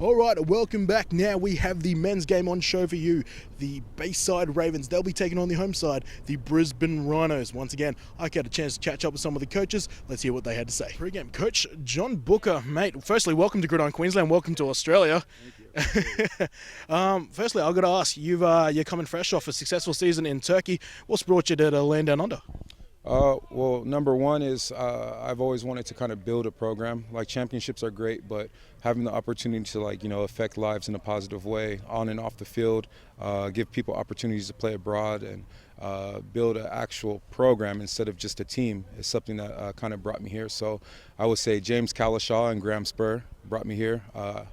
All right, welcome back. Now we have the men's game on show for you. The Bayside Ravens, they'll be taking on the home side, the Brisbane Rhinos. Once again, I got a chance to catch up with some of the coaches. Let's hear what they had to say. Pre-game, Coach John Booker, mate, firstly, welcome to Gridiron, Queensland. Welcome to Australia. Thank you. Firstly, I've got to ask, you're coming fresh off a successful season in Turkey. What's brought you to land down under? Well, number one is I've always wanted to kind of build a program. Like, championships are great, but having the opportunity to affect lives in a positive way on and off the field, give people opportunities to play abroad and build an actual program instead of just a team is something that kind of brought me here. So I would say James Calishaw and Graham Spur brought me here. I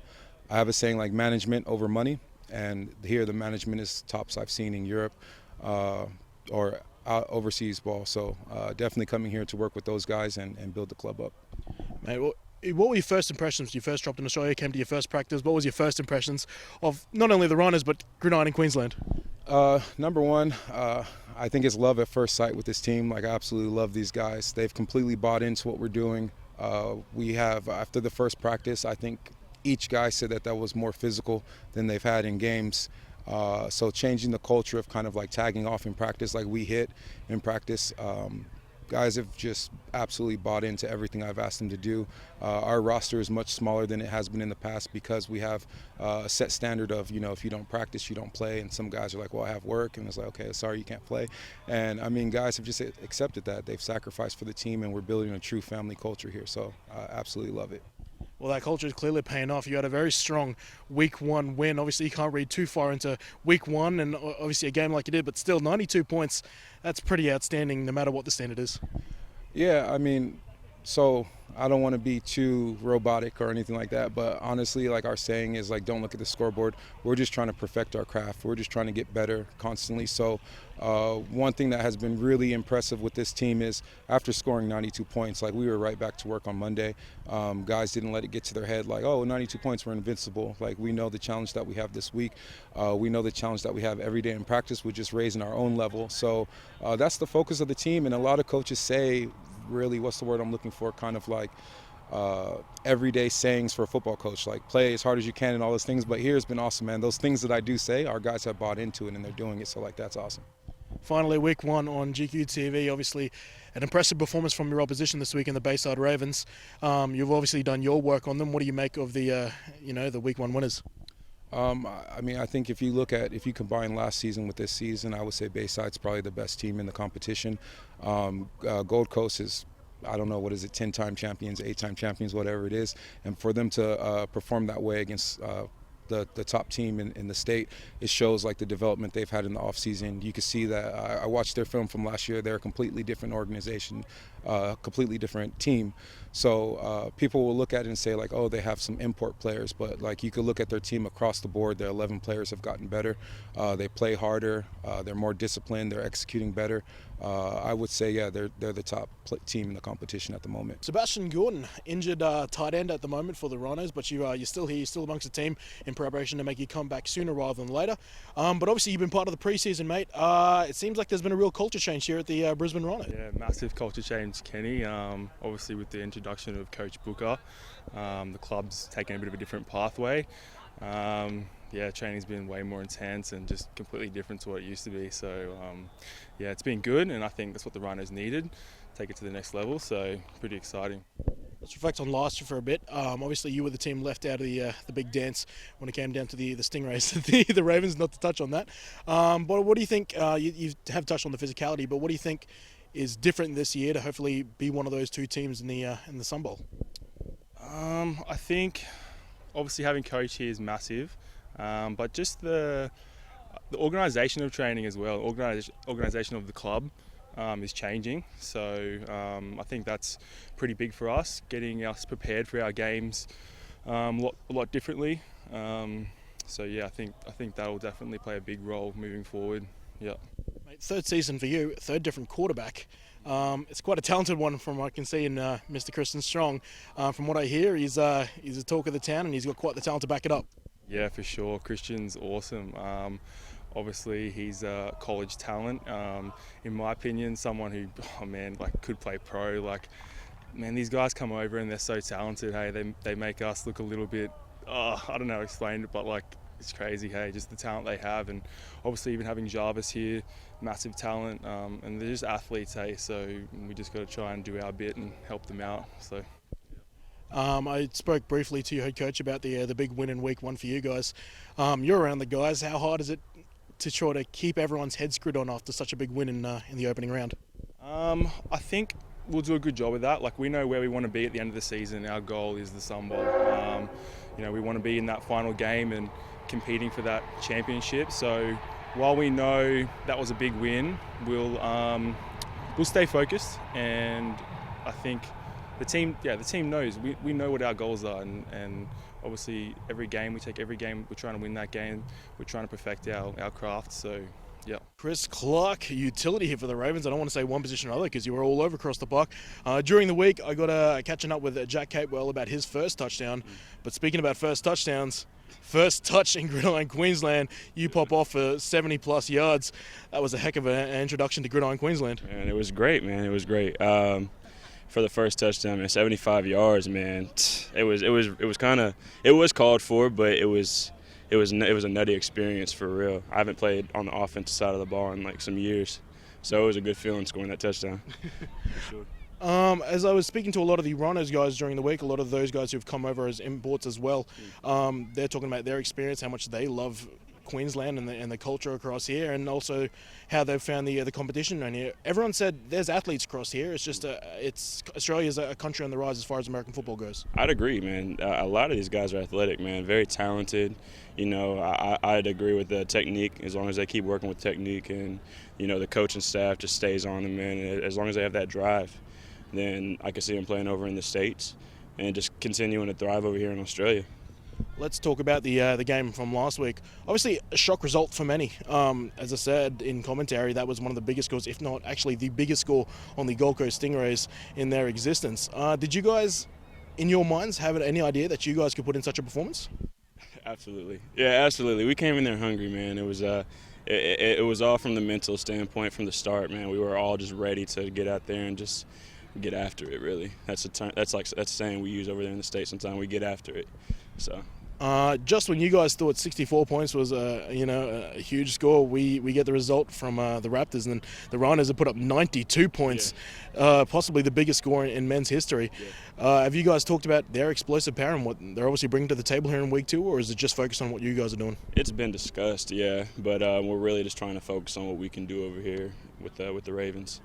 have a saying like management over money, and here the management is tops I've seen in Europe or overseas ball. So definitely coming here to work with those guys and build the club up. Mate, what were your first impressions? You first dropped in Australia, came to your first practice. What was your first impressions of not only the Rhinos but Gridiron in Queensland? Number one, I think it's love at first sight with this team. Like, I absolutely love these guys. They've completely bought into what we're doing. We have, after the first practice, I think each guy said that was more physical than they've had in games. So changing the culture of kind of like tagging off in practice like we hit in practice, guys have just absolutely bought into everything I've asked them to do. Our roster is much smaller than it has been in the past because we have a set standard of, if you don't practice, you don't play. And some guys are like, well, I have work. And it's like, okay, sorry, you can't play. And I mean, guys have just accepted that. They've sacrificed for the team, and we're building a true family culture here. So I absolutely love it. Well, that culture is clearly paying off. You had a very strong week one win. Obviously, you can't read too far into week one and obviously a game like you did, but still 92 points, that's pretty outstanding no matter what the standard is. Yeah, I mean, so I don't want to be too robotic or anything like that, but honestly, like our saying is like, don't look at the scoreboard. We're just trying to perfect our craft. We're just trying to get better constantly. So one thing that has been really impressive with this team is after scoring 92 points, like we were right back to work on Monday. Guys didn't let it get to their head like, oh, 92 points, we're invincible. Like, we know the challenge that we have this week. We know the challenge that we have every day in practice. We're just raising our own level. So that's the focus of the team. And a lot of coaches say, really, what's the word I'm looking for, kind of like everyday sayings for a football coach, like play as hard as you can and all those things. But here it's been awesome, man. Those things that I do say, our guys have bought into it and they're doing it. So like, that's awesome. Finally, week one on GQ TV, obviously an impressive performance from your opposition this week in the Bayside Ravens. You've obviously done your work on them. What do you make of the week one winners? I mean, I think if you combine last season with this season, I would say Bayside's probably the best team in the competition. Gold Coast is, I don't know, 10-time champions, 8-time champions, whatever it is. And for them to perform that way against the top team in the state, it shows like the development they've had in the offseason. You can see that. I watched their film from last year. They're a completely different organization, completely different team. So people will look at it and say like, oh, they have some import players, but like you could look at their team across the board. Their 11 players have gotten better. They play harder. They're more disciplined. They're executing better. I would say, yeah, they're the top team in the competition at the moment. Sebastian Gordon, injured tight end at the moment for the Rhinos, but you're still here. You're still amongst the team in preparation to make you come back sooner rather than later. But obviously you've been part of the preseason, mate. It seems like there's been a real culture change here at the Brisbane Rhinos. Yeah, massive culture change, Kenny. Obviously with the introduction of Coach Booker, the club's taken a bit of a different pathway. Training's been way more intense and just completely different to what it used to be. So, it's been good, and I think that's what the Rhinos needed, take it to the next level. So, pretty exciting. Let's reflect on last year for a bit. Obviously, you were the team left out of the big dance when it came down to the Stingrays, the Ravens. Not to touch on that. But what do you think? You have touched on the physicality, but what do you think is different this year to hopefully be one of those two teams in the Sun Bowl? I think obviously having Coach here is massive, but just the organisation of training as well, organisation of the club is changing. So I think that's pretty big for us, getting us prepared for our games a lot differently. I think that will definitely play a big role moving forward. Yeah. Mate, third season for you, third different quarterback. It's quite a talented one from what I can see in Mr. Kristen Strong. From what I hear, he's a talk of the town and he's got quite the talent to back it up. Yeah, for sure. Christian's awesome. Obviously, he's a college talent. In my opinion, someone who, could play pro. These guys come over and they're so talented. Hey, they make us look a little bit I don't know how to explain it, but like it's crazy, hey, just the talent they have, and obviously even having Jarvis here, massive talent, and they're just athletes, hey, so we just got to try and do our bit and help them out. So. I spoke briefly to your head coach about the big win in week 1 for you guys. You're around the guys. How hard is it to try to keep everyone's head screwed on after such a big win in the opening round? I think we'll do a good job of that. Like, we know where we want to be at the end of the season. Our goal is the Sun Bowl. We want to be in that final game and competing for that championship. So while we know that was a big win, we'll stay focused, and I think the team knows. We know what our goals are, and obviously every game, we're trying to win that game. We're trying to perfect our craft. So. Yeah. Chris Clark, utility here for the Ravens. I don't want to say one position or other because you were all over across the park. During the week, I got catching up with Jack Capewell about his first touchdown. But speaking about first touchdowns, first touch in Gridiron, Queensland, you pop off for 70-plus yards. That was a heck of an introduction to Gridiron, Queensland. And it was great, man. It was great. For the first touchdown, man, 75 yards, man. It was called for, but it was a nutty experience for real. I haven't played on the offensive side of the ball in like some years, so it was a good feeling scoring that touchdown. For sure. As I was speaking to a lot of the Rhinos guys during the week, a lot of those guys who've come over as imports as well, they're talking about their experience, how much they love Queensland and the culture across here, and also how they've found the competition around here. Everyone said there's athletes across here. It's just Australia's a country on the rise as far as American football goes. I'd agree, man. A lot of these guys are athletic, man. Very talented. I'd agree with the technique, as long as they keep working with technique, and the coaching staff just stays on them, man. As long as they have that drive, then I can see them playing over in the States and just continuing to thrive over here in Australia. Let's talk about the game from last week. Obviously, a shock result for many. As I said in commentary, that was one of the biggest scores, if not actually the biggest score on the Gold Coast Stingrays in their existence. Did you guys, in your minds, have any idea that you guys could put in such a performance? Absolutely. Yeah, absolutely. We came in there hungry, man. It was it was all from the mental standpoint from the start, man. We were all just ready to get out there and just get after it, really. That's a saying we use over there in the States sometimes. We get after it. So. Just when you guys thought 64 points was a huge score, we get the result from the Raptors, and the Rhinos have put up 92 points, possibly the biggest score in men's history. Yeah. Have you guys talked about their explosive power and what they're obviously bringing to the table here in week 2, or is it just focused on what you guys are doing? It's been discussed, yeah, but we're really just trying to focus on what we can do over here with the Ravens.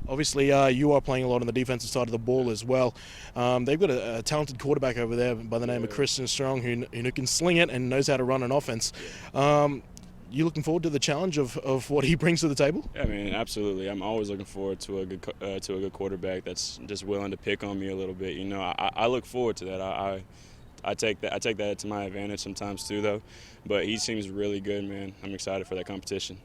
Obviously, you are playing a lot on the defensive side of the ball as well. They've got a talented quarterback over there by the name of Christian Strong who can sling it and knows how to run an offense. You looking forward to the challenge of what he brings to the table? Yeah, I mean, absolutely. I'm always looking forward to a good quarterback that's just willing to pick on me a little bit. I look forward to that. I take that to my advantage sometimes too, though. But he seems really good, man. I'm excited for that competition.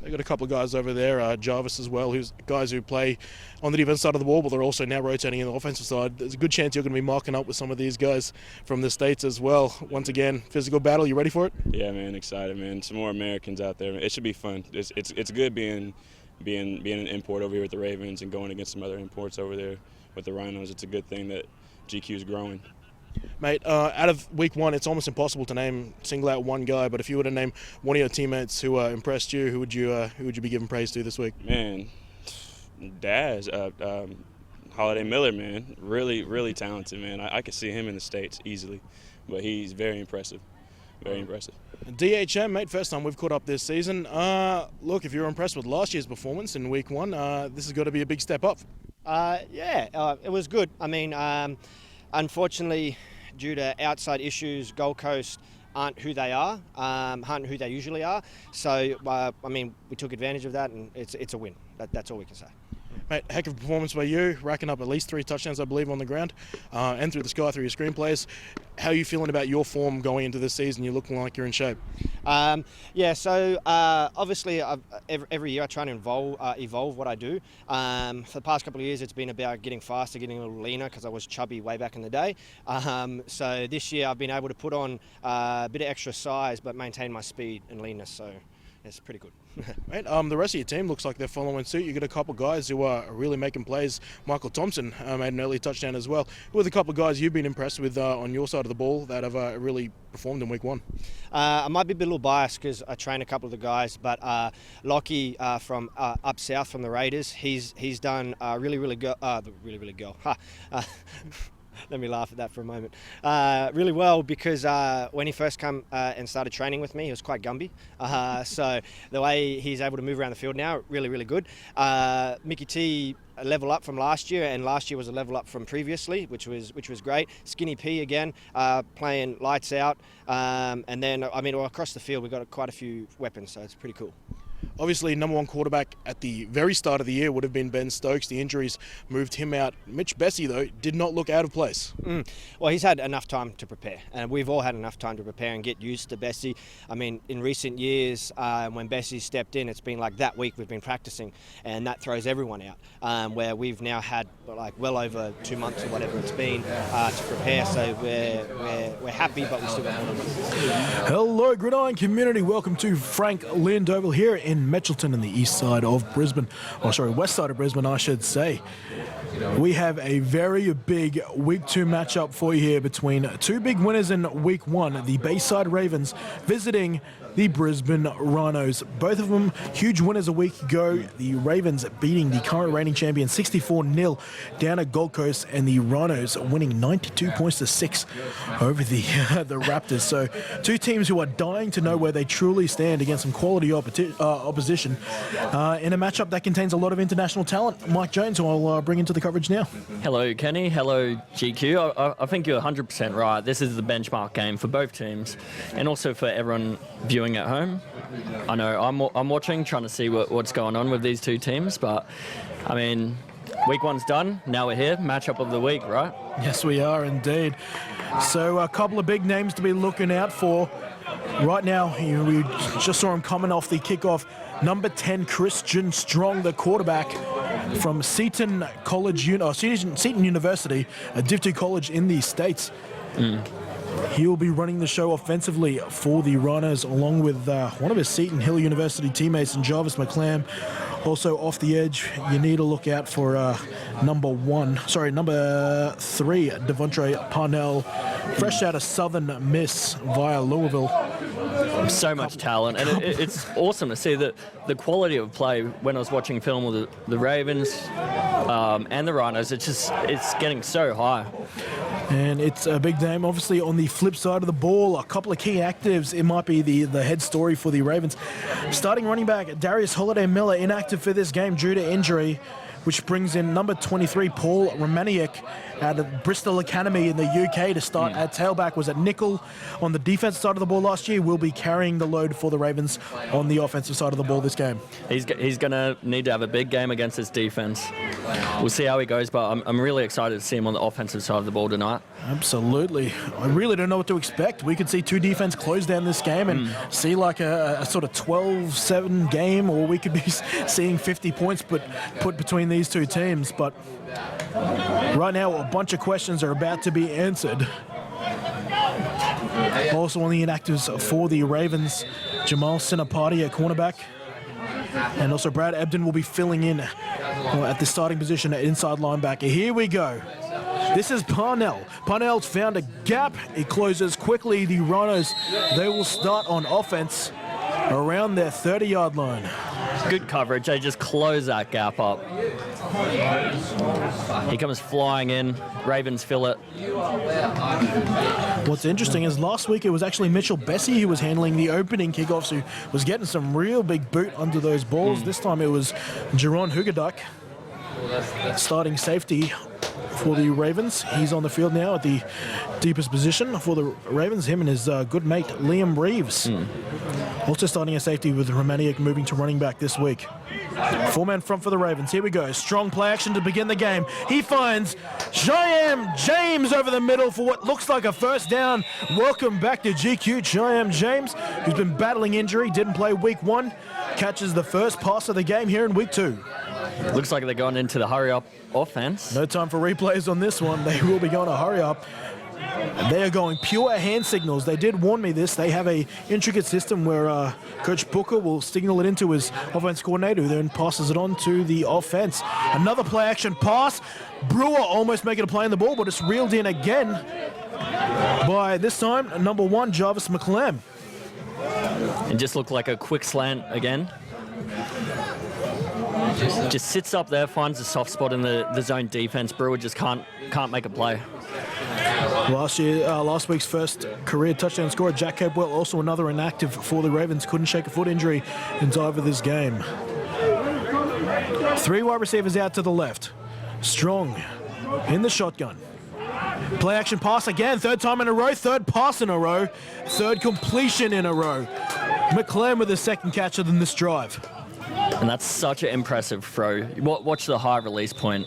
They've got a couple of guys over there, Jarvis as well, who's guys who play on the defensive side of the ball, but they're also now rotating in the offensive side. There's a good chance you're going to be marking up with some of these guys from the States as well. Once again, physical battle. You ready for it? Yeah, man, excited, man. Some more Americans out there. It should be fun. It's good being an import over here with the Ravens and going against some other imports over there with the Rhinos. It's a good thing that GQ is growing. Mate, out of week 1, it's almost impossible to single out one guy. But if you were to name one of your teammates who impressed you, who would you be giving praise to this week? Man, Daz, Holiday Miller, man, really talented, man. I could see him in the States easily, but he's very impressive. Very impressive. DHM, mate, first time we've caught up this season. Look, if you're impressed with last year's performance in week 1, this has got to be a big step up. It was good. I mean, unfortunately, due to outside issues, Gold Coast aren't who they are, aren't who they usually are. So, we took advantage of that, and it's a win. That's all we can say. Mate, heck of a performance by you, racking up at least 3 touchdowns, I believe, on the ground, and through the sky through your screenplays. How are you feeling about your form going into this season? You're looking like you're in shape. Obviously, every year I try to evolve what I do. For the past couple of years, it's been about getting faster, getting a little leaner, because I was chubby way back in the day. So this year, I've been able to put on a bit of extra size, but maintain my speed and leanness. So it's pretty good. Right, the rest of your team looks like they're following suit. You got a couple of guys who are really making plays. Michael Thompson made an early touchdown as well. Who are the couple of guys you've been impressed with on your side of the ball that have really performed in week 1? I might be a little biased because I train a couple of the guys, but Lockie from up south from the Raiders, he's done really good. Let me laugh at that for a moment. Really well, because when he first come and started training with me, he was quite Gumby. So the way he's able to move around the field now, really good. Mickey T, a level up from last year, and last year was a level up from previously, which was great. Skinny P again, playing lights out. And then, across the field, we've got quite a few weapons, so it's pretty cool. Obviously, number 1 quarterback at the very start of the year would have been Ben Stokes. The injuries moved him out. Mitch Bessie, though, did not look out of place. Well, he's had enough time to prepare, and we've all had enough time to prepare and get used to Bessie. I mean, in recent years, when Bessie stepped in, it's been like that week we've been practicing, and that throws everyone out, where we've now had well over 2 months or whatever it's been to prepare, so we're happy, but we still got more. Hello, Gridiron community. Welcome to Frank Lind Oval here in Mitchelton in the west side of Brisbane, I should say. We have a very big Week 2 matchup for you here between 2 big winners in Week 1, the Bayside Ravens visiting the Brisbane Rhinos. Both of them huge winners a week ago. The Ravens beating the current reigning champion 64-0 down at Gold Coast, and the Rhinos winning 92 points to 6 over the Raptors. So 2 teams who are dying to know where they truly stand against some quality opposition in a matchup that contains a lot of international talent. Mike Jones, who I'll bring into the coverage now. Hello, Kenny. Hello, GQ. I think you're 100% right. This is the benchmark game for both teams, and also for everyone viewing at home. I know I'm watching, trying to see what's going on with these 2 teams, but I mean, week 1's done. Now we're here. Matchup of the week, right? Yes, we are indeed. So a couple of big names to be looking out for. Right now, we just saw him coming off the kickoff. Number 10, Christian Strong, the quarterback from Seton University, a Div 2 college in the States. He will be running the show offensively for the Rhinos, along with one of his Seton Hill University teammates, and Jarvis McClam. Also off the edge, you need to look out for number 3, Devontre Parnell, fresh out of Southern Miss via Louisville. So much talent, and it's awesome to see the quality of play. When I was watching film of the Ravens and the Rhinos, it's getting so high. And it's a big game. Obviously, on the flip side of the ball, a couple of key actives. It might be the head story for the Ravens. Starting running back Darius Holiday-Miller inactive for this game due to injury, which brings in number 23, Paul Romaniuk, out of Bristol Academy in the UK to start at tailback. Was at nickel on the defensive side of the ball last year. Will be carrying the load for the Ravens on the offensive side of the ball this game. He's going to need to have a big game against this defense. We'll see how he goes, but I'm really excited to see him on the offensive side of the ball tonight. Absolutely. I really don't know what to expect. We could see 2 defense close down this game and see like a sort of 12-7 game, or we could be seeing 50 points put between these 2 teams. But right now, a bunch of questions are about to be answered. Also on the inactives for the Ravens, Jamal Sinapati at cornerback. And also Brad Ebden will be filling in at the starting position at inside linebacker. Here we go. This is Parnell. Parnell's found a gap. It closes quickly. The Rhinos, they will start on offense around their 30-yard line. Good coverage. They just close that gap up. He comes flying in. Ravens fill it. What's interesting is last week it was actually Mitchell Bessie who was handling the opening kickoffs, who was getting some real big boot under those balls. This time it was Jerron Hugaduck, starting safety for the Ravens. He's on the field now at the deepest position for the Ravens, him and his good mate Liam Reeves. Also starting a safety with Romaniuk moving to running back this week. 4-man front for the Ravens. Here we go. Strong play action to begin the game. He finds Shyam James over the middle for what looks like a first down. Welcome back to GQ, Shyam James, who's been battling injury, didn't play week 1, catches the first pass of the game here in week 2. Looks like they're going into the hurry-up offense. No time for replays on this one. They will be going to hurry up. They are going pure hand signals. They did warn me this. They have a intricate system where Coach Booker will signal it into his offense coordinator, who then passes it on to the offense. Another play action pass. Brewer almost making a play on the ball, but it's reeled in again by, this time, number 1, Jarvis McClam. It just looked like a quick slant again. Just sits up there, finds a soft spot in the zone defense. Brewer just can't make a play. Last week's first career touchdown scorer, Jack Capewell, also another inactive for the Ravens. Couldn't shake a foot injury in time for this game. 3 wide receivers out to the left. Strong in the shotgun. Play action pass again, 3rd time in a row, 3rd pass in a row, 3rd completion in a row. McClam with a 2nd catch in this drive. And that's such an impressive throw. Watch the high release point.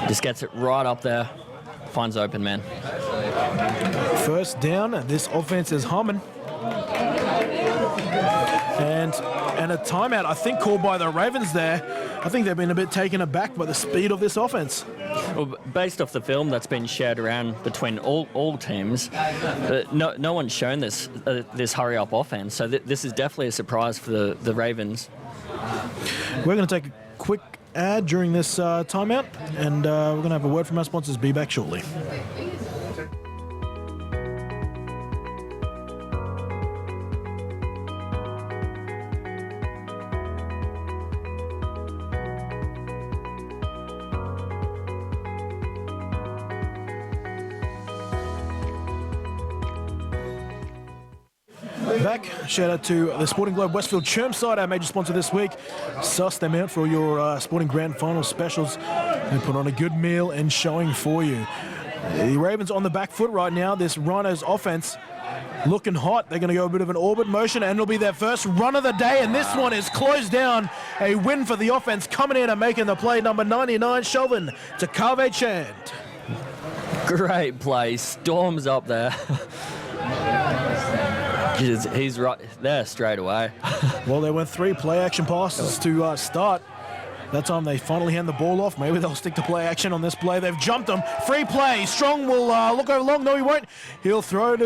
Just gets it right up there. Finds open man. First down, this offense is humming. And a timeout, I think, called by the Ravens there. I think they've been a bit taken aback by the speed of this offense. Well, based off the film that's been shared around between all teams, no one's shown this hurry-up offense. So this is definitely a surprise for the Ravens. We're going to take a quick ad during this timeout, and we're going to have a word from our sponsors. Be back shortly. Back. Shout out to the Sporting Globe Westfield Chermside, our major sponsor this week. Suss them out for all your sporting grand final specials and put on a good meal and showing for you. The Ravens on the back foot right now. This Rhinos offense looking hot. They're going to go a bit of an orbit motion, and it'll be their first run of the day, and this one is closed down. A win for the offense, coming in and making the play, number 99, Chauvin to Kave Chand. Great play. Storms up there. He's right there straight away. Well, they went 3 play action passes to start. That time they finally hand the ball off. Maybe they'll stick to play action on this play. They've jumped him. Free play. Strong will look over long. No, he won't. He'll throw to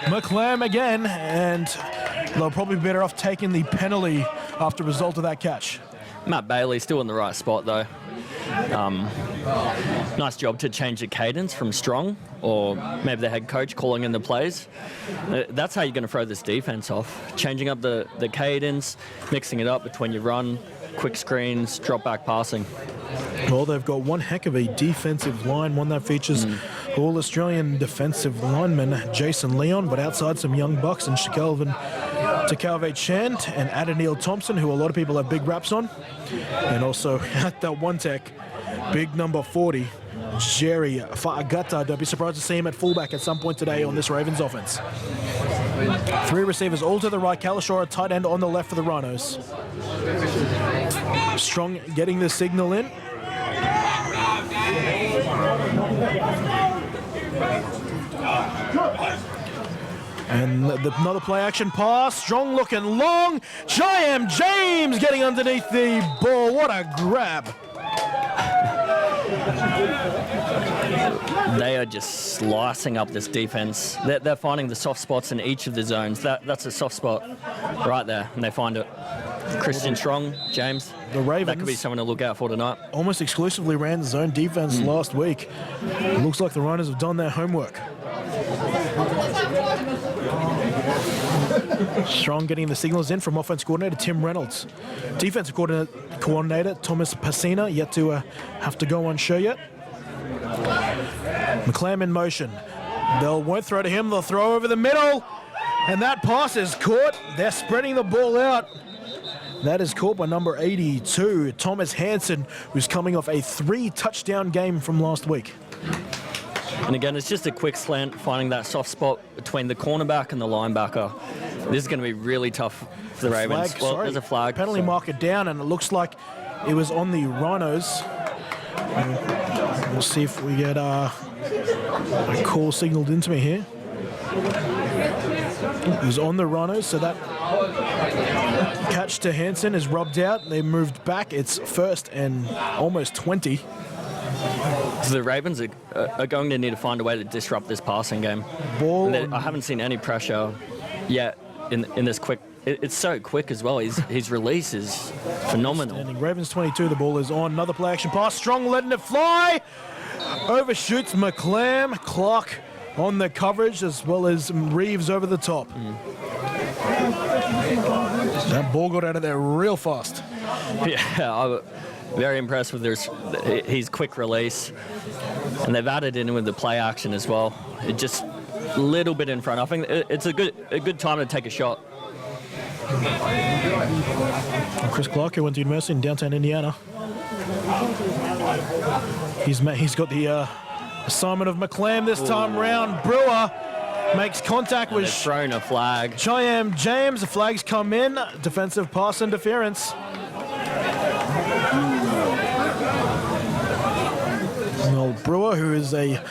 McClam again, and they'll probably be better off taking the penalty after the result of that catch. Matt Bailey still in the right spot, though. Nice job to change the cadence from Strong, or maybe the head coach calling in the plays. That's how you're going to throw this defense off. Changing up the cadence, mixing it up between your run, quick screens, drop back passing. Well, they've got one heck of a defensive line, one that features All-Australian defensive lineman Jason Leon, but outside some young bucks and Takave Chand and Adenil Thompson, who a lot of people have big raps on. And also at that one tech, big number 40, Jerry Fa'agata. Don't be surprised to see him at fullback at some point today on this Ravens offense. 3 receivers all to the right. Kalashora, tight end on the left for the Rhinos. Strong getting the signal in. And another play action pass. Strong looking long. Jam James getting underneath the ball. What a grab. They are just slicing up this defense. They're finding the soft spots in each of the zones. That's a soft spot right there, and they find it. Christian Strong, James. The Ravens, that could be someone to look out for tonight. Almost exclusively ran zone defense last week. It looks like the Rhinos have done their homework. Strong getting the signals in from offense coordinator Tim Reynolds. Defensive coordinator Thomas Passina, yet to have to go on show yet. McClam in motion. Won't throw to him, they'll throw over the middle. And that pass is caught. They're spreading the ball out. That is caught by number 82, Thomas Hansen, who's coming off a 3-touchdown game from last week. And again, it's just a quick slant, finding that soft spot between the cornerback and the linebacker. This is going to be really tough for the Ravens. There's a flag. Penalty marker down, and it looks like it was on the Rhinos. We'll see if we get a call signaled into me here. It was on the Rhinos, so that catch to Hansen is rubbed out. They moved back. It's 1st and almost 20. So the Ravens are going to need to find a way to disrupt this passing game. Ball. I haven't seen any pressure yet in this quick. It's so quick as well. His release is phenomenal. Standing. Ravens 22. The ball is on. Another play action pass. Strong letting it fly. Overshoots McClam. Clark on the coverage as well as Reeves over the top. That ball got out of there real fast. Yeah, I'm very impressed with his quick release. And they've added in with the play action as well. It just a little bit in front. I think it's a good time to take a shot. Chris Clark, who went to university in downtown Indiana. He's got the assignment of McClam this time round. Brewer makes contact with Thrown a flag. Chyam James. The flags come in. Defensive pass interference. Well, Brewer, who is a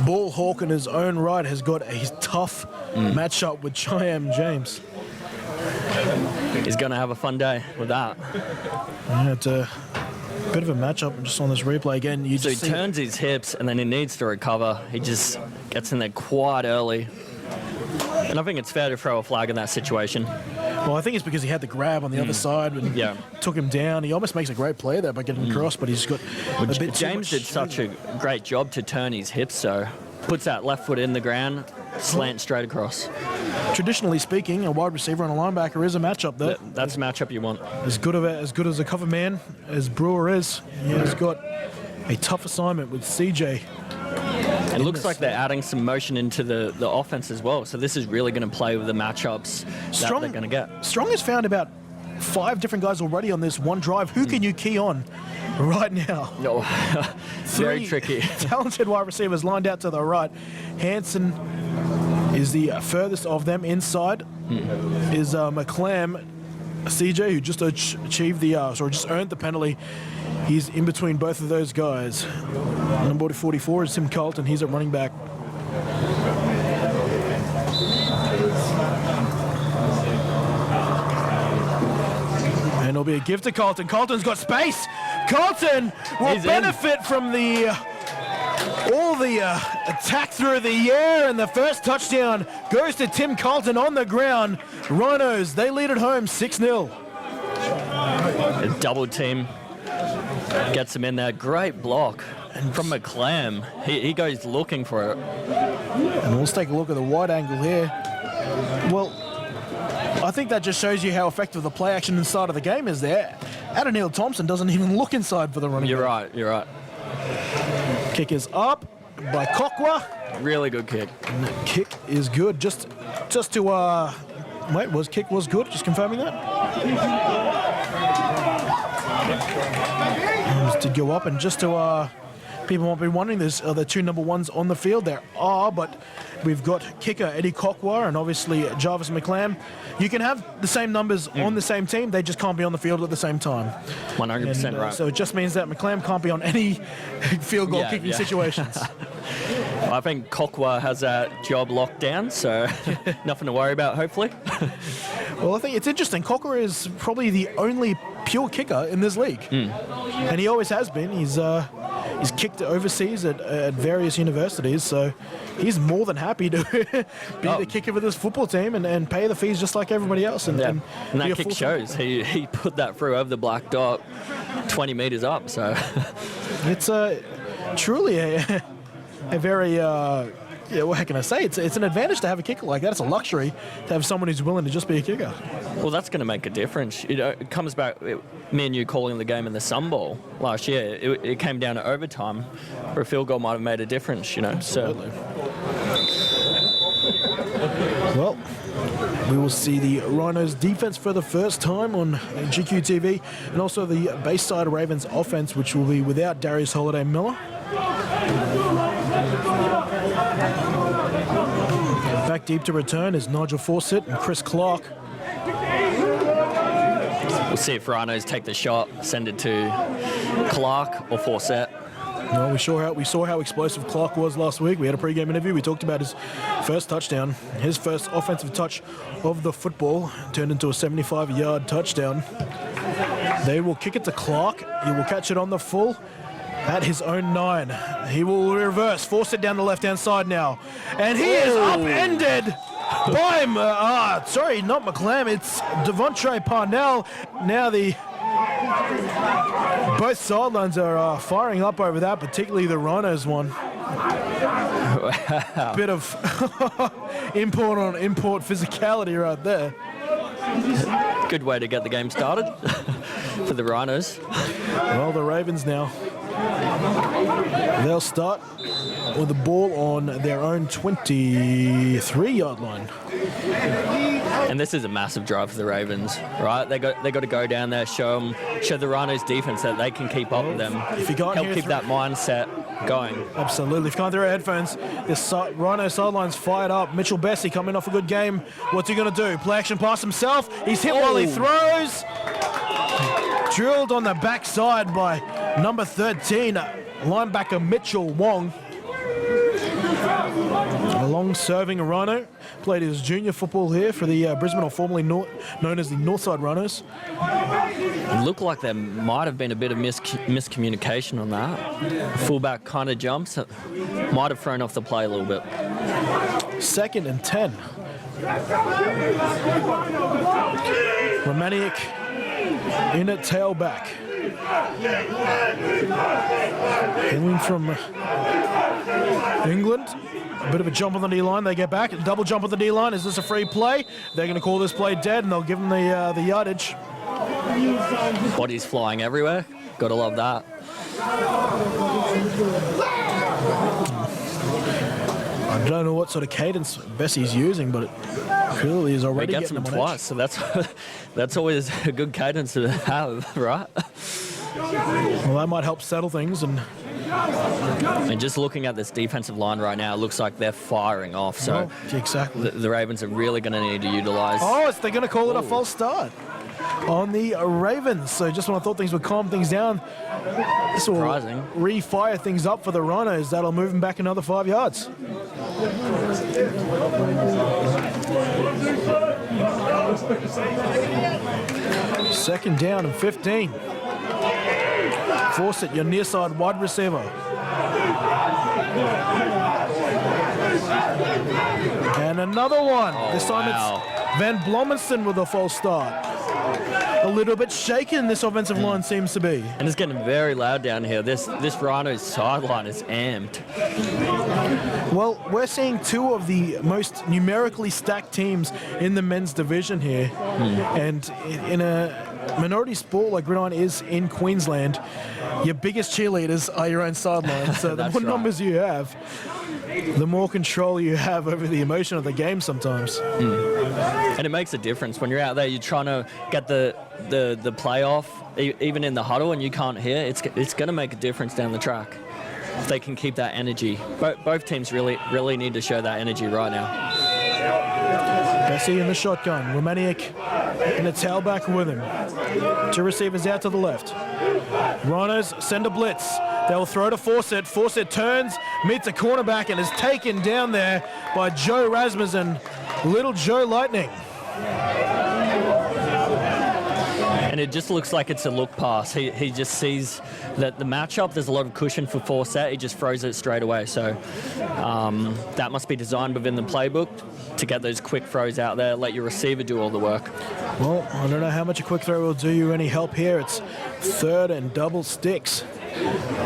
ball hawk in his own right, has got a tough matchup with Chyam James. He's going to have a fun day with that. Yeah, it's a bit of a matchup just on this replay again. So he turns his hips and then he needs to recover. He just gets in there quite early. And I think it's fair to throw a flag in that situation. Well, I think it's because he had the grab on the other side and took him down. He almost makes a great play there by getting across, but he's got a bit too James did such a great job to turn his hips, so puts that left foot in the ground, slant straight across. Traditionally speaking, a wide receiver and a linebacker is a matchup there. That's a matchup you want. As good as a cover man as Brewer is, he has got a tough assignment with CJ. It looks like they're adding some motion into the offense as well, so this is really going to play with the matchups that they're going to get. Strong has found about 5 different guys already on this one drive. Who can you key on right now? No, very tricky. Talented wide receivers lined out to the right. Hansen is the furthest of them. Inside is McClam. CJ, who just achieved just earned the penalty. He's in between both of those guys. Number 44 is Tim Carlton. He's at running back. And it'll be a give to Carlton. Carlton's got space. Carlton will benefit from all the attack through the air, and the first touchdown goes to Tim Carlton on the ground. Rhinos, they lead at home 6-0. A double team gets him in there. Great block. And from McClam, he goes looking for it. And let's take a look at the wide angle here. Well, I think that just shows you how effective the play action inside of the game is there. Adenil Thompson doesn't even look inside for the running back. You're right. Kick is up by Kokwa. Really good kick. And that kick is good. Just to wait, kick was good? Just confirming that. Just to go up and just to people might be wondering, are there 2 number 1s on the field? There are, but we've got kicker Eddie Kokwa and obviously Jarvis McClam. You can have the same numbers on the same team, they just can't be on the field at the same time. 100% right. So it just means that McClam can't be on any field goal kicking situations. I think Kokwa has that job locked down, so nothing to worry about, hopefully. Well, I think it's interesting. Kokwa is probably the only pure kicker in this league. And he always has been. He's kicked overseas at various universities, so he's more than happy to be the kicker for this football team and pay the fees just like everybody else. And that kick shows. He put that through over the black dot 20 metres up. So it's truly a very, what can I say? It's an advantage to have a kicker like that. It's a luxury to have someone who's willing to just be a kicker. Well, that's going to make a difference. It comes back, me and you calling the game in the Sun Bowl last year, it came down to overtime, where a field goal might have made a difference, Absolutely. Well, we will see the Rhinos defense for the first time on GQ TV, and also the Bayside Ravens offense, which will be without Darius Holiday-Miller. Back deep to return is Nigel Fawcett and Chris Clark. We'll see if Rhinos take the shot, send it to Clark or Fawcett. No, we saw how explosive Clark was last week. We had a pre-game interview. We talked about his first touchdown. His first offensive touch of the football turned into a 75-yard touchdown. They will kick it to Clark. He will catch it on the full. at his own 9. He will reverse, force it down the left-hand side now. And he is upended by, not McClam, it's Devontre Parnell. Now both sidelines are firing up over that, particularly the Rhinos one. Wow. Bit of import on import physicality right there. Good way to get the game started for the Rhinos. Well, the Ravens now, they'll start with the ball on their own 23-yard line. And this is a massive drive for the Ravens, right? They got to go down there, show the Rhinos defense that they can keep up with them. If you got help here keep that mindset going. Absolutely. If you can't throw headphones, this Rhino sideline's fired up. Mitchell Bessie coming off a good game. What's he going to do? Play action pass himself. He's hit while he throws. Drilled on the backside by number 13, linebacker Mitchell Wong. A long-serving Rhino. Played his junior football here for the Brisbane, or formerly known as the Northside Rhinos. It looked like there might have been a bit of miscommunication on that. Fullback kind of jumps. Might have thrown off the play a little bit. 2nd and 10. Romaniuk in at tailback. Hailing from England. A bit of a jump on the D-line. They get back. Double jump on the D-line. Is this a free play? They're going to call this play dead, and they'll give them the yardage. Bodies flying everywhere. Gotta love that. I don't know what sort of cadence Bessie's using, but it clearly is already It gets getting them them on twice, so that's always a good cadence to have, right? Well, that might help settle things. And just looking at this defensive line right now, it looks like they're firing off. So exactly, the Ravens are really going to need to utilize. They're going to call it a false start on the Ravens. So just when I thought things would calm things down, this will refire things up for the Rhinos. That'll move them back another 5 yards. Second down and 15. Force it, your near side wide receiver. And another one. This time it's Van Blommenston with a false start. A little bit shaken this offensive line seems to be. And it's getting very loud down here. This Rhinos sideline is amped. Well, we're seeing two of the most numerically stacked teams in the men's division here. And in a minority sport like Gridiron is in Queensland, your biggest cheerleaders are your own sideline. So the more numbers you have, the more control you have over the emotion of the game sometimes. And it makes a difference when you're out there. You're trying to get the play off, even in the huddle, and you can't hear. It's going to make a difference down the track if they can keep that energy. Both teams really need to show that energy right now. Bessie in the shotgun. Romaniuk in the tailback with him. Two receivers out to the left. Rhinos send a blitz. They'll throw to Fawcett. Fawcett turns, meets a cornerback, and is taken down there by Joe Rasmussen. Little Joe Lightning. And it just looks like it's a look pass. He just sees that the matchup, there's a lot of cushion for Fawcett. He just throws it straight away. So that must be designed within the playbook to get those quick throws out there, let your receiver do all the work. Well, I don't know how much a quick throw will do you any help here. It's 3rd and double sticks.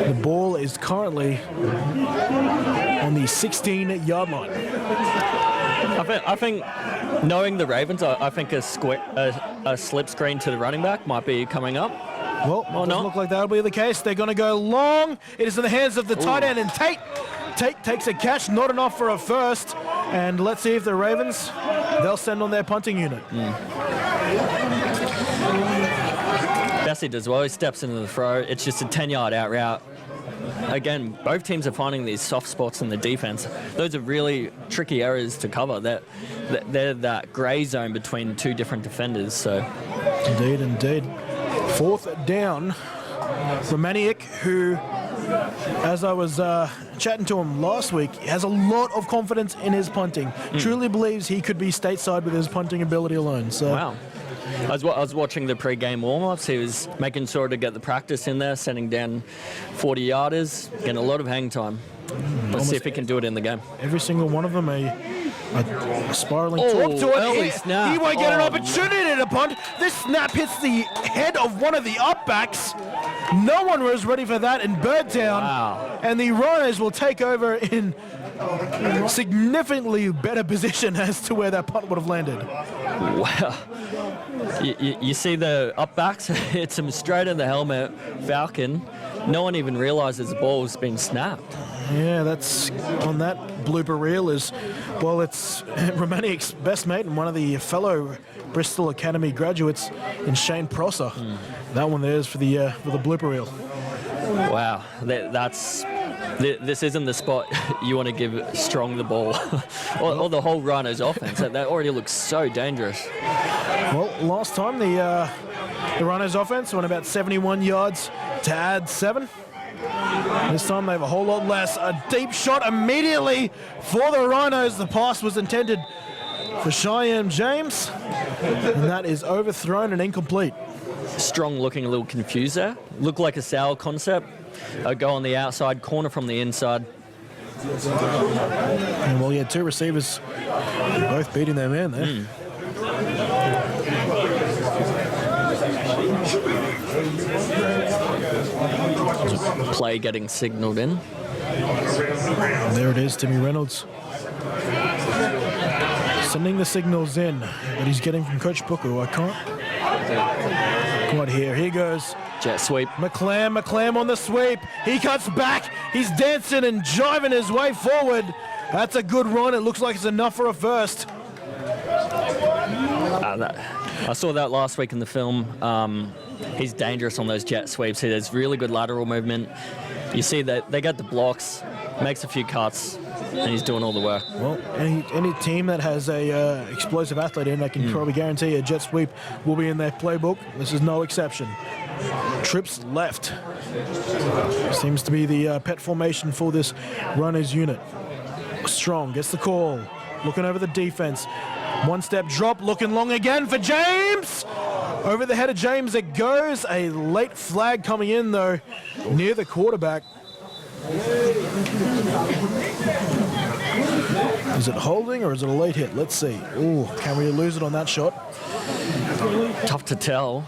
The ball is currently on the 16-yard line. I think knowing the Ravens, I think a slip screen to the running back might be coming up. Well, it doesn't look like that'll be the case. They're going to go long. It is in the hands of the tight end, and Tate takes a catch, not enough for a first. And let's see if the Ravens, they'll send on their punting unit. Bessie does well. He steps into the throw. It's just a 10-yard out route. Again, both teams are finding these soft spots in the defense. Those are really tricky areas to cover. They're that grey zone between two different defenders. So, Indeed. 4th down. Romaniuk, who, as I was chatting to him last week, has a lot of confidence in his punting. Truly believes he could be stateside with his punting ability alone. So. Wow. I was watching the pre-game warm-ups. He was making sure to get the practice in there, sending down 40-yarders, getting a lot of hang time. Let's see if he can do it in the game. Every single one of them a spiraling Oh, to early it. snap. He won't get an Oh, opportunity to punt. This snap hits the head of one of the upbacks. No one was ready for that in Birdtown. Wow. And the Rhinos will take over in significantly better position as to where that punt would have landed. Wow. You see the upbacks hits him straight in the helmet. Falcon. No one even realizes the ball's been snapped. Yeah, that's on that blooper reel is, well, it's Romanic's best mate and one of the fellow Bristol Academy graduates in Shane Prosser. That one there is for the blooper reel. Wow. This isn't the spot you want to give Strong the ball. or the whole Rhinos offense. That already looks so dangerous. Well, last time the Rhinos offense went about 71 yards to add 7. This time they have a whole lot less. A deep shot immediately for the Rhinos. The pass was intended for Cheyenne James, and that is overthrown and incomplete. Strong looking a little confused there. Looked like a sour concept. A go on the outside, corner from the inside. And well, you had 2 receivers both beating their man there. Play getting signalled in. And there it is, Timmy Reynolds. Sending the signals in that he's getting from Coach Booker. I can't quite hear. Here goes Jet sweep. McClam on the sweep. He cuts back. He's dancing and jiving his way forward. That's a good run. It looks like it's enough for a first. I saw that last week in the film. He's dangerous on those jet sweeps. He has really good lateral movement. You see that they got the blocks, makes a few cuts, and he's doing all the work. Well, any team that has a explosive athlete in, I can probably guarantee a jet sweep will be in their playbook. This is no exception. Trips left. Seems to be the pet formation for this runners unit. Strong gets the call. Looking over the defense. One step drop, looking long again for James. Over the head of James it goes. A late flag coming in though, near the quarterback. Is it holding or is it a late hit? Let's see. Ooh, can we lose it on that shot? Tough to tell.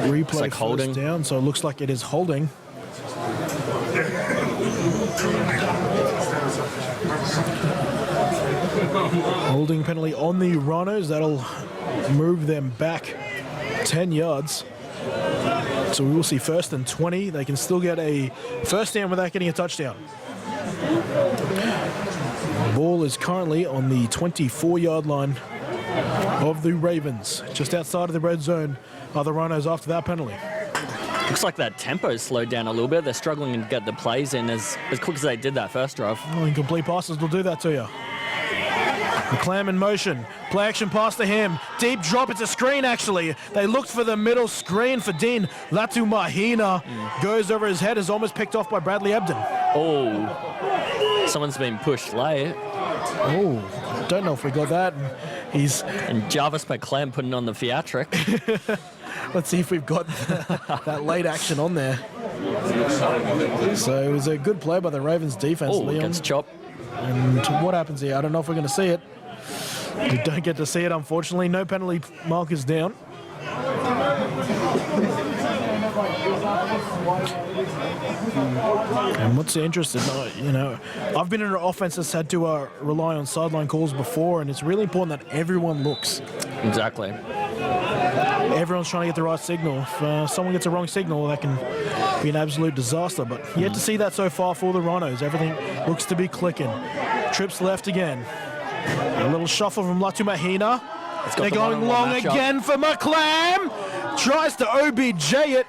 Replay like holding. first down, so it looks like it is holding. Holding penalty on the Rhinos. That'll move them back 10 yards. So we will see 1st and 20. They can still get a first down without getting a touchdown. Ball is currently on the 24-yard line of the Ravens. Just outside of the red zone are the Rhinos after that penalty. Looks like that tempo slowed down a little bit. They're struggling to get the plays in as quick as they did that first drive. Oh, incomplete passes will do that to you. McClam in motion. Play action pass to him. Deep drop. It's a screen, actually. They looked for the middle screen for Dean. Latu Mahina goes over his head. Is almost picked off by Bradley Ebden. Oh, someone's been pushed late. Oh, don't know if we got that. And Jarvis McClam putting on the theatric. Let's see if we've got that late action on there. So it was a good play by the Ravens defense, Oh, Leon. gets chopped. And what happens here? I don't know if we're going to see it. We don't get to see it, unfortunately. No penalty markers down. And what's interesting, I've been in an offense that's had to rely on sideline calls before, and it's really important that everyone looks. Exactly. Everyone's trying to get the right signal. If someone gets a wrong signal, that can be an absolute disaster. But yet to see that so far for the Rhinos. Everything looks to be clicking. Trips left again. A little shuffle from Latu Mahina. They're going long again for McClam. Tries to OBJ it.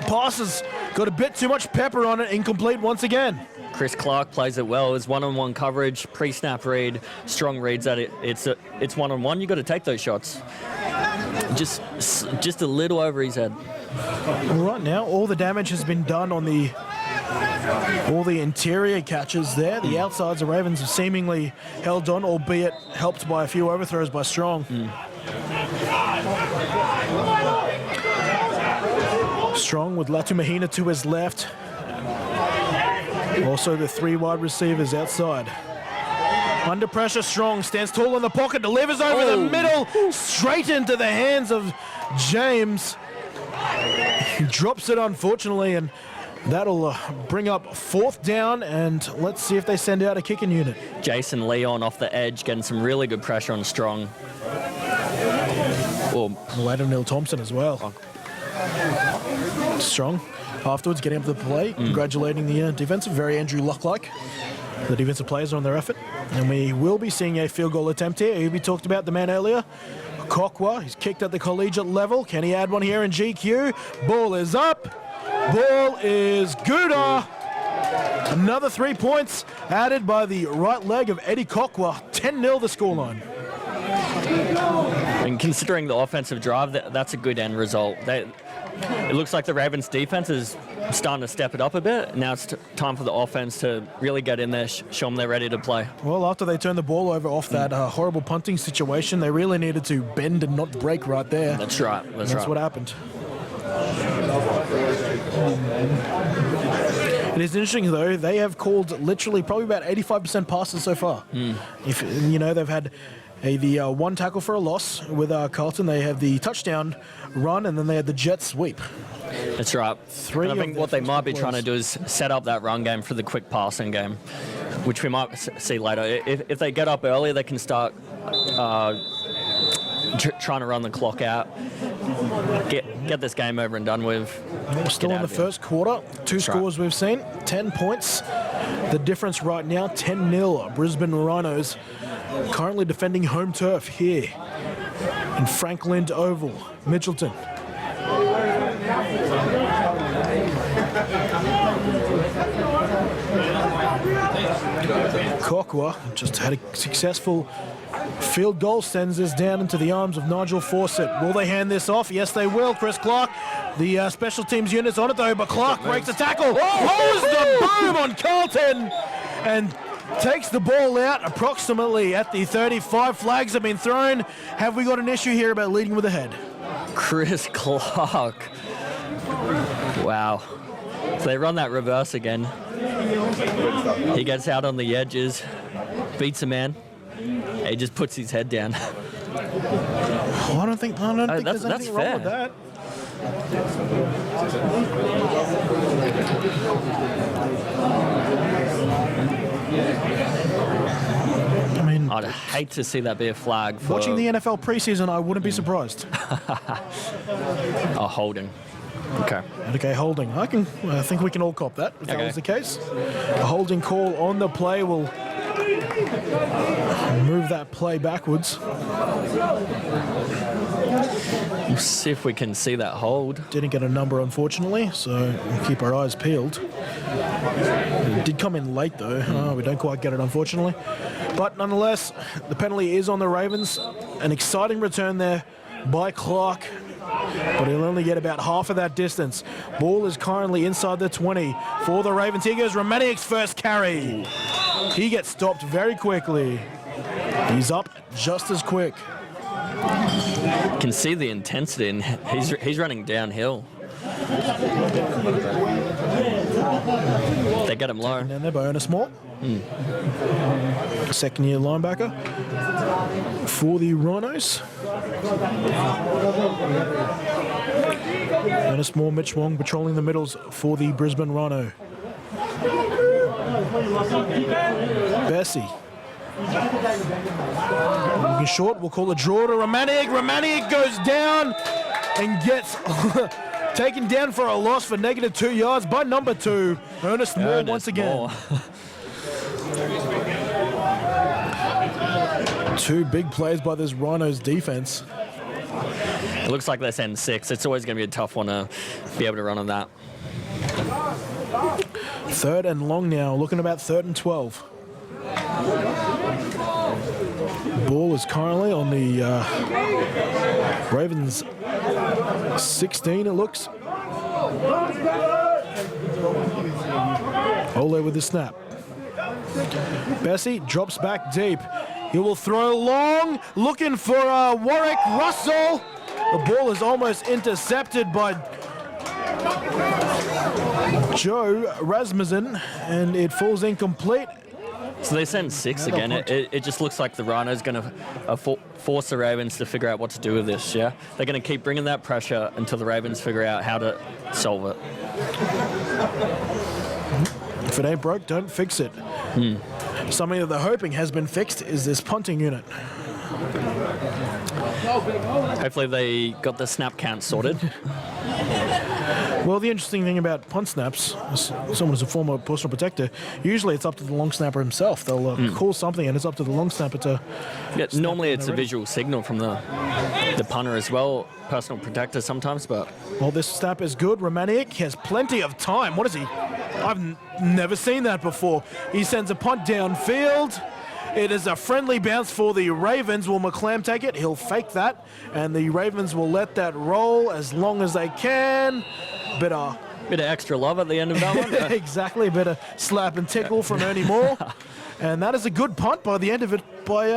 Passes got a bit too much pepper on it. Incomplete once again. Chris Clark plays it well. It's one-on-one coverage, pre-snap read. Strong reads that it's one-on-one. You got to take those shots. Just a little over his head. Right now, all the damage has been done on the All the interior catches there. The outsides, the Ravens have seemingly held on, albeit helped by a few overthrows by Strong. Strong with Latu Mahina to his left. Also the 3 wide receivers outside. Under pressure, Strong stands tall in the pocket, delivers over the middle, straight into the hands of James. He drops it, unfortunately, and that'll bring up 4th down, and let's see if they send out a kicking unit. Jason Leon off the edge, getting some really good pressure on Strong. Adam Neil Thompson as well. Strong afterwards getting up to the play, congratulating the defensive, very Andrew Luck-like. The defensive players on their effort. And we will be seeing a field goal attempt here. We talked about the man earlier, Kokwa. He's kicked at the collegiate level. Can he add one here in GQ? Ball is up. Ball is good. Another 3 points added by the right leg of Eddie Kokwa. 10-0 the scoreline. And considering the offensive drive, that's a good end result. It looks like the Ravens defense is starting to step it up a bit. Now it's time for the offense to really get in there, show them they're ready to play. Well, after they turned the ball over off that horrible punting situation, they really needed to bend and not break right there. That's right. That's what happened. It is interesting, though. They have called literally probably about 85% passes so far. If you know, they've had the 1 tackle for a loss with Carlton. They have the touchdown run, and then they had the jet sweep. That's right. And I think what they might be trying to do is set up that run game for the quick passing game, which we might see later. If they get up early, they can start trying to run the clock out, get this game over and done with. We're still in the first quarter. 2 scores we've seen, 10 points. The difference right now, 10-0. Brisbane Rhinos currently defending home turf here in Franklin Oval, Mitchelton. Kokwa just had a successful field goal, sends this down into the arms of Nigel Fawcett. Will they hand this off? Yes, they will. Chris Clark, the special teams unit's on it though, but Clark breaks the tackle, holds the boom on Carlton, and takes the ball out approximately at the 35. Flags have been thrown. Have we got an issue here about leading with the head? Chris Clark. Wow. So they run that reverse again. He gets out on the edges, beats a man. He just puts his head down. I don't think there's anything wrong with that. I mean, I'd hate to see that be a flag. For watching the NFL preseason, I wouldn't be surprised. Holding. Okay. Okay, holding. I think we can all cop that if that was the case. A holding call on the play will move that play backwards. We'll see if we can see that hold. Didn't get a number, unfortunately, so we'll keep our eyes peeled. It did come in late, though. We don't quite get it, unfortunately. But nonetheless, the penalty is on the Ravens. An exciting return there by Clark, but he'll only get about half of that distance. Ball is currently inside the 20 for the Ravens. Here goes Romaniak's first carry. He gets stopped very quickly. He's up just as quick. You can see the intensity, and he's running downhill. They get him low. And there by Ernest Moore. Second-year linebacker for the Rhinos. Ernest Moore, Mitch Wong patrolling the middles for the Brisbane Rhino. Bessie. Looking short, we'll call a draw to Romaniak. Romaniak goes down and gets taken down for a loss for -2 yards by number 2, Ernest Moore once again. Moore. 2 big plays by this Rhinos defense. It looks like they send 6. It's always going to be a tough one to be able to run on that. 3rd and long now, looking about 3rd and 12. Ball is currently on the Ravens 16, it looks. Ole with the snap. Bessie drops back deep. He will throw long, looking for Warwick Russell. The ball is almost intercepted by Joe Rasmussen, and it falls incomplete. So they sent 6 again. It just looks like the Rhinos going to force the Ravens to figure out what to do with this, yeah? They're going to keep bringing that pressure until the Ravens figure out how to solve it. If it ain't broke, don't fix it. Something that they're hoping has been fixed is this punting unit. Hopefully they got the snap count sorted. Well, the interesting thing about punt snaps, as someone who's a former personal protector, usually it's up to the long snapper himself. They'll call something, and it's up to the long snapper to. Yeah, normally it's a visual signal from the punter as well, personal protector sometimes, but. Well, this snap is good. Romaniuk has plenty of time. What is he? I've never seen that before. He sends a punt downfield. It is a friendly bounce for the Ravens. Will McClam take it? He'll fake that, and the Ravens will let that roll as long as they can. Bit of extra love at the end of that one. Exactly, a bit of slap and tickle from Ernie Moore. And that is a good punt by the end of it by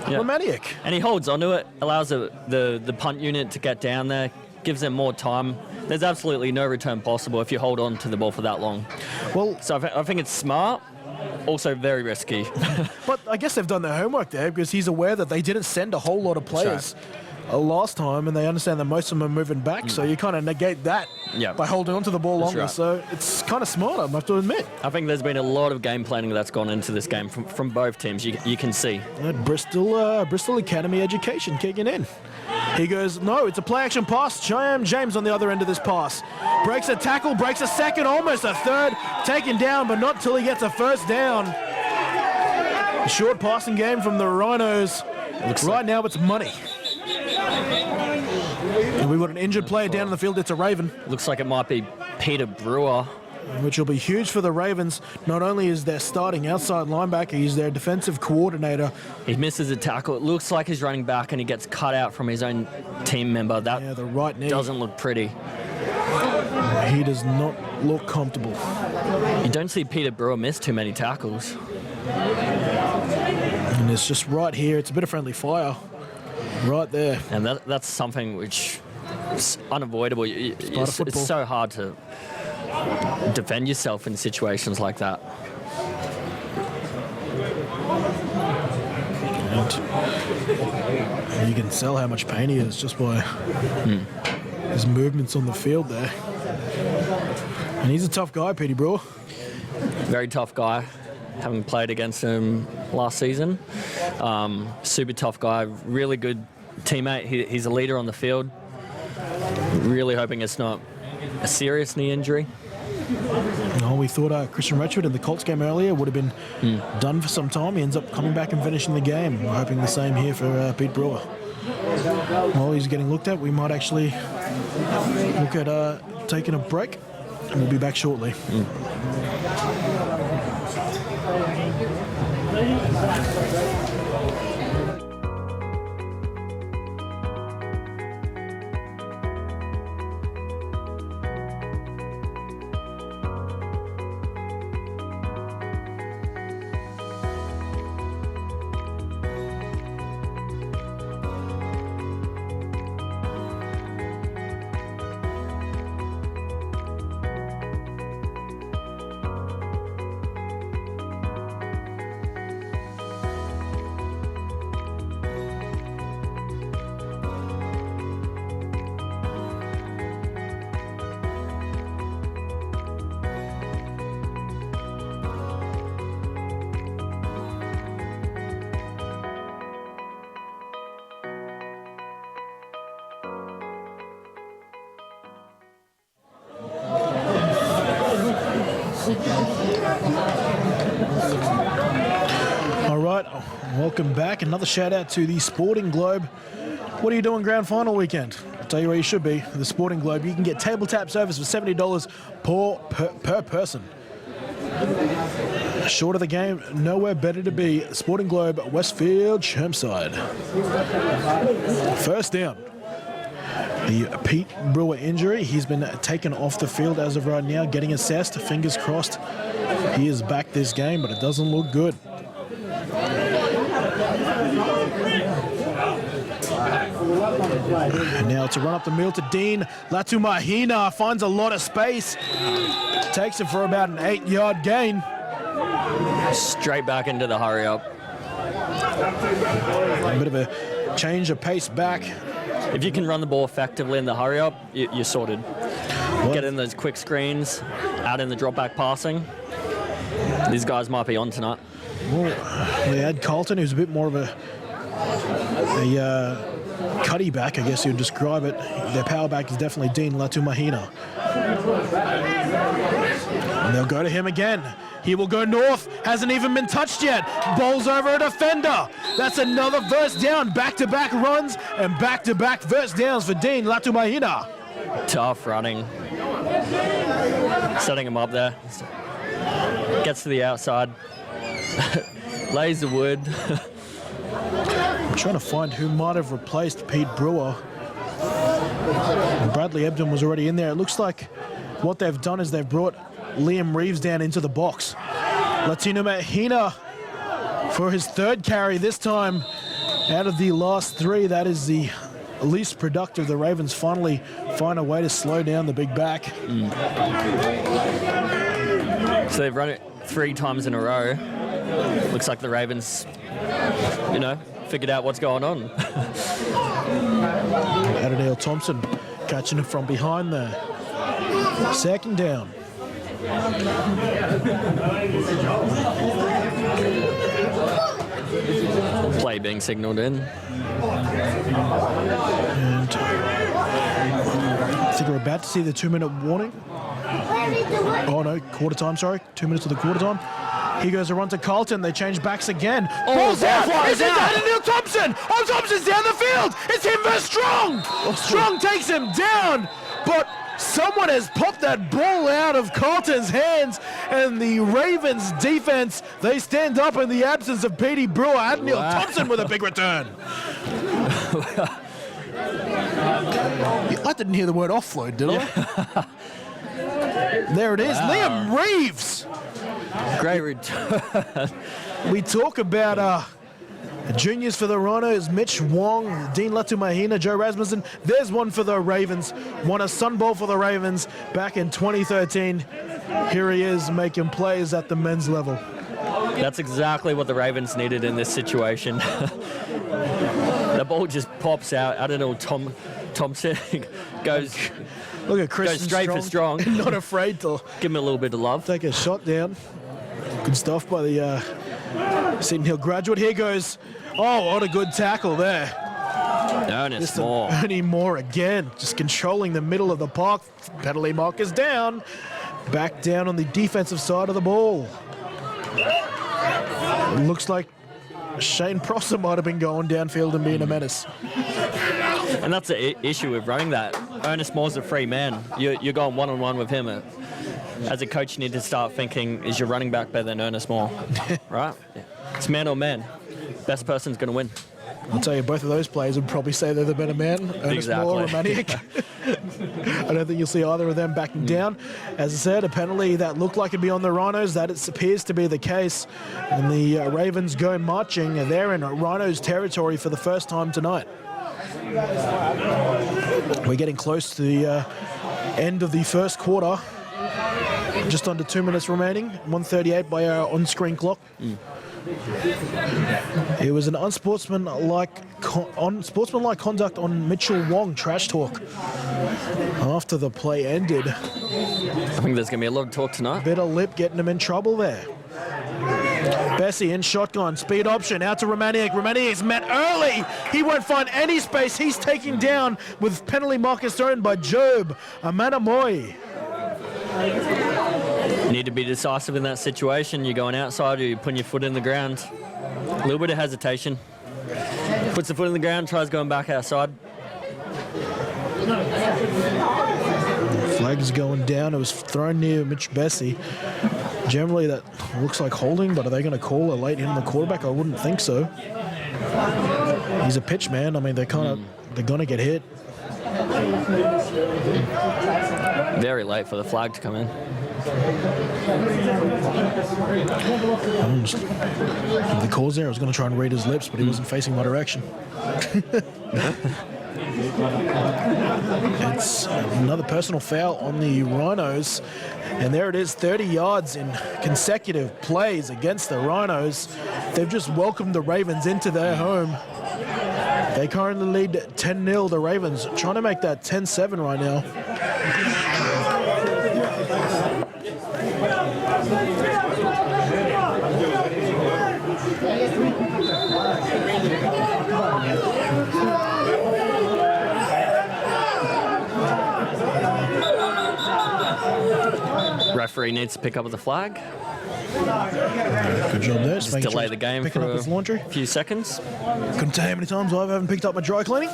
Romaniuk. And he holds onto it, allows the punt unit to get down there, gives them more time. There's absolutely no return possible if you hold on to the ball for that long. Well, so I think it's smart, also very risky. But I guess they've done their homework there, because he's aware that they didn't send a whole lot of players last time, and they understand that most of them are moving back, so you kind of negate that by holding on to the ball longer. Right. So it's kind of smart, I have to admit. I think there's been a lot of game planning that's gone into this game from both teams. You can see. Bristol Academy education kicking in. He goes, no, it's a play-action pass. James on the other end of this pass. Breaks a tackle, breaks a second, almost a third. Taken down, but not till he gets a first down. A short passing game from the Rhinos. Right now, it's money. And we've got an injured player down in the field. It's a Raven. Looks like it might be Peter Brewer. Which will be huge for the Ravens. Not only is their starting outside linebacker, he's their defensive coordinator. He misses a tackle. It looks like he's running back, and he gets cut out from his own team member. That the right knee doesn't look pretty. He does not look comfortable. You don't see Peter Brewer miss too many tackles. And it's just right here. It's a bit of friendly fire. Right there. And that's something which is unavoidable. It's so hard to defend yourself in situations like that. And you can tell how much pain he is just by his movements on the field there. And he's a tough guy, Petey Brewer. Very tough guy, having played against him last season. Super tough guy, really good teammate. He's a leader on the field. Really hoping it's not a serious knee injury. No, we thought Christian Retchwood in the Colts game earlier would have been done for some time. He ends up coming back and finishing the game. We're hoping the same here for Pete Brewer. While he's getting looked at, we might actually look at taking a break, and we'll be back shortly. All right, welcome back. Another shout out to the Sporting Globe. What are you doing grand final weekend? I'll tell you where you should be. The Sporting Globe. You can get table tap service for $70 per person. Short of the game, nowhere better to be. Sporting Globe, Westfield, Chermside. First down. The Pete Brewer injury, he's been taken off the field as of right now, getting assessed. Fingers crossed he is back this game, but it doesn't look good. And now it's a run up the middle to Dean. Latumahina finds a lot of space. Takes it for about an 8-yard gain. Straight back into the hurry up. A bit of a change of pace back. If you can run the ball effectively in the hurry up, you're sorted. Get in those quick screens, out in the drop back passing. These guys might be on tonight. Well, they had Carlton, who's a bit more of a cutty back, I guess you'd describe it. Their power back is definitely Dean Latumahina. And they'll go to him again. He will go north. Hasn't even been touched yet. Bowls over a defender. That's another first down. Back-to-back runs and back-to-back first downs for Dean Latumahina. Tough running. Setting him up there. Gets to the outside. Lays the wood. I'm trying to find who might have replaced Pete Brewer. Bradley Ebden was already in there. It looks like what they've done is they've brought Liam Reeves down into the box. Latumahina for his third carry this time out of the last three. That is the least productive. The Ravens finally find a way to slow down the big back. So they've run it 3 times in a row. Looks like the Ravens, figured out what's going on. Adadale Thompson catching it from behind there. Second down. Play being signaled in. And I think we're about to see the 2-minute warning. Oh no, quarter time, sorry. 2 minutes of the quarter time. He goes a run to Carlton. They change backs again. Ball's out! It's Adadale Thompson! Oh, Thompson's down the field! It's him versus Strong! Strong takes him down, but someone has popped that ball out of Carlton's hands, and the Ravens defense, they stand up in the absence of Petey Brewer. Adadale Thompson with a big return. I didn't hear the word offload, did I? There it is. Liam Reeves. Great return. We talk about juniors for the Rhinos, Mitch Wong, Dean Latumahina, Joe Rasmussen. There's one for the Ravens. Won a Sun Bowl for the Ravens back in 2013. Here he is making plays at the men's level. That's exactly what the Ravens needed in this situation. The ball just pops out. I don't know, Thompson goes Look at Chris straight for Strong. Not afraid to give him a little bit of love. take a shot down. Good stuff by the Seton Hill graduate. Here goes. Oh, what a good tackle there. Ernest Moore. Ernie Moore again, just controlling the middle of the park. Penalty mark is down. Back down on the defensive side of the ball. Looks like Shane Prosser might have been going downfield and being a menace. And that's the issue with running that. Ernest Moore's a free man. You're going one-on-one with him. As a coach, you need to start thinking, is your running back better than Ernest Moore? Right? Yeah. It's man on man. Best person's going to win. I'll tell you, both of those players would probably say they're the better man. Ernest Moore or Maniac. I don't think you'll see either of them backing down. As I said, a penalty that looked like it'd be on the Rhinos. That it appears to be the case. And the Ravens go marching. They're in Rhinos territory for the first time tonight. We're getting close to the end of the first quarter. Just under 2 minutes remaining. 1:38 by our on-screen clock. It was an unsportsmanlike conduct on Mitchell Wong. Trash talk after the play ended. I think there's going to be a lot of talk tonight. Bit of lip getting him in trouble there. Bessie in shotgun, speed option, out to Romaniak. Romaniak's met early. He won't find any space. He's taken down with penalty markers thrown by Job Amanamoy. You need to be decisive in that situation. You're going outside or you're putting your foot in the ground. A little bit of hesitation. Puts the foot in the ground, tries going back outside. Flag's going down. It was thrown near Mitch Bessie. Generally, that looks like holding, but are they going to call a late hit on the quarterback? I wouldn't think so. He's a pitch man. I mean, they're going to get hit. Very late for the flag to come in. The calls there, I was going to try and read his lips, but he wasn't facing my direction. It's another personal foul on the Rhinos. And there it is, 30 yards in consecutive plays against the Rhinos. They've just welcomed the Ravens into their home. They currently lead 10-0, the Ravens, trying to make that 10-7 right now. Referee needs to pick up the flag. Good job there. Just delay the game picking for up his laundry. a few seconds. Couldn't tell you how many times I haven't picked up my dry cleaning.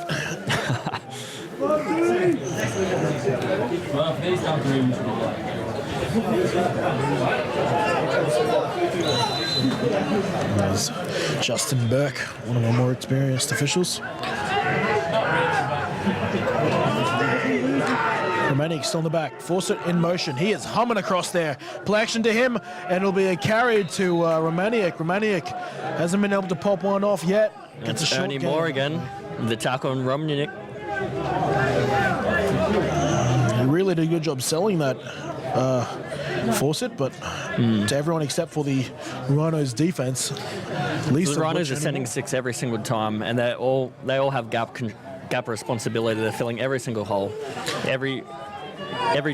There's Justin Burke, one of our more experienced officials. Romanik still in the back. Fawcett in motion. He is humming across there. Play action to him, and it'll be a carry to Romaniuk. Romaniuk hasn't been able to pop one off yet. Gets a short Ernie game. Moore again. The tackle on Romaniuk. He really did a good job selling that Fawcett, but to everyone except for the Rhinos defense. The Rhinos are sending 6 every single time, and they all have gap responsibility. They're filling every single hole. Every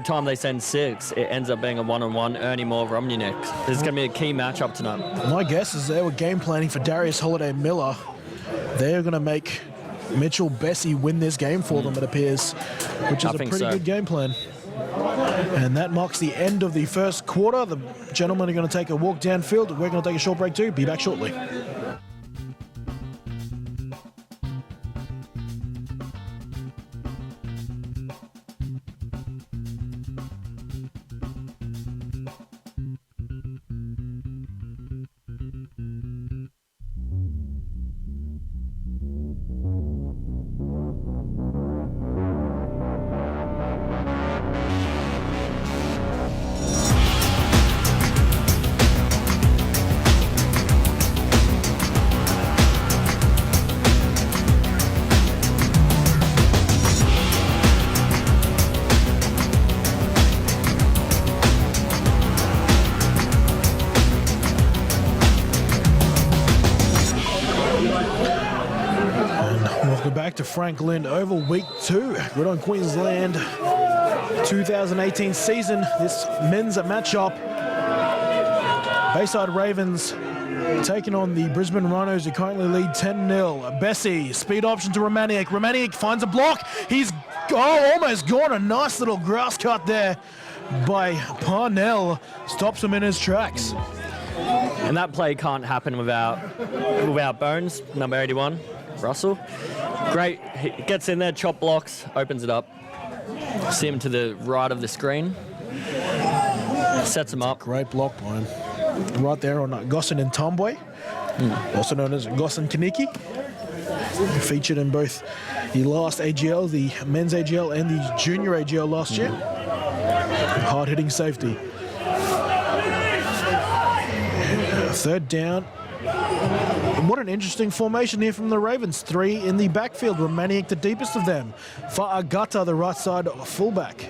time they send 6, it ends up being a one-on-one. Ernie Moore, Romaniuk. This is going to be a key matchup tonight. My guess is they were game planning for Darius Holiday-Miller. They're going to make Mitchell Bessie win this game for them, it appears, which is a pretty good game plan. And that marks the end of the first quarter. The gentlemen are going to take a walk downfield. We're going to take a short break too. Be back shortly. Back to Frank Lind Oval, Week 2, Gridiron Queensland 2018 season. This men's matchup, Bayside Ravens taking on the Brisbane Rhinos, who currently lead 10-0. Bessie, speed option to Romaniuk. Romaniuk finds a block. He's almost gone. A nice little grass cut there by Parnell. Stops him in his tracks. And that play can't happen without Bones, number 81, Russell. Great, he gets in there, chop blocks, opens it up. See him to the right of the screen. Sets him up. Great block by him. Right there on Gossan and Tombwe, also known as Gossan Kaniki. Featured in both the last AGL, the men's AGL, and the junior AGL last year. Hard-hitting safety. Third down. What an interesting formation here from the Ravens. 3 in the backfield. Romaniuk, the deepest of them. Fa'agata, the right side fullback.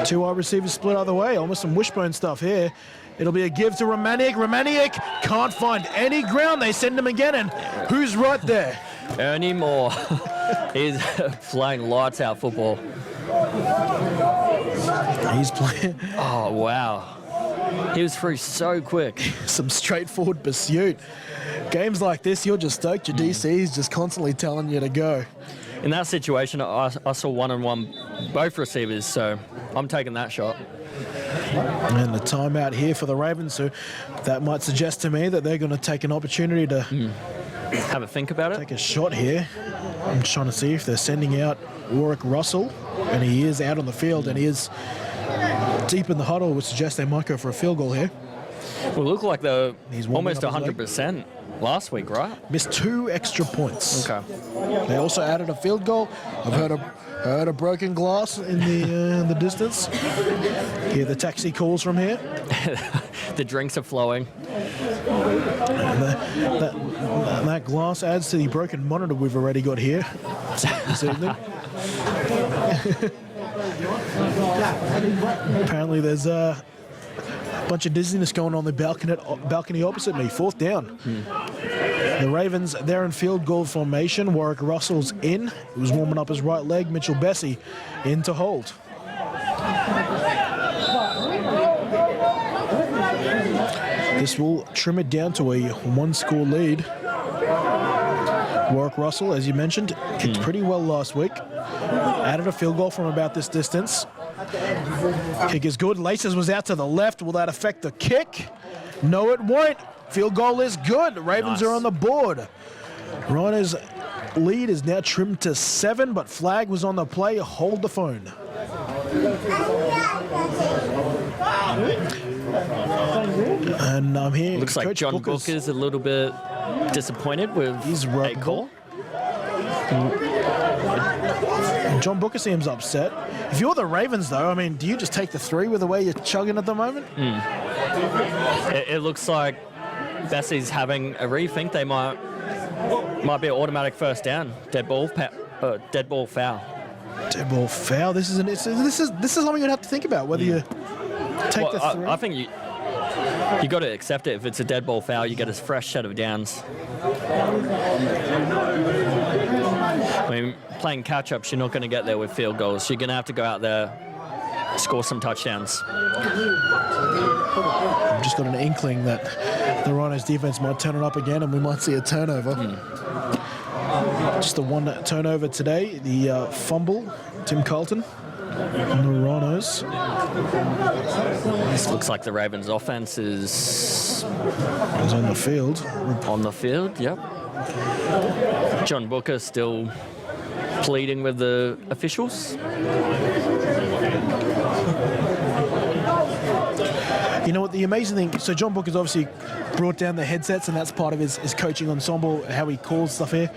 2 wide receivers split either way. Almost some wishbone stuff here. It'll be a give to Romaniuk. Romaniuk can't find any ground. They send him again, and who's right there? Ernie Moore. He's playing lights out football. He's playing. Oh, wow. He was through so quick. Some straightforward pursuit. Games like this, you're just stoked. Your DC's just constantly telling you to go. In that situation, I saw one-on-one both receivers, so I'm taking that shot. And the timeout here for the Ravens, so that might suggest to me that they're going to take an opportunity to have a think about it. Take a shot here. I'm just trying to see if they're sending out Warwick Russell, and he is out on the field, and he is deep in the huddle, which suggests they might go for a field goal here. Well, look like they're He's almost warming up his 100% last week, right? Missed 2 extra points. Okay. They also added a field goal. I've Heard a broken glass in the distance. Hear the taxi calls from here. The drinks are flowing. And that glass adds to the broken monitor we've already got here this evening. Apparently there's a bunch of dizziness going on the balcony opposite me. Fourth down. The Ravens, they're in field goal formation. Warwick Russell's in. He was warming up his right leg. Mitchell Bessie in to hold. This will trim it down to a one-score lead. Warwick Russell, as you mentioned, kicked pretty well last week. Added a field goal from about this distance. Kick is good. Laces was out to the left. Will that affect the kick? No, it won't. Field goal is good. Ravens are on the board. Rhinos' lead is now trimmed to 7, but flag was on the play. Hold the phone. And I'm here. Looks like Coach John Booker's a little bit disappointed with He's a call. John Booker seems upset. If you're the Ravens, though, I mean, do you just take the 3 with the way you're chugging at the moment? It looks like Bessie's having a rethink. They might be an automatic first down. Dead ball foul. Dead ball foul. This is something you'd have to think about, whether you take the 3. I think you got to accept it. If it's a dead ball foul, you get a fresh set of downs. I mean, playing catch-ups, you're not going to get there with field goals. You're going to have to go out there, score some touchdowns. I've just got an inkling that the Rhinos defense might turn it up again and we might see a turnover. Just the one turnover today, the fumble, Tim Carlton on the Rhinos. This looks like the Ravens' offense is on the field. On the field, yep. John Booker still pleading with the officials. You know what, the amazing thing, so John Booker's obviously brought down the headsets and that's part of his coaching ensemble, how he calls stuff here.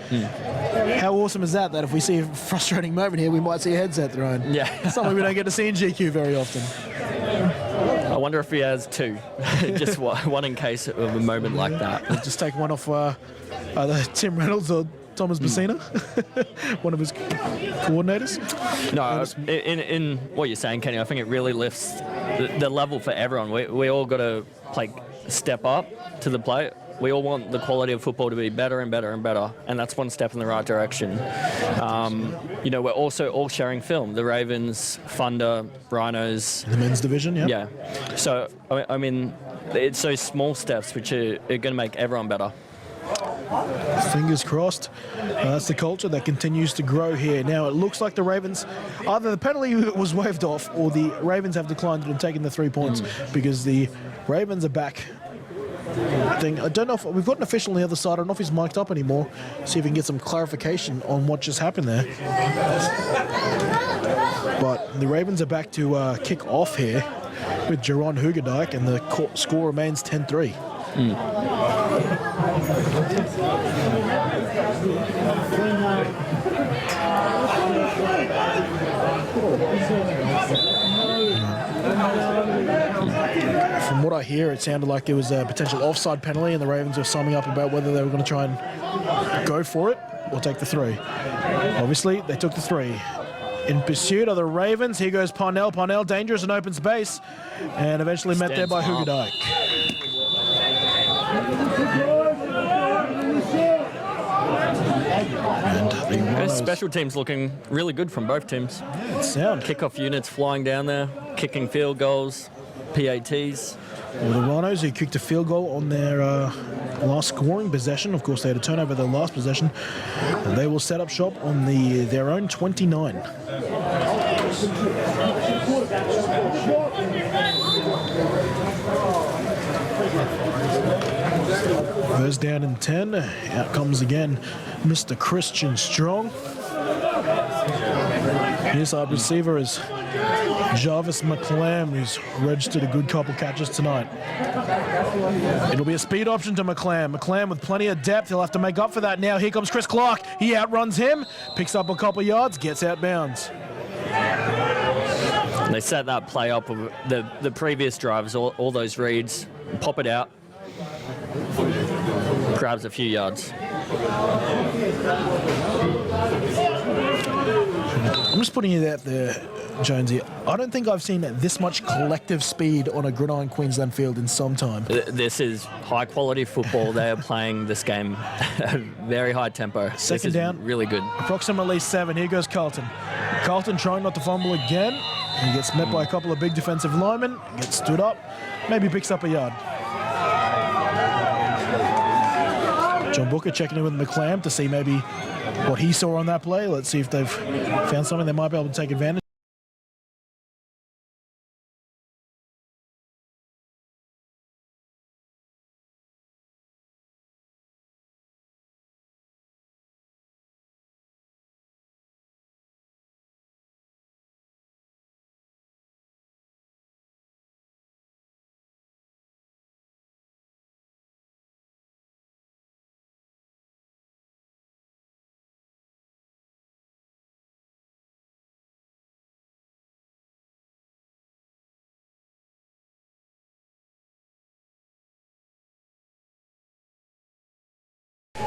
How awesome is that if we see a frustrating moment here, we might see a headset thrown. Yeah. Something we don't get to see in GQ very often. I wonder if he has 2. Just one in case of a moment like that. Just take one off either Tim Reynolds or Thomas Bassina, one of his coordinators. No, in what you're saying, Kenny, I think it really lifts the level for everyone. We all got to step up to the plate. We all want the quality of football to be better and better and better, and that's one step in the right direction. We're also all sharing film. The Ravens, Thunder, Rhinos. In the men's division, yeah. Yeah. So, I mean, it's those small steps which are going to make everyone better. Fingers crossed. That's the culture that continues to grow here. Now, it looks like the Ravens, either the penalty was waved off or the Ravens have declined and taken the 3 points because the Ravens are back. I don't know if we've got an official on the other side. I don't know if he's mic'd up anymore. See if we can get some clarification on what just happened there. But the Ravens are back to kick off here with Jaron Hugerdijk, and the score remains 10-3. From what I hear, it sounded like there was a potential offside penalty and the Ravens were summing up about whether they were going to try and go for it or take the 3. Obviously, they took the 3. In pursuit of the Ravens, here goes Parnell. Parnell dangerous in open space and eventually met there by Hugerdijk. And special teams looking really good from both teams. Yeah, it's sound. Kickoff units flying down there, kicking field goals, PATs. Well, the Rhinos, who kicked a field goal on their last scoring possession, of course they had a turnover their last possession, and they will set up shop on their own 29. First down and 10. Out comes again Mr. Christian Strong. His receiver is Jarvis McClam, who's registered a good couple catches tonight. It'll be a speed option to McClam. McClam with plenty of depth. He'll have to make up for that now. Here comes Chris Clark. He outruns him, picks up a couple yards, gets out bounds. They set that play up of the previous drives, all those reads, pop it out, grabs a few yards. I'm just putting it out there, Jonesy. I don't think I've seen this much collective speed on a Gridiron Queensland field in some time. This is high quality football. They are playing this game at a very high tempo. Second down. Really good. Approximately 7. Here goes Carlton. Carlton trying not to fumble again. He gets met by a couple of big defensive linemen. Gets stood up. Maybe picks up a yard. John Booker checking in with McClam to see maybe what he saw on that play. Let's see if they've found something they might be able to take advantage.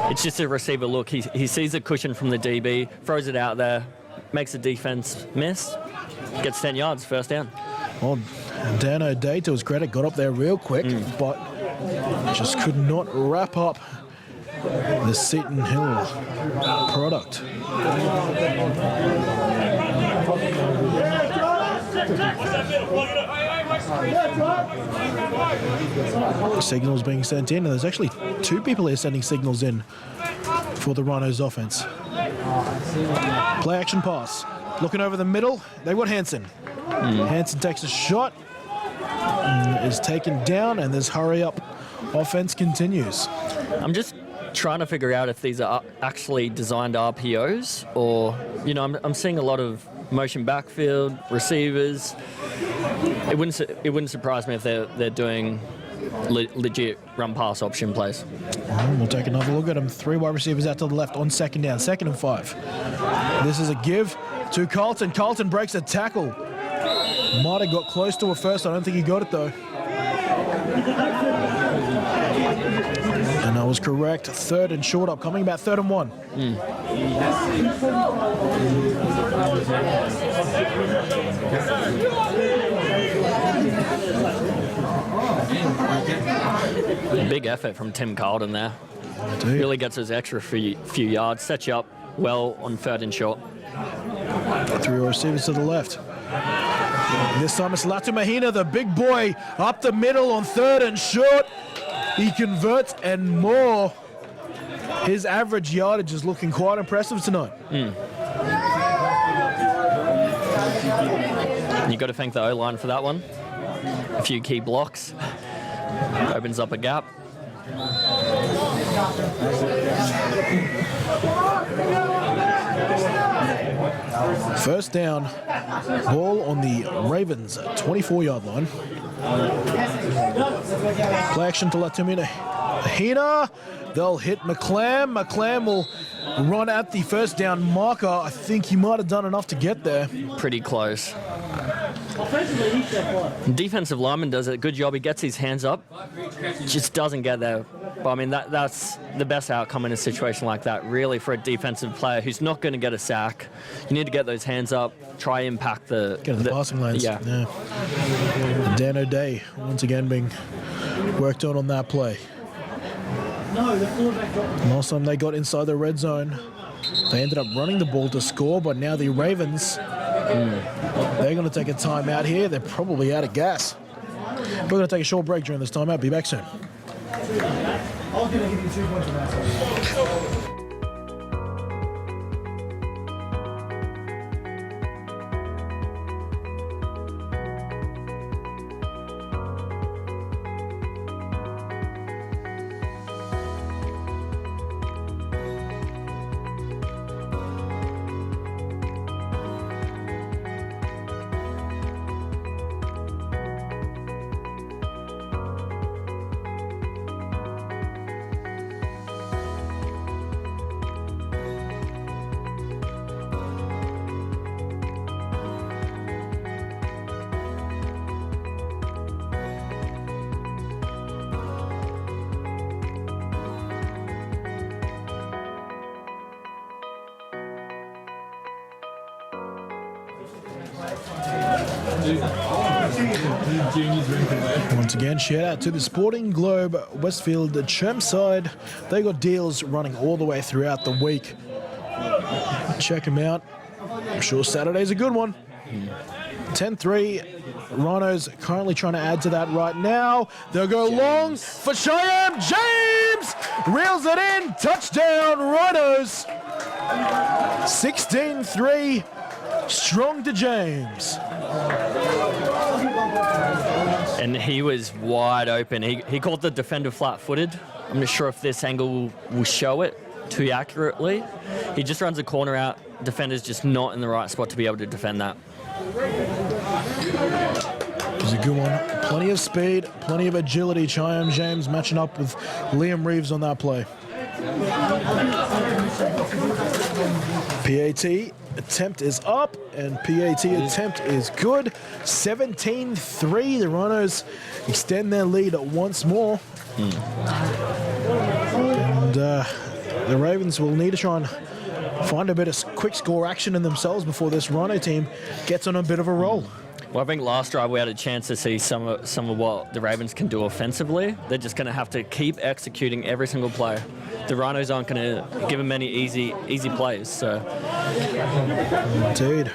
It's just a receiver look. He sees a cushion from the DB, throws it out there, makes the defense miss, gets 10 yards, first down. Well, Dan O'Day, to his credit, got up there real quick, but just could not wrap up the Seton Hill product. Signals being sent in, and there's actually 2 people here sending signals in for the Rhinos offense. Play action pass. Looking over the middle, they've got Hansen. Hansen takes a shot, is taken down, and this hurry up offense continues. I'm just trying to figure out if these are actually designed RPOs or, I'm seeing a lot of motion backfield, receivers. It wouldn't surprise me if they're doing legit run pass option plays. We'll take another look at them. 3 wide receivers out to the left on second down, 2nd and 5. This is a give to Carlton. Carlton breaks a tackle. Might have got close to a first. I don't think he got it though. And I was correct. 3rd and short upcoming, about 3rd and 1. Big effort from Tim Carlton there. Dude. Really gets his extra few yards, sets you up well on 3rd and short. 3 receivers to the left. This time it's Latu Mahina, the big boy, up the middle on 3rd and short. He converts and more. His average yardage is looking quite impressive tonight. You got to thank the O-line for that one. A few key blocks. Opens up a gap. First down, ball on the Ravens 24-yard line. Play action to Latumina. Hina, they'll hit McClam. McClam will run at the first down marker. I think he might have done enough to get there. Pretty close. Defensive lineman does a good job. He gets his hands up, just doesn't get there. But I mean, that's the best outcome in a situation like that, really, for a defensive player who's not going to get a sack. You need to get those hands up, try impact the passing lanes. Yeah. Dan O'Day once again being worked on that play. Last time they got inside the red zone, they ended up running the ball to score, but now the Ravens, they're going to take a timeout here. They're probably out of gas. We're going to take a short break during this timeout. Be back soon. I was going to give you 2 points on that. Once again, shout out to the Sporting Globe Westfield Chermside. They got deals running all the way throughout the week. Check them out. I'm sure Saturday's a good one. 10-3. Rhinos currently trying to add to that right now. They'll go long for Cheyenne. James reels it in. Touchdown, Rhinos. 16-3. Strong to James. And he was wide open. He caught the defender flat-footed. I'm not sure if this angle will show it too accurately. He just runs a corner out. Defender's just not in the right spot to be able to defend that. It was a good one. Plenty of speed, plenty of agility. Cheyenne James matching up with Liam Reeves on that play. PAT attempt is up, and PAT attempt is good. 17-3. The Rhinos extend their lead once more. And the Ravens will need to try and find a bit of quick score action in themselves before this Rhino team gets on a bit of a roll. Well, I think last drive we had a chance to see some of what the Ravens can do offensively. They're just going to have to keep executing every single play. The Rhinos aren't going to give them any easy plays. So. Indeed.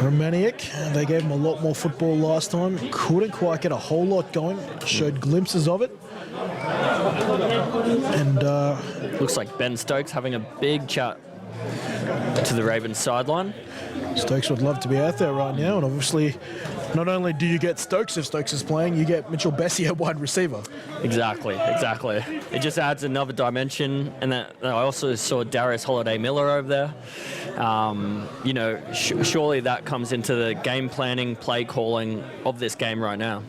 Romaniuk, they gave him a lot more football last time. Couldn't quite get a whole lot going. Showed glimpses of it. And looks like Ben Stokes having a big chat to the Ravens sideline. Stokes would love to be out there right now, and obviously not only do you get Stokes if Stokes is playing, you get Mitchell Bessie at wide receiver. Exactly. It just adds another dimension, and I also saw Darius Holiday-Miller over there. Surely that comes into the game planning, play calling of this game right now.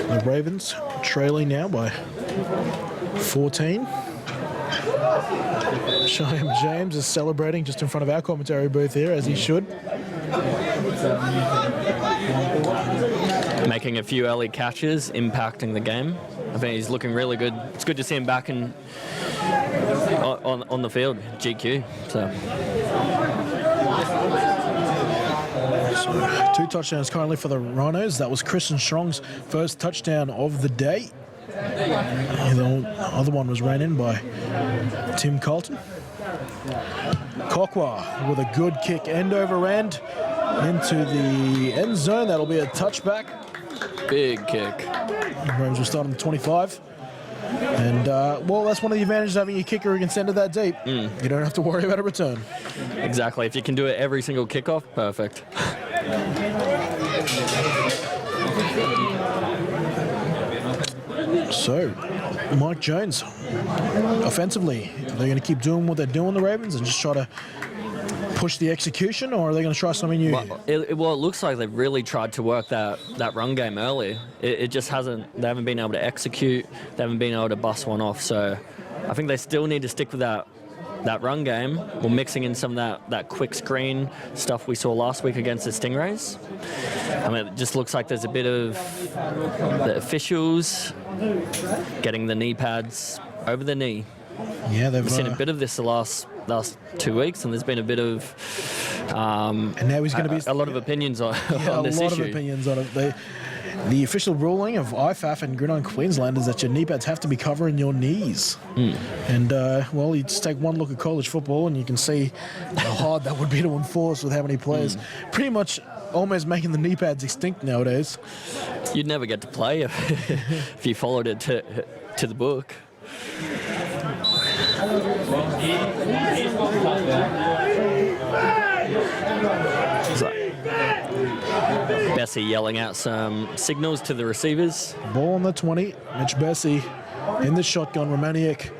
And the Ravens trailing now by 14. Cheyenne James is celebrating just in front of our commentary booth here, as he should. Making a few early catches, impacting the game. I think he's looking really good. It's good to see him back on the field, GQ. So 2 touchdowns currently for the Rhinos. That was Christian Strong's first touchdown of the day. The other one was ran in by Tim Carlton. Kokwa with a good kick end over end into the end zone. That'll be a touchback. Big kick. Rams will start on the 25. And, that's one of the advantages of having a kicker who can send it that deep. You don't have to worry about a return. Exactly. If you can do it every single kickoff, perfect. So, Mike Jones, offensively, they're going to keep doing what they're doing, the Ravens, and just try to push the execution, or are they going to try something new? It looks like they've really tried to work that run game early. It just hasn't. They haven't been able to execute. They haven't been able to bust one off. So I think they still need to stick with that run game, while mixing in some of that quick screen stuff we saw last week against the Stingrays. I mean, it just looks like there's a bit of the officials getting the knee pads over the knee. Yeah, we've seen a bit of this the last 2 weeks, and there's been a bit of and now he's going to be a lot of opinions on this issue. A lot of opinions on it. The official ruling of IFAF and Gridiron Queensland is that your knee pads have to be covering your knees. And, you just take one look at college football and you can see how hard that would be to enforce with how many players. Pretty much almost making the knee pads extinct nowadays. You'd never get to play if you followed it to the book. Bessie yelling out some signals to the receivers. Ball on the 20. Mitch Bessie in the shotgun. Romaniuk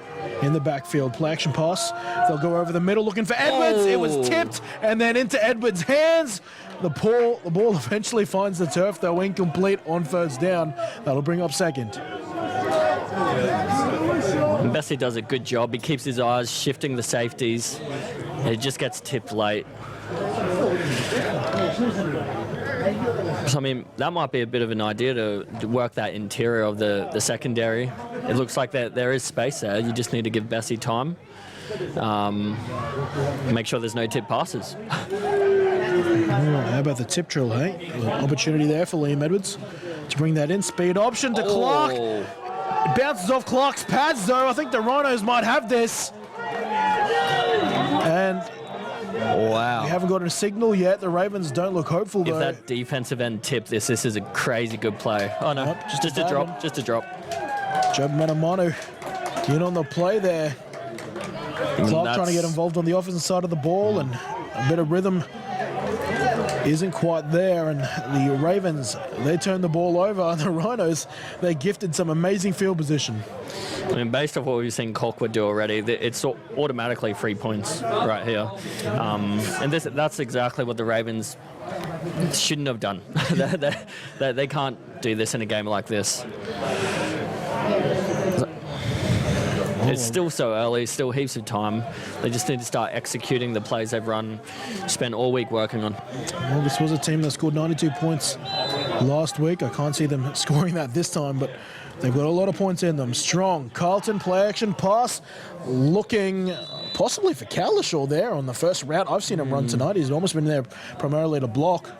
in the backfield. Play action pass. They'll go over the middle looking for Edwards. It was tipped and then into Edwards' hands. The ball eventually finds the turf, though incomplete on first down. That'll bring up second. And Bessie does a good job. He keeps his eyes shifting the safeties. And it just gets tipped late. So, I mean, that might be a bit of an idea to work that interior of the secondary. It looks like there is space there. You just need to give Bessie time. Make sure there's no tip passes. How about the tip drill, hey? Opportunity there for Liam Edwards to bring that in. Speed option to Clark. It bounces off Clark's pads, though. I think the Rhinos might have this. And Wow. we haven't got a signal yet. The Ravens don't look hopeful, If though. that defensive end tip this is a crazy good play. Oh, no. Yep, just a drop. Just a drop. Job Manamanu in on the play there. Clark trying to get involved on the offensive side of the ball, and a bit of rhythm isn't quite there, and the Ravens, they turn the ball over, and the Rhinos, they gifted some amazing field position. I mean, based off what we've seen Colquitt do already, it's automatically 3 points right here. And that's exactly what the Ravens shouldn't have done. They can't do this in a game like this. It's still so early, still heaps of time. They just need to start executing the plays they've spent all week working on. Well, this was a team that scored 92 points last week. I can't see them scoring that this time, but they've got a lot of points in them. Strong Carlton play action pass, looking possibly for Cowlishaw there on the first route. I've seen him run tonight. He's almost been there primarily to block.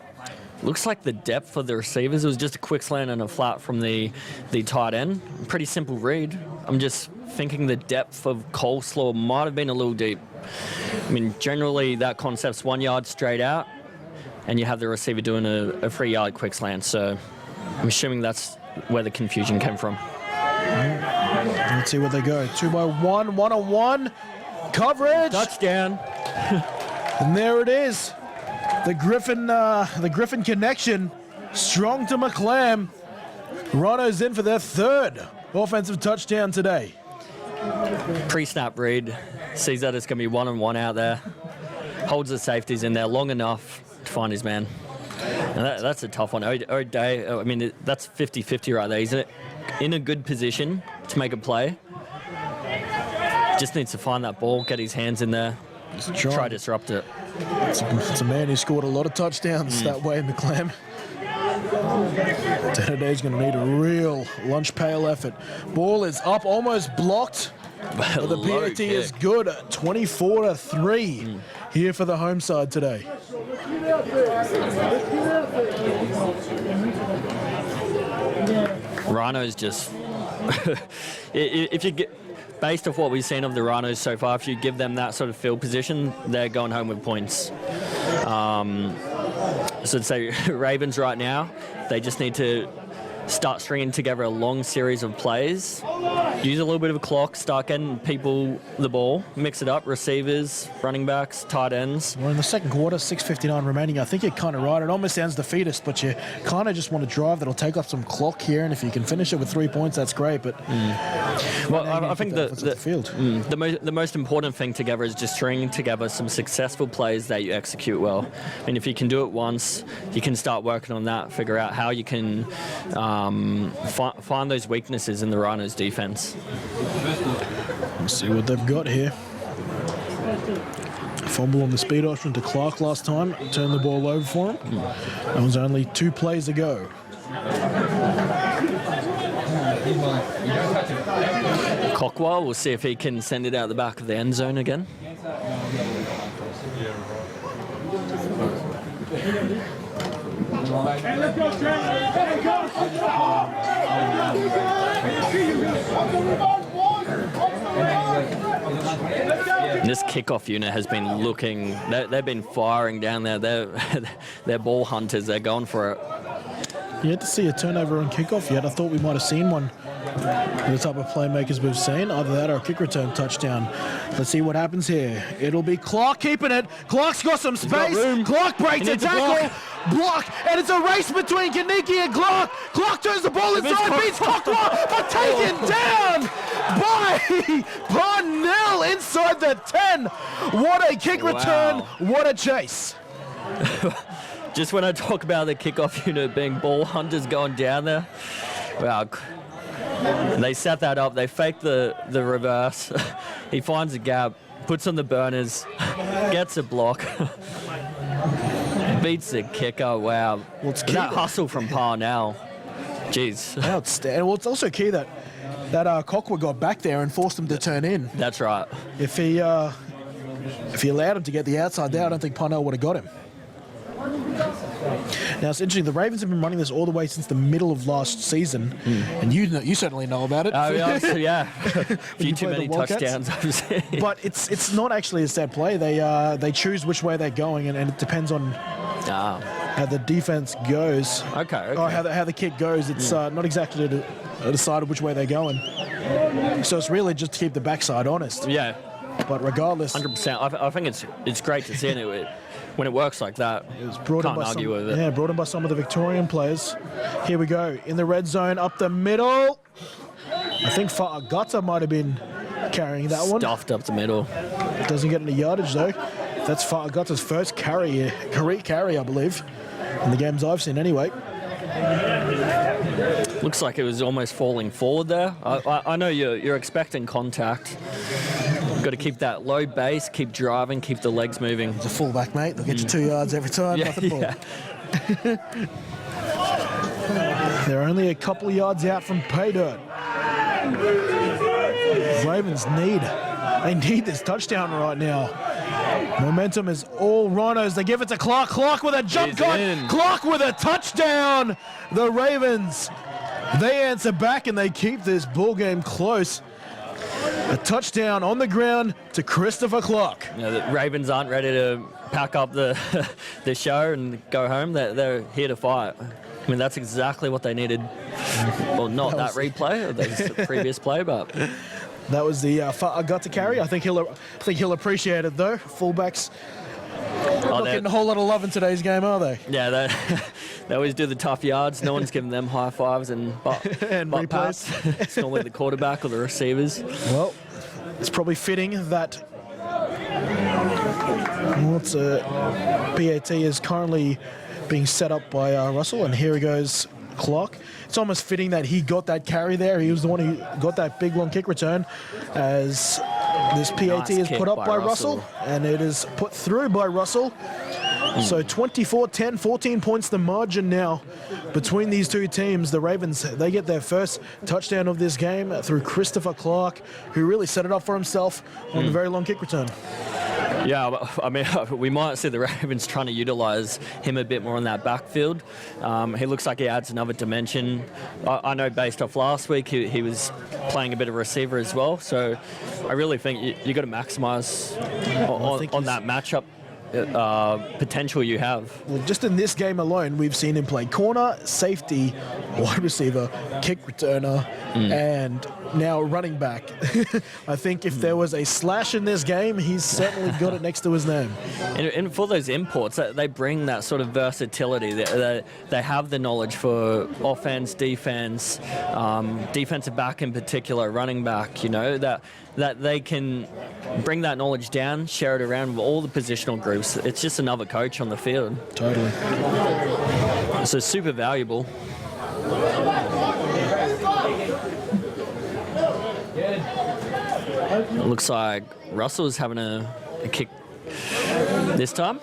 Looks like the depth for the receivers, it was just a quick slant and a flat from the tight end. Pretty simple read. I'm just thinking the depth of Coleslaw might have been a little deep. I mean, generally that concept's 1 yard straight out, and you have the receiver doing a 3 yard quick slant. So I'm assuming that's where the confusion came from. Let's see where they go. 2-by-1, 1-on-1. Coverage. Touchdown. And there it is. The Griffin connection. Strong to McLam. Rhinos in for their third offensive touchdown today. Pre-snap read. Sees that it's going to be 1-on-1 out there. Holds the safeties in there long enough to find his man. And that's a tough one. O'Day, I mean, that's 50-50 right there. He's in a good position to make a play. Just needs to find that ball, get his hands in there, try to disrupt it. It's a man who scored a lot of touchdowns that way, McLam. Today's going to need a real lunch pail effort. Ball is up, almost blocked. But the PAT is good. 24-3 here for the home side today. Rhinos just... if you get... Based off what we've seen of the Rhinos so far, if you give them that sort of field position, they're going home with points. So to say Ravens right now, they just need to start stringing together a long series of plays, use a little bit of a clock, start getting people the ball, mix it up, receivers, running backs, tight ends. We're in the second quarter, 6:59 remaining. I think you're kind of right. It almost sounds defeatist, but you kind of just want to drive that'll take up some clock here, and if you can finish it with 3 points, that's great. But well, I think the most important thing together is just stringing together some successful plays that you execute well. I mean, if you can do it once, you can start working on that, figure out how you can find those weaknesses in the Rhinos defense. Let's see what they've got here. Fumble on the speed option to Clark last time. Turned the ball over for him. That was only 2 plays ago. Cockwell, we'll see if he can send it out the back of the end zone again. This kickoff unit has been looking, they've been firing down there. They're ball hunters, they're going for it. Yet to see a turnover on kickoff yet. I thought we might have seen one. The type of playmakers we've seen, either that or a kick return touchdown. Let's see what happens here. It'll be Clark keeping it. Clark's got some space. Clark breaks a tackle. Block, and it's a race between Kaniki and Clark. Clark turns the ball inside, beats Cockwell, but taken down by Parnell inside the 10. What a kick return. What a chase. Just when I talk about the kickoff unit being ball hunters going down there, wow. They set that up. They faked the reverse. He finds a gap, puts on the burners, gets a block. Beats the kicker. Wow. Well, it's key That that- hustle from Parnell. Jeez. Outstanding. Well, it's also key that Cockwood got back there and forced him to turn in. That's right. If he allowed him to get the outside there, I don't think Parnell would have got him. Now it's interesting. The Ravens have been running this all the way since the middle of last season, and you certainly know about it. Yeah. A few too played many the Wildcats? touchdowns, I've seen. But it's not actually a set play. They choose which way they're going, and it depends on how the defense goes. Okay. Or how the kick goes. It's not exactly decided which way they're going. So it's really just to keep the backside honest. Yeah. But regardless, 100%. I think it's great to see it when it works like that. it was brought in Can't by argue with it. Yeah, brought in by some of the Victorian players. Here we go in the red zone, up the middle. I think Fa'agata might have been carrying that one. Stuffed up the middle. Doesn't get any yardage though. That's Fa'agata's first career carry, I believe, in the games I've seen anyway. Looks like it was almost falling forward there. I know you're expecting contact. Got to keep that low base, keep driving, keep the legs moving. He's a fullback, mate. They'll get you 2 yards every time. Nothing more. They're only a couple of yards out from pay dirt. Ravens need this touchdown right now. Momentum is all Rhinos. They give it to Clark. Clark with a jump He's cut. in. Clark with a touchdown. The Ravens, they answer back and they keep this ball game close. A touchdown on the ground to Christopher Clark. The Ravens aren't ready to pack up the show and go home. They're here to fight. I mean, that's exactly what they needed. Well, not that replay, the previous play, but That was the Fa'agata carry. I think he'll appreciate it though. Fullbacks not getting a whole lot of love in today's game, are they? yeah, they always do the tough yards. No one's giving them high fives and butt replays. pats. It's normally the quarterback or the receivers. Well, it's probably fitting that PAT is currently being set up by Russell, and here he goes, Clark. It's almost fitting that he got that carry there. He was the one who got that big long kick return, as this PAT Nice is kick put up by by Russell, and it is put through by Russell. So 24-10, 14 points the margin now between these two teams. The Ravens, they get their first touchdown of this game through Christopher Clark, who really set it up for himself on the very long kick return. Yeah, I mean, we might see the Ravens trying to utilise him a bit more in that backfield. He looks like he adds another dimension. I know based off last week, he was playing a bit of receiver as well. So I really think you got to maximise on that matchup potential you have. Well, just in this game alone, we've seen him play corner, safety, wide receiver, kick returner, and now running back. I think if there was a slash in this game, he's certainly got it next to his name. And for those imports, they bring that sort of versatility. They have the knowledge for offense, defense, defensive back in particular, running back, you know, that they can bring that knowledge down, share it around with all the positional groups. It's just another coach on the field. Totally. So super valuable. It looks like Russell's having a kick this time.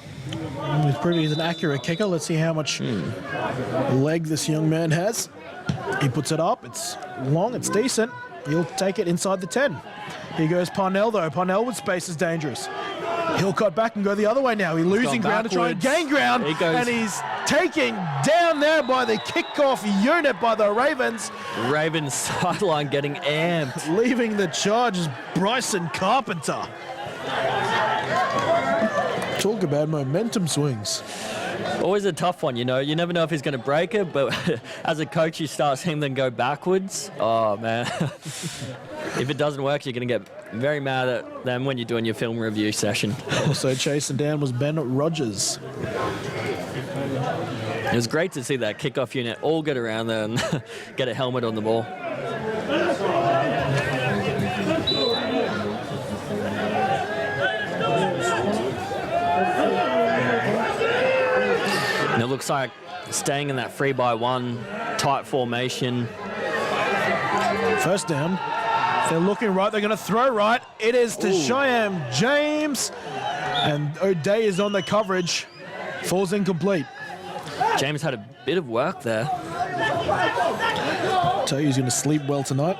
He's proving he's an accurate kicker. Let's see how much leg this young man has. He puts it up. It's long. It's decent. He'll take it inside the 10. Here goes Parnell, though. Parnell with space is dangerous. He'll cut back and go the other way now. He's losing ground to try and gain ground. And he's taking down there by the kickoff unit by the Ravens. Ravens sideline getting amped. Leaving the charge is Bryson Carpenter. Talk about momentum swings. Always a tough one, you know. You never know if he's going to break it, but as a coach, you start seeing them go backwards. Oh, man. If it doesn't work, you're going to get very mad at them when you're doing your film review session. Also chasing down was Ben Rogers. It was great to see that kickoff unit all get around there and get a helmet on the ball. And it looks like staying in that 3-by-1 tight formation. First down. They're looking right. They're going to throw right. It is to Cheyenne James. And O'Day is on the coverage. Falls incomplete. James had a bit of work there. Tell you he's going to sleep well tonight.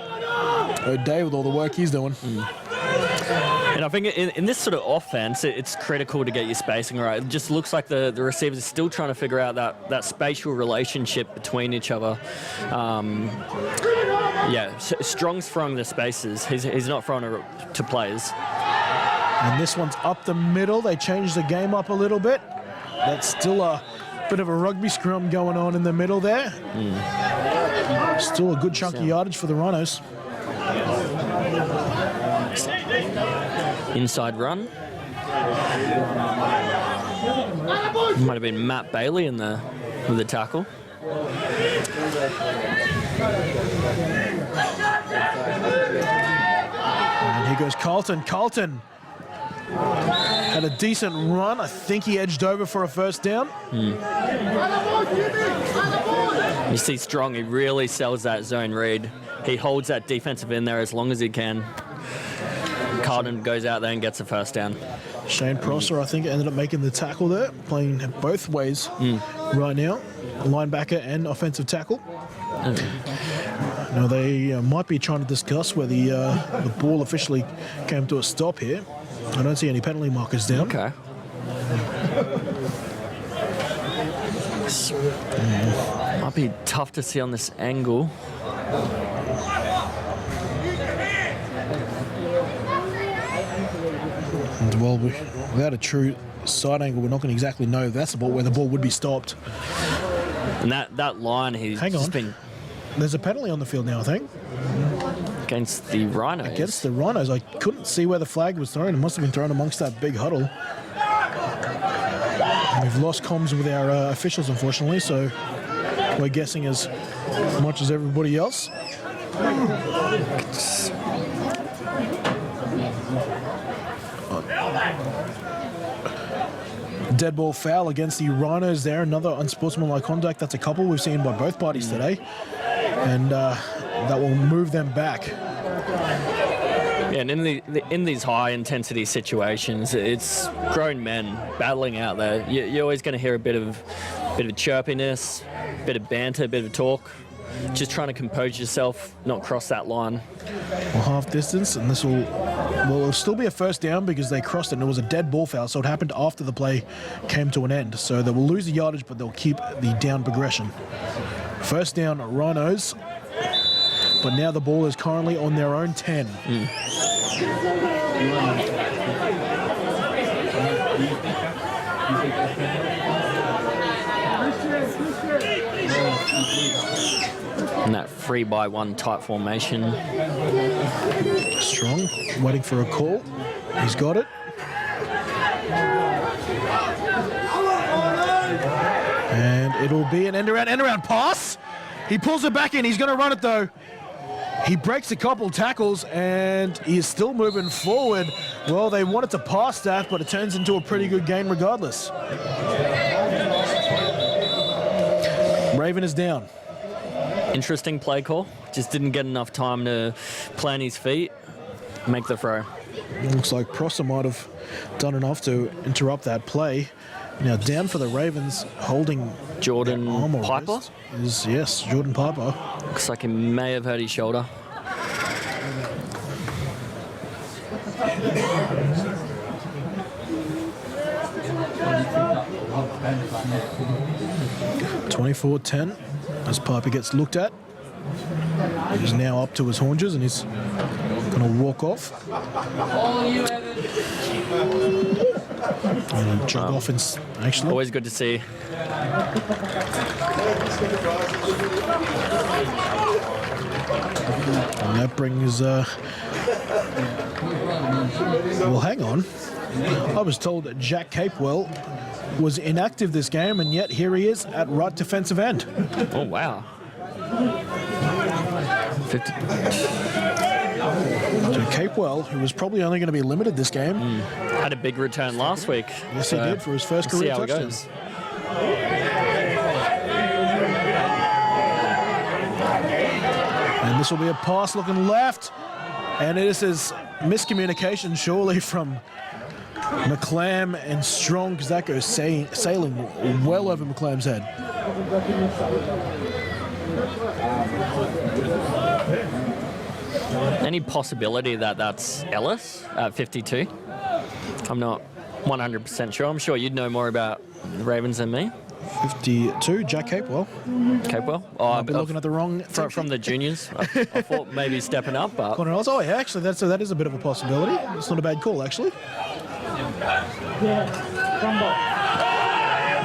O'Day with all the work he's doing. And I think in this sort of offense, it's critical to get your spacing right. It just looks like the receivers are still trying to figure out that spatial relationship between each other. Strong's throwing the spaces. He's not throwing it to players. And this one's up the middle. They changed the game up a little bit. That's still a bit of a rugby scrum going on in the middle there. Still a good chunk of yardage for the Rhinos. Inside run. Might have been Matt Bailey with the tackle. And here goes Carlton. Carlton had a decent run. I think he edged over for a first down. You see Strong, he really sells that zone read. He holds that defensive in there as long as he can. Carlton goes out there and gets a first down. Shane Prosser, I think, ended up making the tackle there, playing both ways right now, linebacker and offensive tackle. Now they might be trying to discuss where the ball officially came to a stop here. I don't see any penalty markers down. Okay. Might be tough to see on this angle. And well, without a true side angle, we're not going to exactly know if that's the ball where the ball would be stopped. And that line, he's just been There's a penalty on the field now, I think. against the Rhinos. Against the Rhinos. I couldn't see where the flag was thrown. It must have been thrown amongst that big huddle. And we've lost comms with our officials, unfortunately, so we're guessing as much as everybody else. Dead ball foul against the Rhinos there. Another unsportsmanlike conduct. That's a couple we've seen by both parties today. And that will move them back. Yeah, and in these high-intensity situations, it's grown men battling out there. You're always going to hear a bit of chirpiness, a bit of banter, a bit of talk. Just trying to compose yourself, not cross that line. Well, half distance, and this will still be a first down because they crossed it and it was a dead ball foul, so it happened after the play came to an end. So they will lose the yardage, but they'll keep the down progression. First down, Rhinos, but now the ball is currently on their own 10. In that 3-by-1 type formation. Strong, waiting for a call. He's got it. And it'll be an end-around pass. He pulls it back in. He's going to run it, though. He breaks a couple tackles, and he is still moving forward. Well, they wanted to pass that, but it turns into a pretty good gain regardless. Raven is down. Interesting play call. Just didn't get enough time to plant his feet, make the throw. Looks like Prosser might have done enough to interrupt that play. Now down for the Ravens, holding Jordan Piper? Yes, Jordan Piper. Looks like he may have hurt his shoulder. (24-10) as Piper gets looked at. He's now up to his haunches and he's going to walk off. And jog off, actually. Always good to see. And that brings... well, hang on. I was told that Jack Capewell was inactive this game, and yet here he is at right defensive end. Oh, wow. 50. So Capewell, who was probably only going to be limited this game. Had a big return last week. Yes, he did for his first career touchdown. See how it goes. And this will be a pass looking left. And this is miscommunication surely from McClam and Strong, because that goes sailing well over McClam's head. Any possibility that that's Ellis at 52? I'm not 100% sure. I'm sure you'd know more about the Ravens than me. 52, Jack Capewell. Capewell? Oh, I've been looking at the wrong from the juniors. I thought maybe stepping up, but Connor Ellis. Oh yeah, actually that is a bit of a possibility. It's not a bad call actually.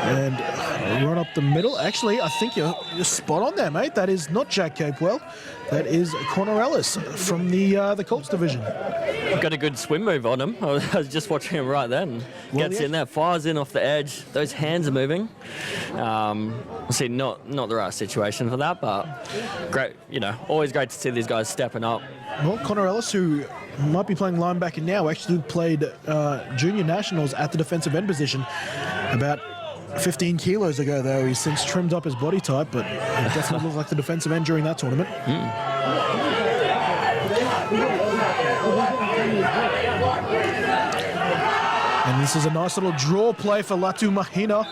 And run up the middle. Actually, I think you're spot on there, mate. That is not Jack Capewell. That is Connor Ellis from the Colts division. got a good swim move on him. I was just watching him right then. Gets in there, fires in off the edge. Those hands are moving. See, not the right situation for that, but great. Always great to see these guys stepping up. Well, Connor Ellis, who might be playing linebacker now, actually played junior nationals at the defensive end position about 15 kilos ago, though. He's since trimmed up his body type, but he definitely looked like the defensive end during that tournament. And this is a nice little draw play for Latu Mahina.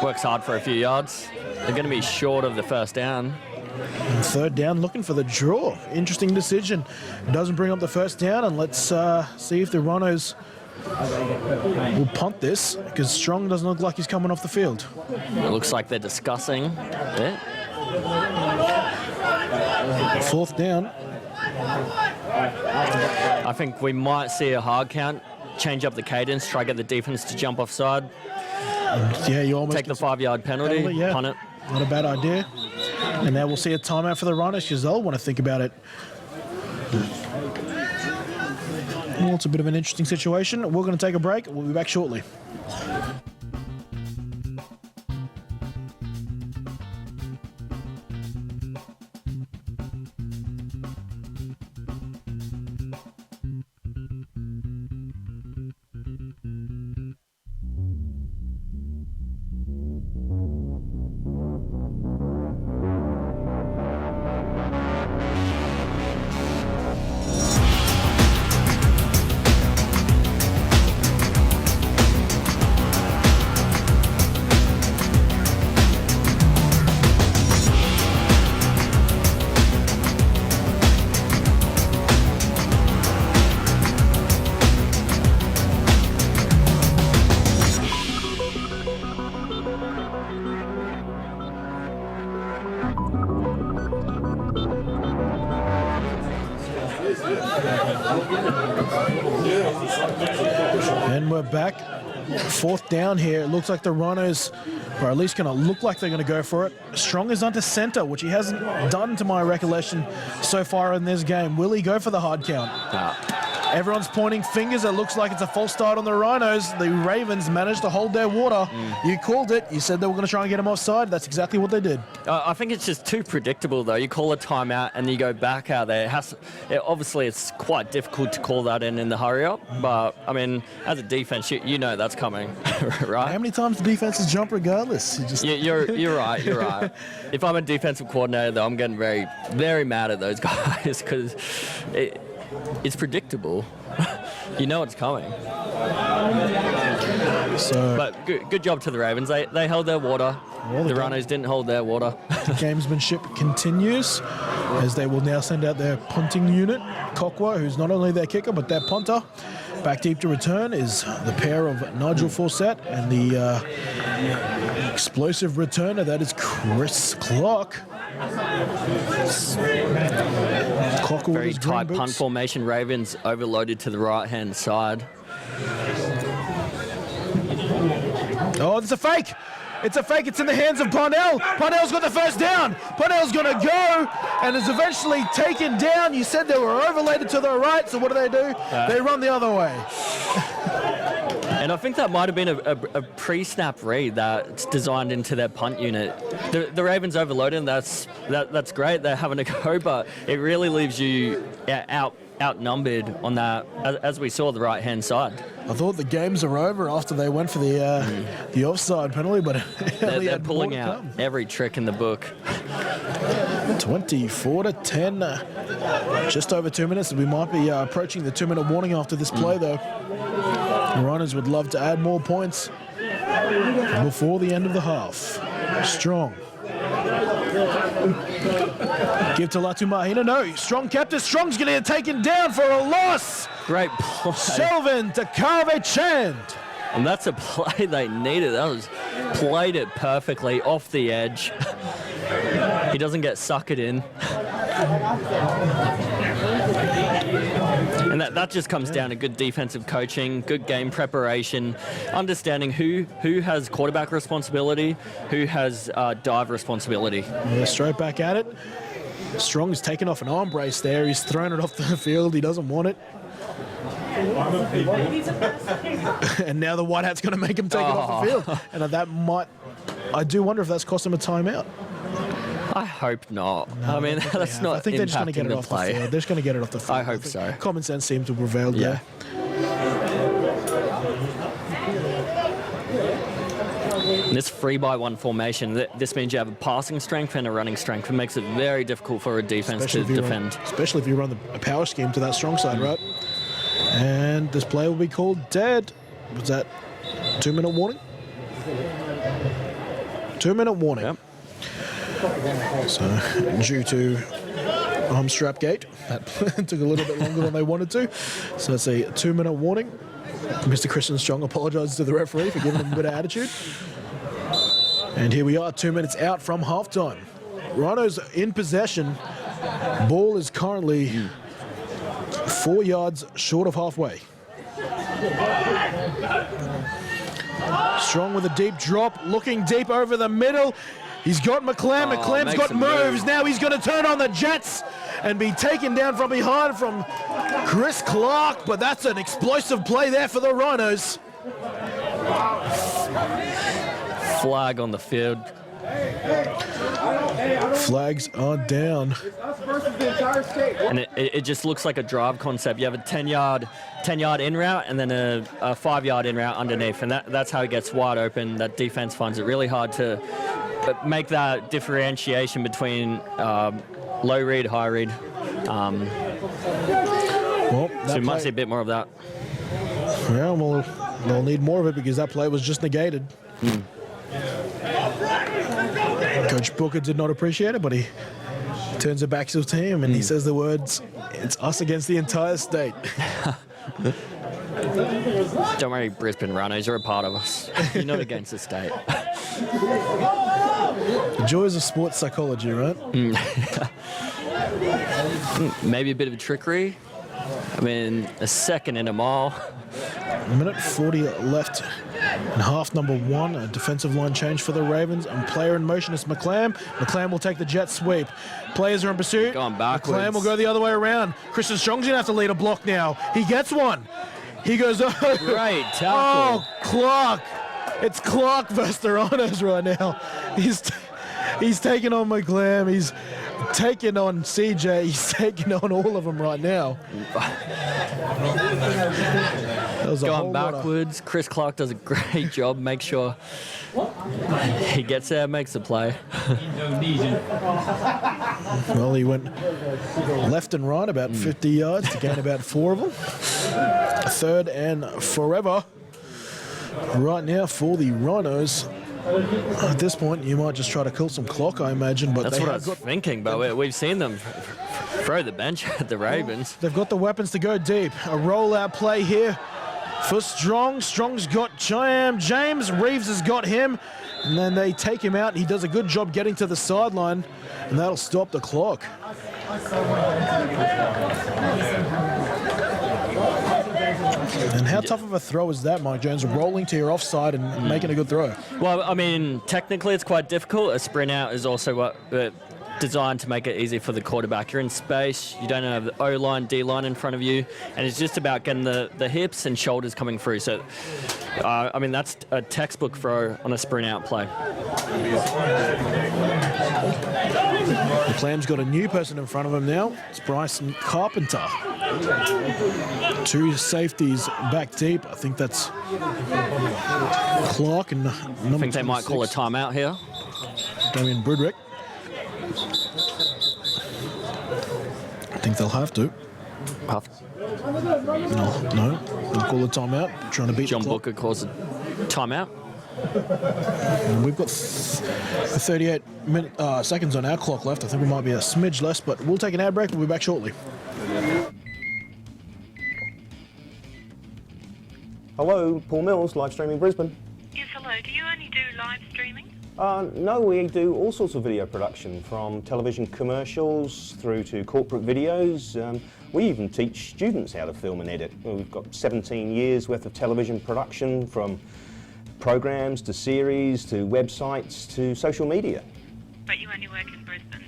Works hard for a few yards. They're going to be short of the first down. And third down, looking for the draw. Interesting decision. Doesn't bring up the first down, and let's see if the Rhinos will punt this, because Strong doesn't look like he's coming off the field. It looks like they're discussing it. Fourth down. I think we might see a hard count, change up the cadence, try to get the defense to jump offside. Yeah, you almost take the 5-yard penalty, yeah. punt it. Not a bad idea. And now we'll see a timeout for the Rhinos, because they'll want to think about it. Well, it's a bit of an interesting situation. We're going to take a break. We'll be back shortly. And we're back. Fourth down here. It looks like the Rhinos are at least going to look like they're going to go for it. Strong is onto center, which he hasn't done to my recollection so far in this game. Will he go for the hard count? Everyone's pointing fingers. It looks like it's a false start on the Rhinos. The Ravens managed to hold their water. You called it. You said they were going to try and get him offside. That's exactly what they did. I think it's just too predictable, though. You call a timeout and you go back out there. Obviously, it's quite difficult to call that in the hurry-up. But, I mean, as a defense, you know that's coming, right? How many times do defenses jump regardless? You're right. You're right. If I'm a defensive coordinator, though, I'm getting very, very mad at those guys because it's predictable. You know it's coming. But good job to the Ravens. They held their water. The Rhinos didn't hold their water. The gamesmanship continues as they will now send out their punting unit. Kokwa, who's not only their kicker but their punter. Back deep to return is the pair of Nigel Fawcett and the explosive returner. That is Chris Clark. Very tight punt formation. Ravens overloaded to the right-hand side. Oh, it's a fake. It's a fake. It's in the hands of Parnell. Parnell's got the first down. Parnell's going to go and is eventually taken down. You said they were overloaded to the right, so what do? They run the other way. And I think that might have been a pre-snap read that's designed into their punt unit. The Ravens overloaded, and that's great. They're having a go, but it really leaves you outnumbered on that, as we saw the right-hand side. I thought the games are over after they went for the offside penalty, but they're pulling out every trick in the book. 24-10. Just over 2 minutes. We might be approaching the 2-minute warning after this play, though. The Rhinos would love to add more points before the end of the half. Strong. Give to Latu Mahina. No, Strong kept it. Strong's going to get taken down for a loss. Great play. Selvin to Kave Chand. And that's a play they needed. That was played it perfectly off the edge. He doesn't get suckered in. And that just comes down to good defensive coaching, good game preparation, understanding who has quarterback responsibility, who has dive responsibility. Yeah, straight back at it. Strong's taken off an arm brace there. He's thrown it off the field. He doesn't want it. And now the white hat's going to make him take it off the field. And that might... I do wonder if that's cost him a timeout. I hope not. No, I mean, that's not I think they're just going to get it the off play. the field. They're just going to get it off the field. I hope so. Common sense seems to have prevailed there. In this 3-by-1 formation, this means you have a passing strength and a running strength. It makes it very difficult for a defense to defend. Especially if you run a power scheme to that strong side, right? And this play will be called dead. Was that 2-minute warning? 2-minute warning. Yep. So, due to arm strap gate, that took a little bit longer than they wanted to. So it's a 2-minute warning. Mr. Christian Strong apologises to the referee for giving him a bit of attitude. And here we are, 2 minutes out from halftime. Rhinos in possession. Ball is currently 4 yards short of halfway. Strong with a deep drop, looking deep over the middle. He's got McClam. McClam's got moves. Now he's going to turn on the Jets and be taken down from behind from Chris Clark. But that's an explosive play there for the Rhinos. Flag on the field. Flags are down. And it just looks like a drive concept. You have a 10-yard in route and then a 5-yard in route underneath. And that's how it gets wide open. That defense finds it really hard to make that differentiation between low read, high read. Well, so we might see a bit more of that. Yeah, well, they'll need more of it because that play was just negated. Coach Booker did not appreciate it, but he turns it back to his team and he says the words, "It's us against the entire state." Don't worry, Brisbane Rhinos, you're a part of us. You're not against the state. The joys of sports psychology, right? Maybe a bit of trickery. I mean, a second and a mile. A minute 40 left in half number one. A defensive line change for the Ravens. And player in motion is McClam. McClam will take the jet sweep. Players are in pursuit. Going backwards. McClam will go the other way around. Christian Strong's going to have to lead a block now. He gets one. He goes over. Great tackle. Oh, Clark. It's Clark versus the Rhinos right now. He's taking on McClam. He's taking on CJ. He's taking on all of them right now. Going backwards. Chris Clark does a great job. Make sure he gets there, makes the play. Well, he went left and right about 50 yards to gain about 4 of them. Third and forever right now for the Rhinos. At this point, you might just try to kill some clock, I imagine. But that's what I was thinking, but we've seen them throw the bench at the Ravens. They've got the weapons to go deep. A rollout play here for Strong. Strong's got James. Reeves has got him. And then they take him out. He does a good job getting to the sideline. And that'll stop the clock. And how tough of a throw is that, Mike Jones? Rolling to your offside and making a good throw. Well, I mean, technically it's quite difficult. A sprint out is also designed to make it easy for the quarterback. You're in space, you don't have the O-line, D-line in front of you, and it's just about getting the hips and shoulders coming through. So, I mean, that's a textbook throw on a sprint out play. McClam's got a new person in front of him now. It's Bryson Carpenter. 2 safeties back deep. I think that's Clark and number I think they might call a timeout here. Damien Brudrick. think they'll have to. No. They'll call a timeout, trying to beat John the clock. Booker calls a timeout. And we've got 38 seconds on our clock left. I think we might be a smidge less, but we'll take an ad break. We'll be back shortly. Hello, Paul Mills, live streaming Brisbane. Yes, hello. Do you only do live streaming? No, we do all sorts of video production, from television commercials through to corporate videos. We even teach students how to film and edit. We've got 17 years worth of television production, from programs to series to websites to social media. But you only work in Brisbane?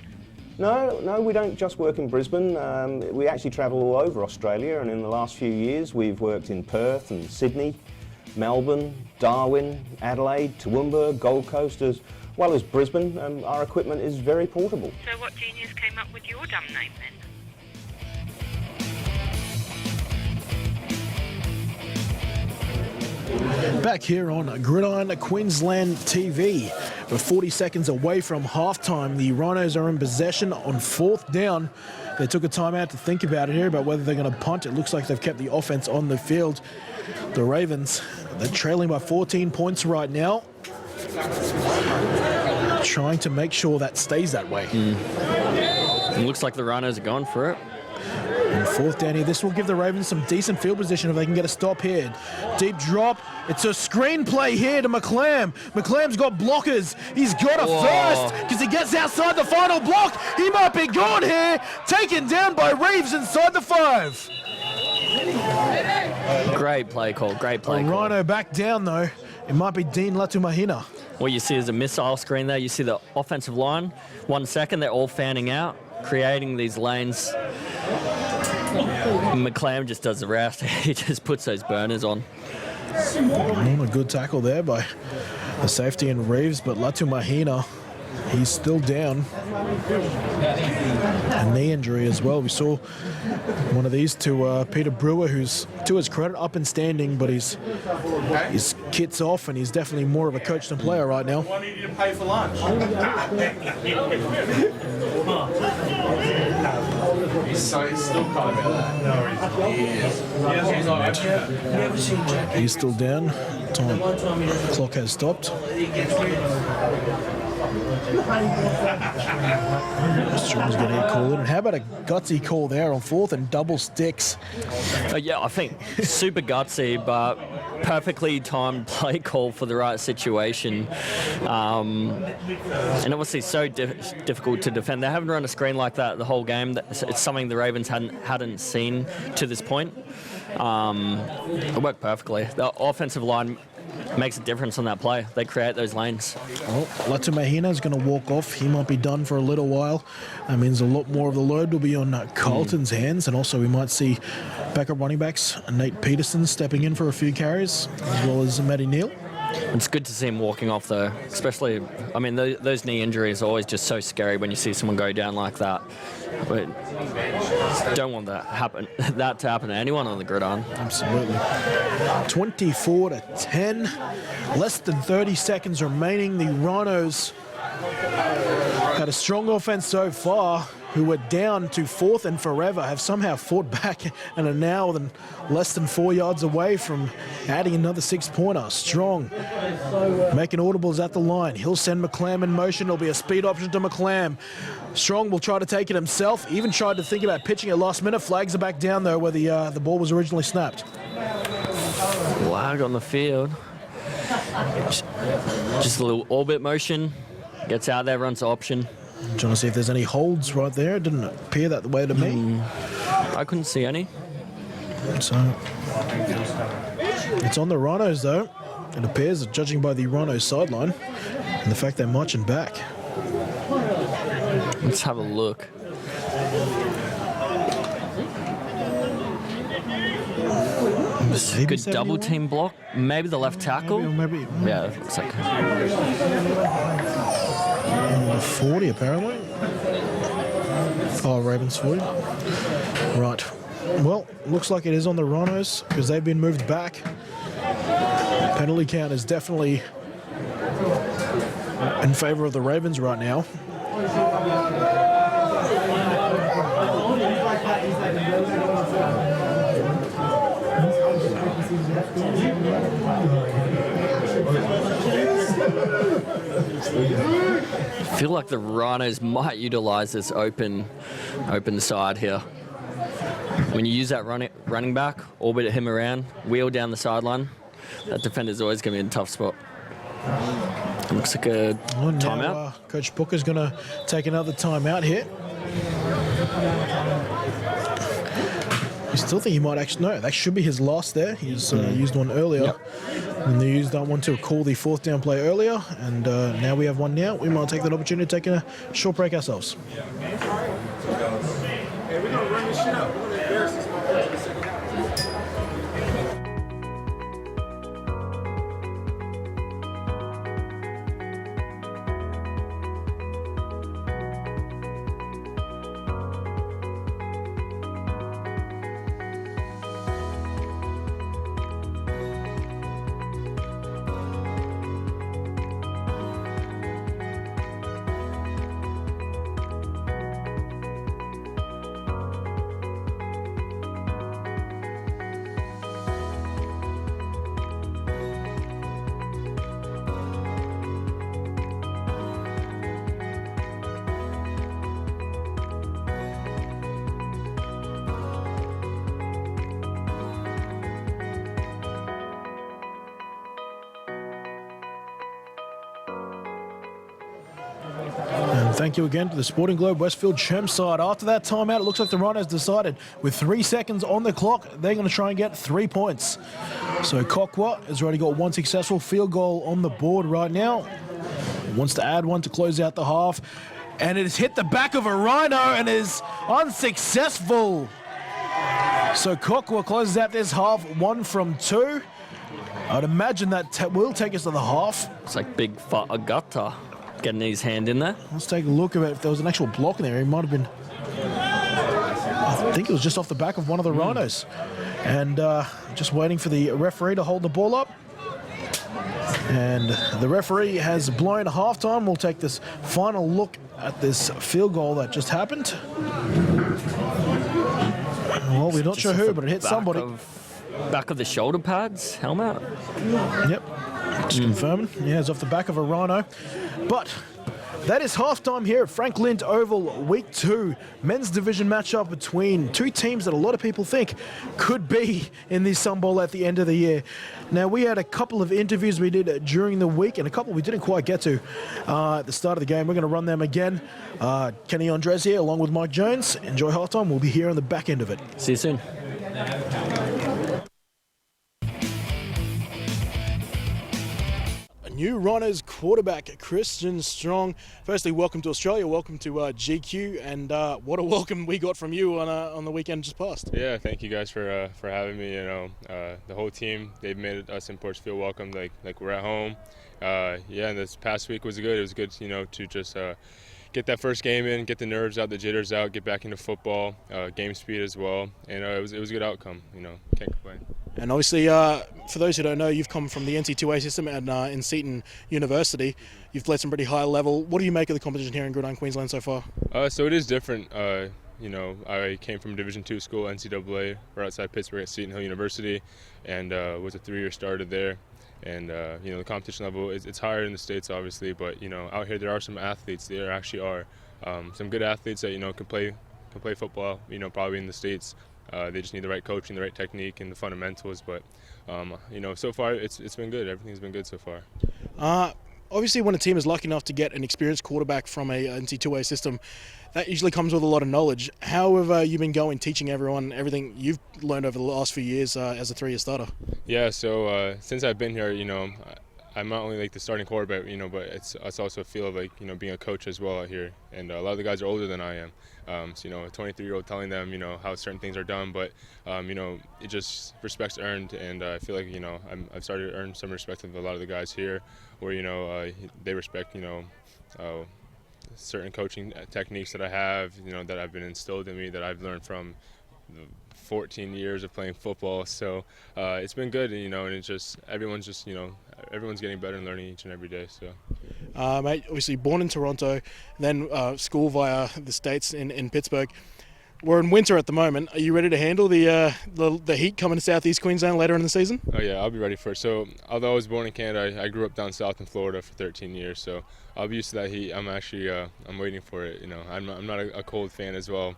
No, we don't just work in Brisbane. We actually travel all over Australia, and in the last few years we've worked in Perth and Sydney, Melbourne, Darwin, Adelaide, Toowoomba, Gold Coast, as well as Brisbane. Our equipment is very portable. So what genius came up with your dumb name then? Back here on Gridiron Queensland TV. We're 40 seconds away from halftime. The Rhinos are in possession on 4th down. They took a timeout to think about it here, about whether they're going to punt. It looks like they've kept the offense on the field. The Ravens, they're trailing by 14 points right now. Trying to make sure that stays that way. It looks like the Rhinos are going for it. And 4th down here, this will give the Ravens some decent field position if they can get a stop here. Deep drop. It's a screenplay here to McClam. McClam's got blockers. He's got a first because he gets outside the final block. He might be gone here. Taken down by Reeves inside the 5. Great play call. Great play call. Rhino back down though. It might be Dean Latumahina. What you see is a missile screen there. You see the offensive line. 1 second, they're all fanning out, creating these lanes. McClam just does the rest. He just puts those burners on. A good tackle there by the safety and Reeves, but Latumahina, he's still down. A knee injury as well. We saw one of these to Peter Brewer, who's, to his credit, up and standing, but his kit's off, and he's definitely more of a coach than player right now. I need you to pay for lunch. He's still kind of about that. No, He's still down. Time. Clock has stopped. Strong's going to call in. How about a gutsy call there on 4th and double sticks? Yeah, I think super gutsy, but perfectly timed play call for the right situation. And obviously so difficult to defend. They haven't run a screen like that the whole game. It's something the Ravens hadn't seen to this point. It worked perfectly. The offensive line makes a difference on that play. They create those lanes. Well, Latumahina is going to walk off. He might be done for a little while. That means a lot more of the load will be on Carlton's hands, and also we might see backup running backs, Nate Peterson stepping in for a few carries, as well as Matty Neal. It's good to see him walking off, though. Especially, I mean, those knee injuries are always just so scary when you see someone go down like that. But don't want that to happen to anyone on the gridiron. Absolutely. 24-10. Less than 30 seconds remaining. The Rhinos had a strong offense so far, who were down to 4th and forever, have somehow fought back and are now less than 4 yards away from adding another 6-pointer. Strong making audibles at the line. He'll send McClam in motion. It'll be a speed option to McClam. Strong will try to take it himself. Even tried to think about pitching at last minute. Flags are back down though, where the ball was originally snapped. Flag on the field. Just a little orbit motion. Gets out there, runs the option. Trying to see if there's any holds right there. It didn't appear that way to me. I couldn't see any. So it's on the Rhinos though. It appears, judging by the Rhinos sideline and the fact they're marching back. Let's have a look. Good double team block. Maybe the left tackle. Maybe. Yeah, it looks like. 40 apparently. Oh, Ravens 40. Right. Well, looks like it is on the Rhinos because they've been moved back. Penalty count is definitely in favour of the Ravens right now. I feel like the Rhinos might utilise this open side here. When you use that running back, orbit him around, wheel down the sideline, that defender's always going to be in a tough spot. Looks like a timeout. Coach Booker's going to take another timeout here. I still think he might actually... No, that should be his last there. He's used one earlier. Yep. And they used that one to call the fourth down play earlier. And now we have one now. We might take that opportunity to take a short break ourselves. Hey, we're going to run this shit up. We're going to embarrass this motherfucker in the second half. And thank you again to the Sporting Globe Westfield Chermside. After that timeout, it looks like the Rhinos decided with 3 seconds on the clock, they're going to try and get 3 points. So Kokwa has already got one successful field goal on the board right now. Wants to add one to close out the half. And it has hit the back of a Rhino and is unsuccessful. So Kokwa closes out this half 1 from 2. I'd imagine that will take us to the half. It's like Big Agata getting his hand in there. Let's take a look at it. If there was an actual block in there, he might have been... I think it was just off the back of one of the Rhinos. And just waiting for the referee to hold the ball up. And the referee has blown halftime. We'll take this final look at this field goal that just happened. Well, we're not sure who, but it hit somebody. Back of the shoulder pads, helmet. Yep. Just confirming. Yeah, it's off the back of a Rhino. But that is halftime here at Frank Lind Oval, Week 2. Men's division matchup between two teams that a lot of people think could be in the Sun Bowl at the end of the year. Now, we had a couple of interviews we did during the week and a couple we didn't quite get to at the start of the game. We're going to run them again. Kenny Andres here along with Mike Jones. Enjoy halftime. We'll be here on the back end of it. See you soon. New Rhinos quarterback Christian Strong. Firstly, welcome to Australia. Welcome to GQ, and what a welcome we got from you on the weekend just past. Yeah, thank you guys for having me. You know, the whole team, they've made us in Porch feel welcome, like we're at home. Yeah, and this past week was good. It was good, you know, to just get that first game in, get the nerves out, the jitters out, get back into football, game speed as well, and it was a good outcome. You know, can't complain. And obviously, for those who don't know, you've come from the NC2A system and in Seton University. You've played some pretty high level. What do you make of the competition here in Gridiron, Queensland so far? So it is different. You know, I came from Division II school, NCAA, right outside Pittsburgh at Seton Hill University, and was a 3-year starter there. And you know, the competition level it's higher in the States, obviously, but you know, out here there are some athletes. There actually are some good athletes that, you know, can play football. You know, probably in the States. They just need the right coaching, the right technique, and the fundamentals. But you know, so far it's been good. Everything's been good so far. Obviously, when a team is lucky enough to get an experienced quarterback from a NC2A system, that usually comes with a lot of knowledge. How have you been going, teaching everyone everything you've learned over the last few years as a 3-year starter? Yeah, so since I've been here, you know, I'm not only like the starting quarterback, you know, but it's also a feel of like, you know, being a coach as well out here. And a lot of the guys are older than I am. So, you know, a 23-year-old telling them, you know, how certain things are done, but, you know, it just respect's earned. And I feel like, you know, I've started to earn some respect with a lot of the guys here where, you know, they respect, you know, certain coaching techniques that I have, you know, that have been instilled in me, that I've learned from the 14 years of playing football. So it's been good, you know, and it's just everyone's just, you know, everyone's getting better and learning each and every day. So mate, obviously born in Toronto, then school via the States in Pittsburgh. We're in winter at the moment. Are you ready to handle the heat coming to southeast Queensland later in the season? Oh yeah, I'll be ready for it. So although I was born in Canada, I grew up down south in Florida for 13 years. So I'll be used to that heat. I'm actually I'm waiting for it. You know, I'm not a cold fan as well.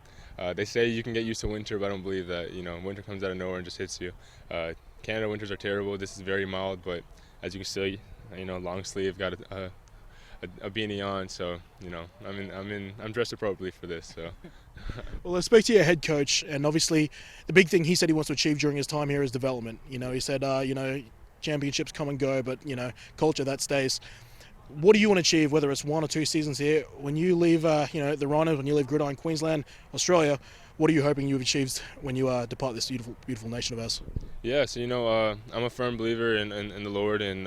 They say you can get used to winter, but I don't believe that. You know, winter comes out of nowhere and just hits you. Canada winters are terrible. This is very mild, but as you can see, you know, long sleeve, got a beanie on, so you know I'm dressed appropriately for this. So. Well, I spoke to your head coach, and obviously the big thing he said he wants to achieve during his time here is development. You know, he said, you know, championships come and go, but you know, culture that stays. What do you want to achieve, whether it's 1 or 2 seasons here? When you leave, you know, the Rhinos, when you leave Gridiron, Queensland, Australia, what are you hoping you've achieved when you depart this beautiful nation of ours? Yeah, so you know, I'm a firm believer in the Lord, and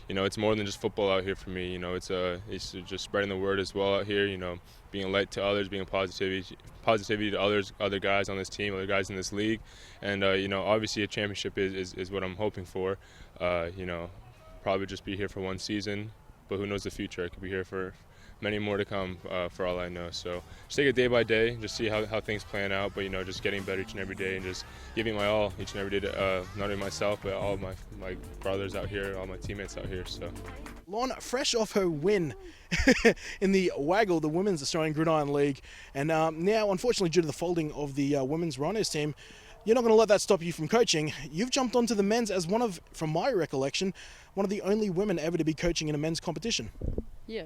you know, it's more than just football out here for me. You know, it's just spreading the word as well out here. You know, being a light to others, being a positivity to other guys on this team, other guys in this league, and you know, obviously a championship is what I'm hoping for. You know, probably just be here for 1 season, but who knows the future? I could be here for many more to come, for all I know. So just take it day by day, just see how things plan out. But you know, just getting better each and every day, and just giving my all each and every day to not only myself, but all of my brothers out here, all my teammates out here. So. Lon, fresh off her win in the Waggle, the Women's Australian Gridiron League, and now, unfortunately, due to the folding of the Women's Rhinos team, you're not going to let that stop you from coaching. You've jumped onto the men's as one of, from my recollection, one of the only women ever to be coaching in a men's competition. Yeah.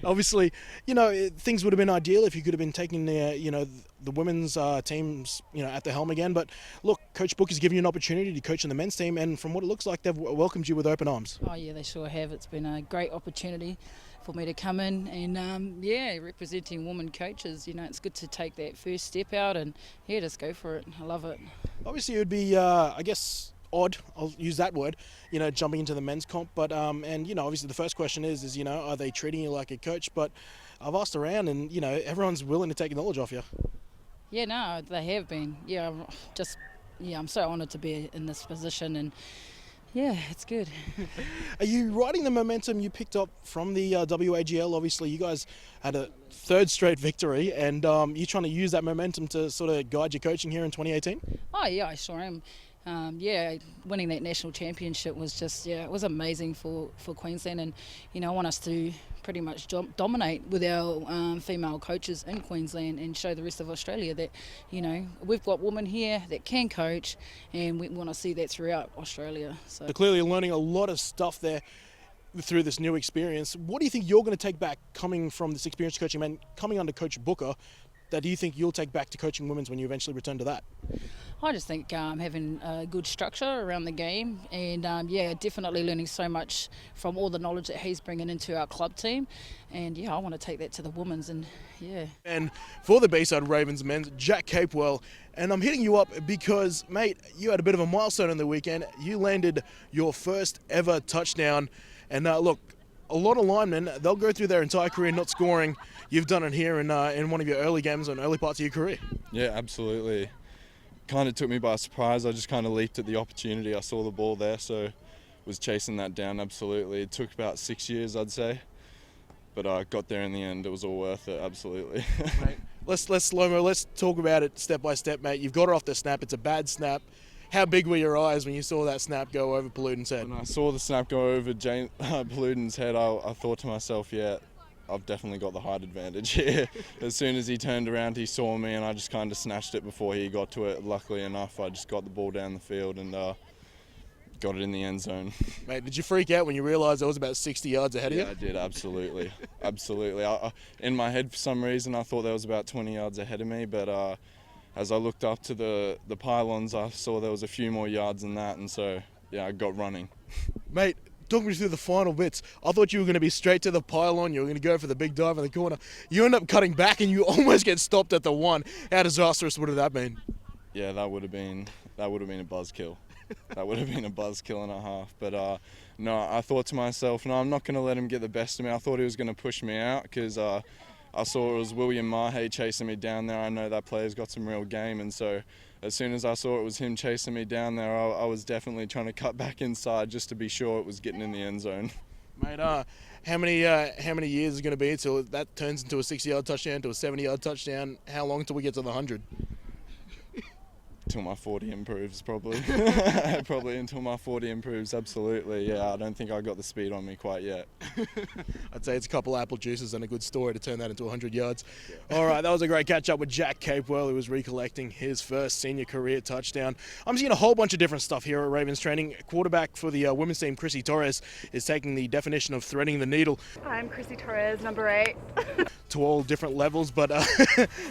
Obviously, you know, things would have been ideal if you could have been taking you know, the women's teams, you know, at the helm again. But look, Coach Book has given you an opportunity to coach in the men's team, and from what it looks like, they've welcomed you with open arms. Oh yeah, they sure have. It's been a great opportunity for me to come in and yeah, representing women coaches. You know, it's good to take that first step out and yeah, just go for it. I love it. Obviously, it would be, I guess, odd, I'll use that word, you know, jumping into the men's comp, but and you know, obviously the first question is you know, are they treating you like a coach? But I've asked around, and you know, everyone's willing to take knowledge off you. Yeah, no, they have been. Yeah, I'm so honoured to be in this position, and yeah, it's good. Are you riding the momentum you picked up from the WAGL? Obviously, you guys had a 3rd straight victory, and you're trying to use that momentum to sort of guide your coaching here in 2018? Oh yeah, I sure am. Yeah, winning that national championship was just, yeah, it was amazing for Queensland, and you know, I want us to pretty much dominate with our female coaches in Queensland and show the rest of Australia that, you know, we've got women here that can coach, and we want to see that throughout Australia. So clearly learning a lot of stuff there through this new experience. What do you think you're going to take back coming from this experienced coaching man, coming under Coach Booker, that do you think you'll take back to coaching women's when you eventually return to that? I just think having a good structure around the game, and yeah, definitely learning so much from all the knowledge that he's bringing into our club team, and yeah, I want to take that to the women's, and yeah. And for the Bayside Ravens men's, Jack Capewell, and I'm hitting you up because, mate, you had a bit of a milestone on the weekend. You landed your first ever touchdown, and look, a lot of linemen, they'll go through their entire career not scoring. You've done it here in one of your early games and early parts of your career. Yeah, absolutely. Kind of took me by surprise. I just kind of leaped at the opportunity. I saw the ball there, so was chasing that down, absolutely. It took about 6 years, I'd say, but I got there in the end. It was all worth it, absolutely. Mate, let's slow-mo. Let's talk about it step by step, mate. You've got her off the snap. It's a bad snap. How big were your eyes when you saw that snap go over Paludan's head? When I saw the snap go over Paludan's head, I thought to myself, yeah, I've definitely got the height advantage here. As soon as he turned around, he saw me, and I just kind of snatched it before he got to it. Luckily enough, I just got the ball down the field and got it in the end zone. Mate, did you freak out when you realised I was about 60 yards ahead of you? Yeah, I did, absolutely. Absolutely. In my head, for some reason, I thought there was about 20 yards ahead of me, but as I looked up to the pylons, I saw there was a few more yards than that, and so, yeah, I got running. Mate, talk me through the final bits. I thought you were going to be straight to the pylon. You were going to go for the big dive in the corner. You end up cutting back, and you almost get stopped at the 1. How disastrous would have that been? Yeah, that would have been a buzzkill. That would have been a buzzkill and a half. But no, I thought to myself, no, I'm not going to let him get the best of me. I thought he was going to push me out because I saw it was William Mahe chasing me down there. I know that player's got some real game, and so as soon as I saw it was him chasing me down there, I was definitely trying to cut back inside just to be sure it was getting in the end zone. Mate, How many years is it going to be until that turns into a 60-yard touchdown, to a 70-yard touchdown? How long till we get to the 100? Till my 40 improves, probably. Probably until my 40 improves, absolutely. Yeah, I don't think I got the speed on me quite yet. I'd say it's a couple apple juices and a good story to turn that into 100 yards. Yeah. All right, that was a great catch-up with Jack Capewell, who was recollecting his first senior career touchdown. I'm seeing a whole bunch of different stuff here at Ravens training. Quarterback for the women's team, Chrissy Torres, is taking the definition of threading the needle. I'm Chrissy Torres, number 8. To all different levels, but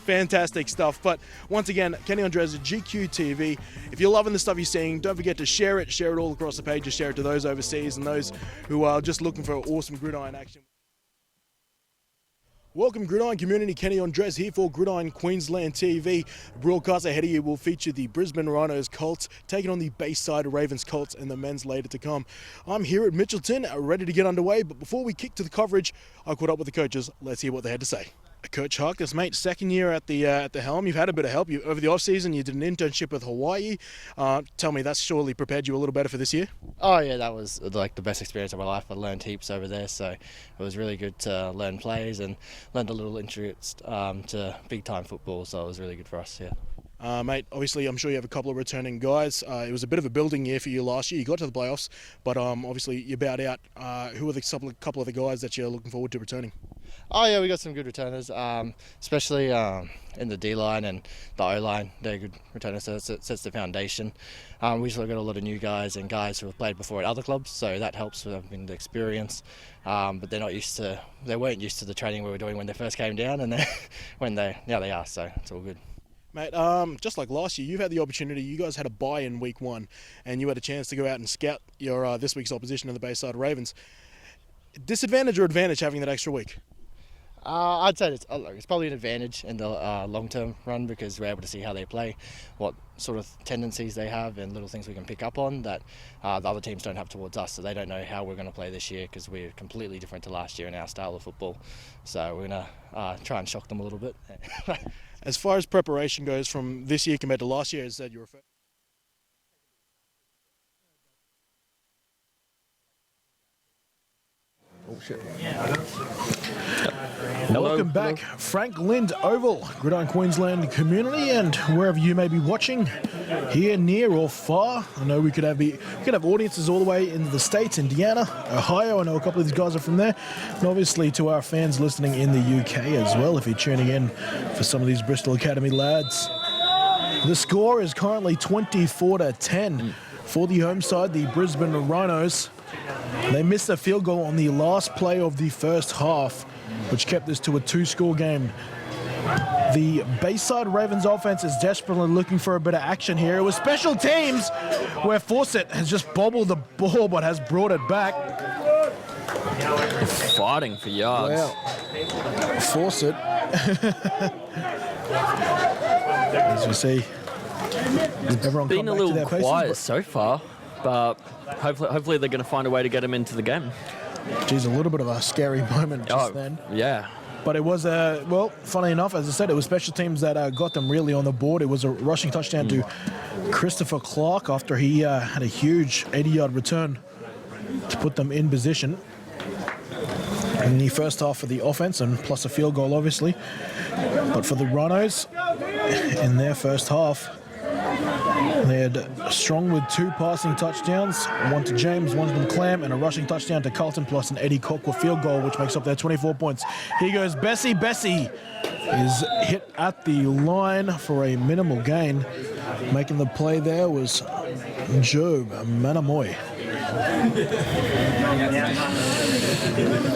fantastic stuff. But once again, Kenny Andres at GQ TV. If you're loving the stuff you're seeing, don't forget to share it all across the pages, share it to those overseas and those who are just looking for awesome gridiron action. Welcome Gridiron community, Kenny Andres here for Gridiron Queensland TV. The broadcast ahead of you will feature the Brisbane Rhinos Colts taking on the Bayside Ravens Colts and the men's later to come. I'm here at Mitchelton, ready to get underway, but before we kick to the coverage, I caught up with the coaches. Let's hear what they had to say. Coach Harkness, mate, second year at the helm. You've had a bit of help. Over the off-season, you did an internship with Hawaii. Tell me, that's surely prepared you a little better for this year? Oh yeah, that was like the best experience of my life. I learned heaps over there, so it was really good to learn plays and learned a little interest to big-time football, so it was really good for us, yeah. Mate, obviously I'm sure you have a couple of returning guys. It was a bit of a building year for you last year. You got to the playoffs, but obviously you bowed out. Who are the couple of the guys that you're looking forward to returning? Oh yeah, we got some good returners, especially in the D-line and the O-line. They're good returners, so it sets the foundation. We still got a lot of new guys and guys who have played before at other clubs, so that helps with the experience. But they weren't used to the training we were doing when they first came down, and now they are, so it's all good. Mate, just like last year, you've had the opportunity. You guys had a bye in week 1, and you had a chance to go out and scout your this week's opposition in the Bayside Ravens. Disadvantage or advantage having that extra week? I'd say it's probably an advantage in the long-term run, because we're able to see how they play, what sort of tendencies they have, and little things we can pick up on that the other teams don't have towards us, so they don't know how we're going to play this year, because we're completely different to last year in our style of football. So we're going to try and shock them a little bit. As far as preparation goes from this year compared to last year, as that you refer. Oh shit. Welcome back, Frank Lind Oval, Gridiron Queensland community, and wherever you may be watching, here, near or far. I know we could have audiences all the way into the States, Indiana, Ohio. I know a couple of these guys are from there, and obviously to our fans listening in the UK as well, if you're tuning in for some of these Bristol Academy lads. The score is currently 24-10 for the home side, the Brisbane Rhinos. They missed a field goal on the last play of the first half, which kept this to a 2-score game. The Bayside Ravens offense is desperately looking for a bit of action here. It was special teams where Fawcett has just bobbled the ball but has brought it back. Fighting for yards. Wow. Fawcett. As you see, everyone been a little quiet paces, so far, but hopefully they're going to find a way to get him into the game. Geez, a little bit of a scary moment just then. Yeah. But it was, well, funny enough, as I said, it was special teams that got them really on the board. It was a rushing touchdown to Christopher Clark after he had a huge 80-yard return to put them in position in the first half for the offense, and plus a field goal, obviously. But for the Rhinos, in their first half, they had Strong with 2 passing touchdowns, one to James, one to Clam, and a rushing touchdown to Carlton, plus an Eddie Cockwa field goal, which makes up their 24 points. Here goes Bessie. Bessie is hit at the line for a minimal gain. Making the play there was Job Manamoy.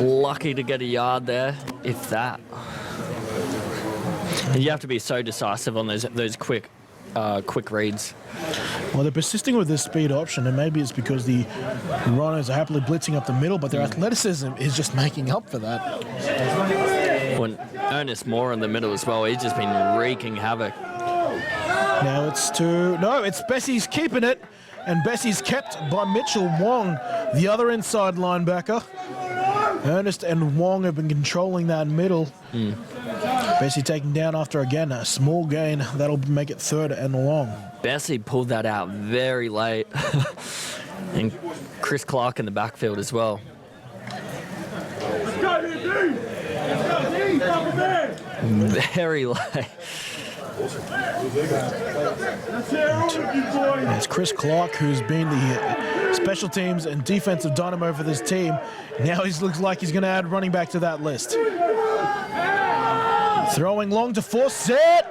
Lucky to get a yard there, if that. You have to be so decisive on those quick reads. Well, they're persisting with this speed option, and maybe it's because the Rhinos are happily blitzing up the middle, but their athleticism is just making up for that. When Ernest Moore in the middle as well, he's just been wreaking havoc. Now it's Bessie's keeping it, and Bessie's kept by Mitchell Wong, the other inside linebacker. Ernest and Wong have been controlling that middle. Bessie taken down after, again, a small gain. That'll make it 3rd and long. Bessie pulled that out very late. And Chris Clark in the backfield as well. Very late. It's Chris Clark, who's been the special teams and defensive dynamo for this team. Now he looks like he's going to add running back to that list. Throwing long to Fawcett.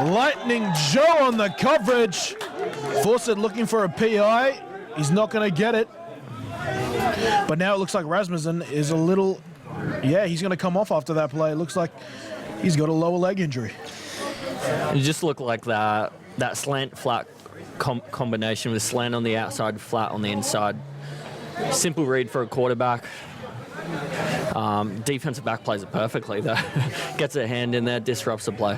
Lightning Joe on the coverage. Fawcett looking for a PI. He's not going to get it. But now it looks like Rasmussen is a little... Yeah, he's going to come off after that play. It looks like he's got a lower leg injury. You just look like that slant flat combination with slant on the outside, flat on the inside. Simple read for a quarterback. Defensive back plays it perfectly though. Gets a hand in there, disrupts the play.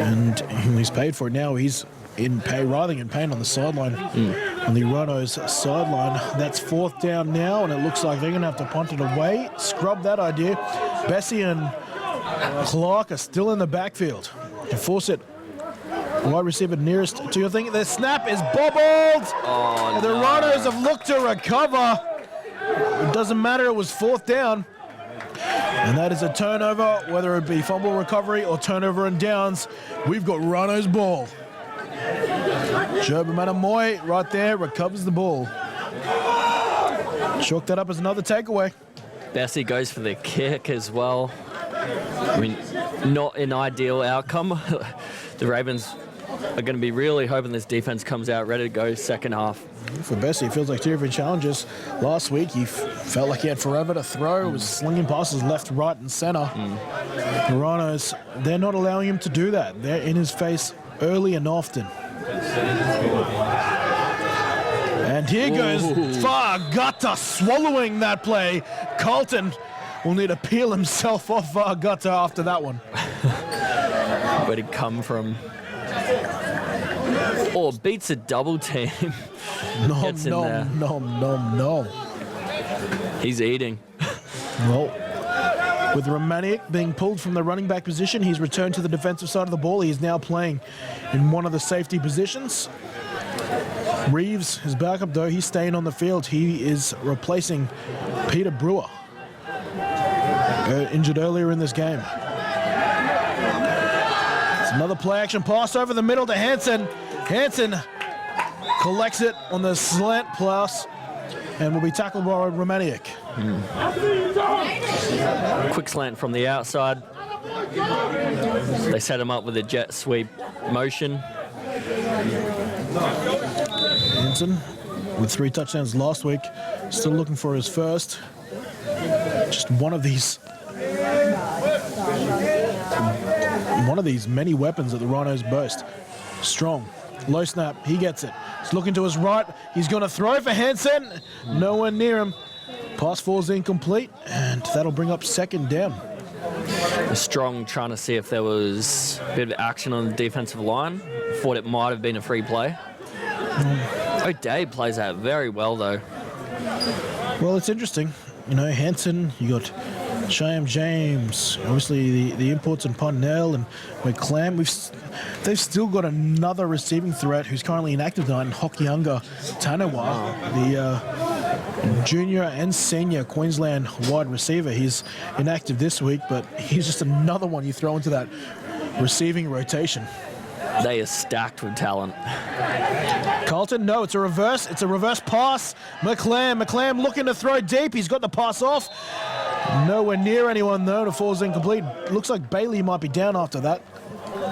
And he's paid for it now. He's in pain, writhing in pain on the sideline. On the Rhinos sideline. That's 4th down now, and it looks like they're going to have to punt it away. Scrub that idea. Bessie and Clark are still in the backfield. And Fawcett, wide receiver nearest to your thing. The snap is bobbled. Oh, and the Rhinos have looked to recover. It doesn't matter. It was 4th down. And that is a turnover, whether it be fumble recovery or turnover and downs. We've got Rhinos ball. Joe Bamanamoy right there recovers the ball. Chalk that up as another takeaway. Bessie goes for the kick as well. I mean, not an ideal outcome. The Ravens are going to be really hoping this defense comes out ready to go second half. For Bessie, it feels like 2 different challenges. Last week, he felt like he had forever to throw. Was slinging passes left, right, and center. The Rhinos, they're not allowing him to do that. They're in his face early and often. And here goes Vargata swallowing that play. Carlton will need to peel himself off Vargata after that one. Where'd it come from? Oh, beats a double team. Gets in there. No. He's eating. Well, with Romaniuk being pulled from the running back position, he's returned to the defensive side of the ball. He is now playing in one of the safety positions. Reeves, his backup though, he's staying on the field. He is replacing Peter Brewer, injured earlier in this game. It's another play action pass over the middle to Hansen. Hansen collects it on the slant pass and will be tackled by Romaniuk. Quick slant from the outside. They set him up with a jet sweep motion. Hansen with 3 touchdowns last week, still looking for his first. Just one of these many weapons that the Rhinos boast. Strong, low snap, he gets it. He's looking to his right, he's going to throw for Hansen. Nowhere near him. Pass falls incomplete, and that'll bring up 2nd down. Strong trying to see if there was a bit of action on the defensive line. Thought it might have been a free play. O'Day plays that very well, though. Well, it's interesting. You know, Hansen, you got Shyam James, obviously the imports and Parnell and McClam. They've still got another receiving threat who's currently inactive tonight, Hokianga Tanawa, the junior and senior Queensland wide receiver. He's inactive this week, but he's just another one you throw into that receiving rotation. They are stacked with talent. Carlton, no, it's a reverse pass. McClam looking to throw deep. He's got the pass off. Nowhere near anyone though. It falls incomplete. Looks like Bailey might be down after that.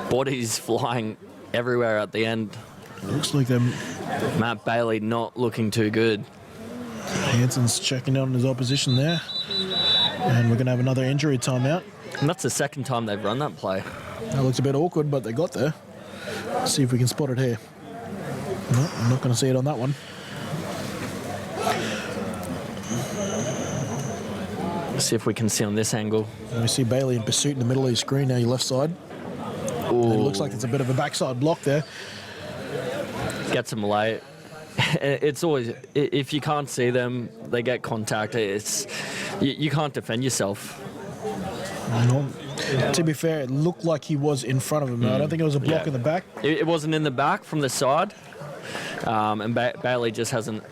Bodies flying everywhere at the end. Looks like them. Matt Bailey not looking too good. Hansen's checking out on his opposition there. And we're going to have another injury timeout. And that's the 2nd time they've run that play. That looks a bit awkward, but they got there. Let's see if we can spot it here. No, I'm not going to see it on that one. Let's see if we can see on this angle. We see Bailey in pursuit in the middle of your screen now, your left side. It looks like it's a bit of a backside block there. Gets him late. It's always, if you can't see them, they get contact. You can't defend yourself. No. To be fair, it looked like he was in front of him. I don't think it was a block in the back. It wasn't in the back from the side. And Bailey just hasn't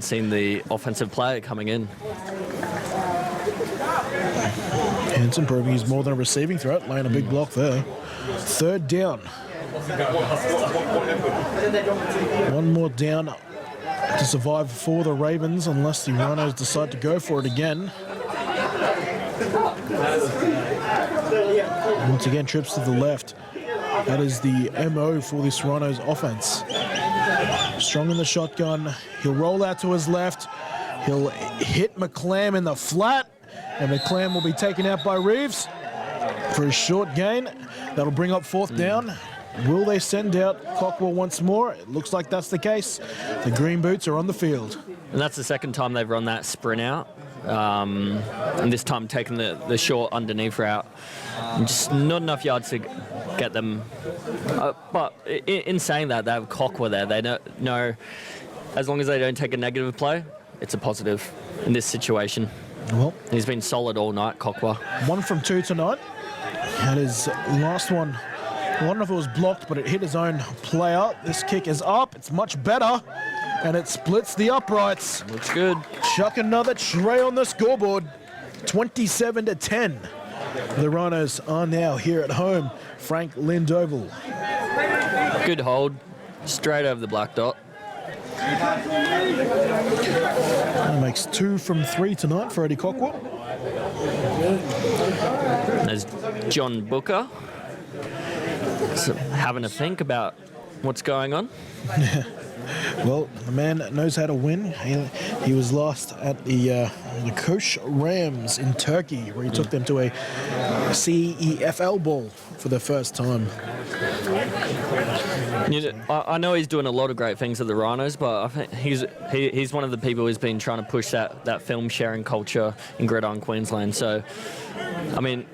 seen the offensive player coming in. Hanson proving he's more than a receiving threat, laying a big block there. 3rd down. One more down to survive for the Ravens unless the Rhinos decide to go for it again. Once again, trips to the left. That is the MO for this Rhinos offense. Strong in the shotgun. He'll roll out to his left. He'll hit McClam in the flat. And McClam will be taken out by Reeves for a short gain. That'll bring up 4th down. Will they send out Cockwell once more? It looks like that's the case. The green boots are on the field. And that's the second time they've run that sprint out. And this time taking the short underneath route. And just not enough yards to get them. But in saying that, they have Cockwell there. They know as long as they don't take a negative play, it's a positive in this situation. Well, he's been solid all night, Cockwell. 1 from 2 tonight. And his last one, I don't know if it was blocked, but it hit his own player. This kick is up. It's much better. And it splits the uprights. Looks good. Chuck another tray on the scoreboard. 27-10. The Rhinos are now here at home. Frank Lindoval. Good hold. Straight over the black dot. He makes 2 from 3 tonight for Eddie Cockwell. There's John Booker. So having a think about what's going on. Well, the man knows how to win. He was last at the Kosh Rams in Turkey, where he took them to a CEFL Bowl for the first time. I know he's doing a lot of great things at the Rhinos, but I think he's one of the people who's been trying to push that film sharing culture in Gridiron, Queensland. So, I mean,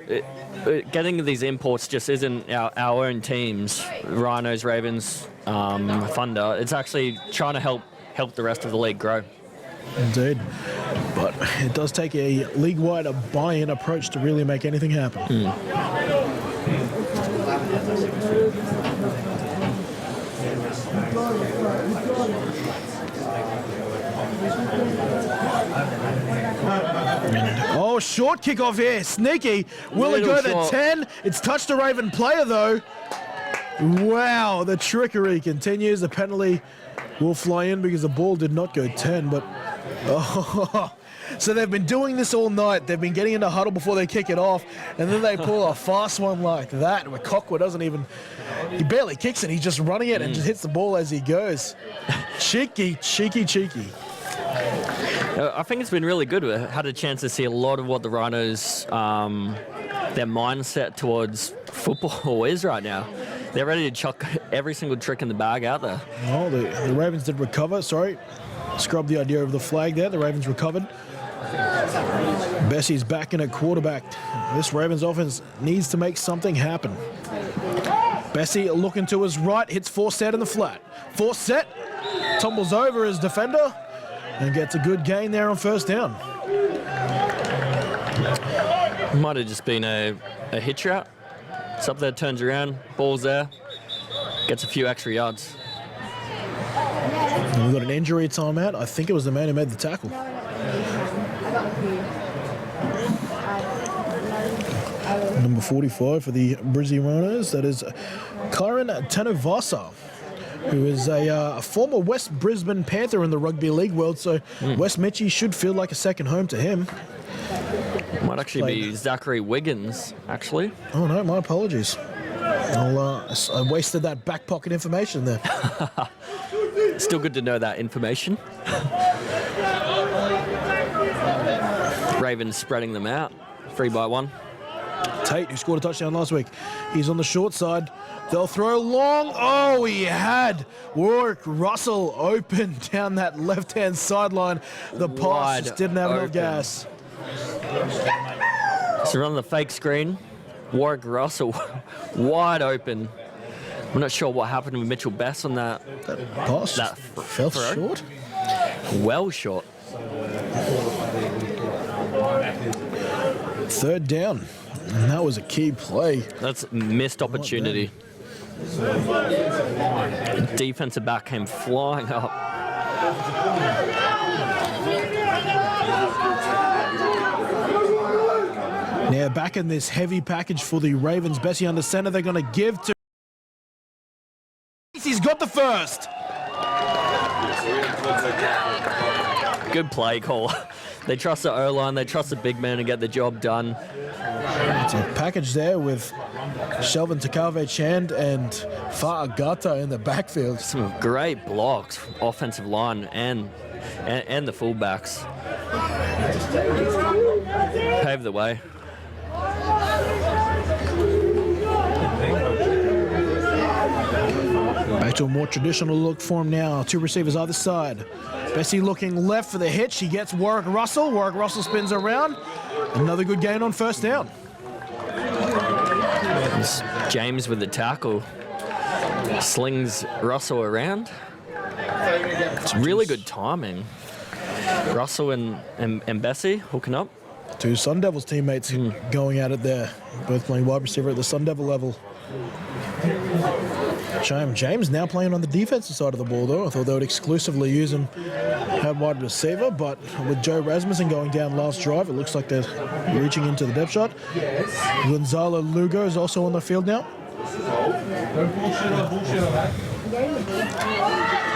getting these imports just isn't our own teams, Rhinos, Ravens, Thunder. It's actually trying to help the rest of the league grow. Indeed. But it does take a league-wide buy-in approach to really make anything happen. Oh, short kickoff here. Sneaky. Will it go to 10? It's touched a Raven player, though. Wow, the trickery continues. The penalty will fly in because the ball did not go 10, but... Oh, so they've been doing this all night. They've been getting in the huddle before they kick it off, and then they pull a fast one like that, where Cockwell doesn't even... He barely kicks it. He's just running it and just hits the ball as he goes. Cheeky. I think it's been really good. We had a chance to see a lot of what the Rhinos, their mindset towards football is right now. They're ready to chuck every single trick in the bag out there. Oh, the Ravens did recover. Sorry. Scrubbed the idea of the flag there. The Ravens recovered. Bessie's back in at quarterback. This Ravens offense needs to make something happen. Bessie looking to his right, hits Forsett in the flat. Forsett tumbles over his defender and gets a good gain there on first down. Might have just been a hitch route. It's up there, turns around, ball's there, gets a few extra yards. And we've got an injury timeout. I think it was the man who made the tackle. Number 45 for the Brizzy Rhinos, that is Kyron Tanavasa, who is a former West Brisbane Panther in the rugby league world, so West Mitchie should feel like a second home to him. Might actually be Zachary Wiggins, actually. Oh no, my apologies. I wasted that back pocket information there. Still good to know that information. Ravens spreading them out, 3 by 1. Tate, who scored a touchdown last week, he's on the short side. They'll throw long. Oh, he had Warwick Russell open down that left-hand sideline. The pass just didn't have enough gas. So run the fake screen. Warwick Russell wide open. I'm not sure what happened with Mitchell Bass on that. That pass fell short. Well short. 3rd down. And that was a key play. That's a missed opportunity. Defensive back came flying up. They're back in this heavy package for the Ravens. Bessie under center. They're going to give to... He's got the first. Good play call. They trust the O-line, they trust the big man to get the job done. It's a package there with Shelvin Takave-Chand and Fa'agata in the backfield. Some great blocks, offensive line and the fullbacks. Pave the way. Back to a more traditional look for him now. Two receivers either side. Bessie looking left for the hit. She gets Warwick Russell. Warwick Russell spins around. Another good gain on first down. It's James with the tackle. Slings Russell around. It's really good timing. Russell and Bessie hooking up. Two Sun Devils teammates going at it there. Both playing wide receiver at the Sun Devil level. James now playing on the defensive side of the ball, though. I thought they would exclusively use him at wide receiver, but with Joe Rasmussen going down last drive, it looks like they're reaching into the depth shot. Gonzalo Lugo is also on the field now.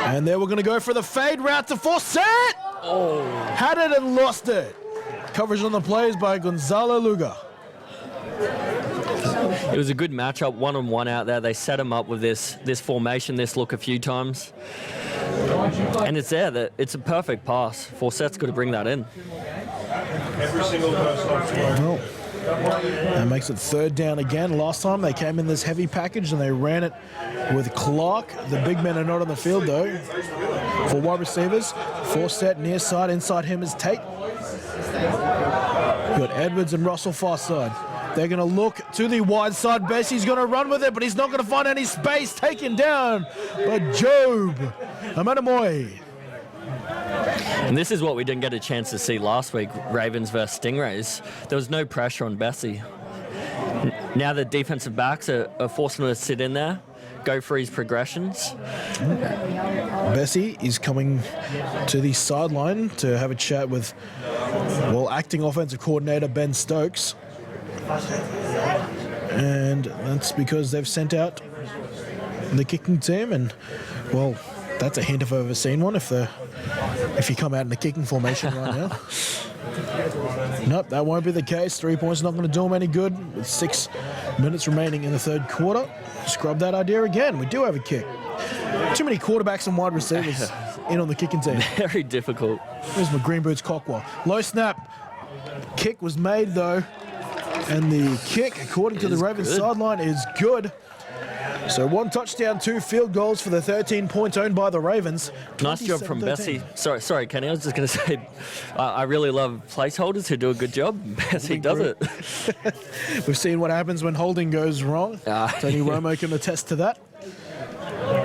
And there we're going to go for the fade route to Fawcett. Oh, had it and lost it. Coverage on the plays by Gonzalo Lugo. It was a good matchup, one-on-one out there. They set him up with this formation, this look a few times. And it's there. It's a perfect pass. Fawcett's got to bring that in. Well, that makes it third down again. Last time they came in this heavy package and they ran it with Clark. The big men are not on the field, though. For wide receivers, Fawcett near side. Inside him is Tate. You've got Edwards and Russell far side. They're going to look to the wide side. Bessie's going to run with it, but he's not going to find any space. Taken down by Job Amanamoy. And this is what we didn't get a chance to see last week, Ravens versus Stingrays. There was no pressure on Bessie. Now the defensive backs are forcing him to sit in there, go for his progressions. Bessie is coming to the sideline to have a chat with, acting offensive coordinator Ben Stokes. And that's because they've sent out the kicking team, and that's a hint if I've ever seen one. If you come out in the kicking formation right now, nope, that won't be the case. 3 points not going to do them any good. With 6 minutes remaining in the third quarter, scrub that idea again. We do have a kick. Too many quarterbacks and wide receivers in on the kicking team. Very difficult. Here's my green boots Cockwell. Low snap. Kick was made though. And the kick, according to the Ravens sideline, is good. So 1 touchdown, 2 field goals for the 13 points owned by the Ravens. Nice job from Bessie. Sorry, Kenny. I was just going to say, I really love placeholders who do a good job. Bessie does it. We've seen what happens when holding goes wrong. Tony Romo can attest to that.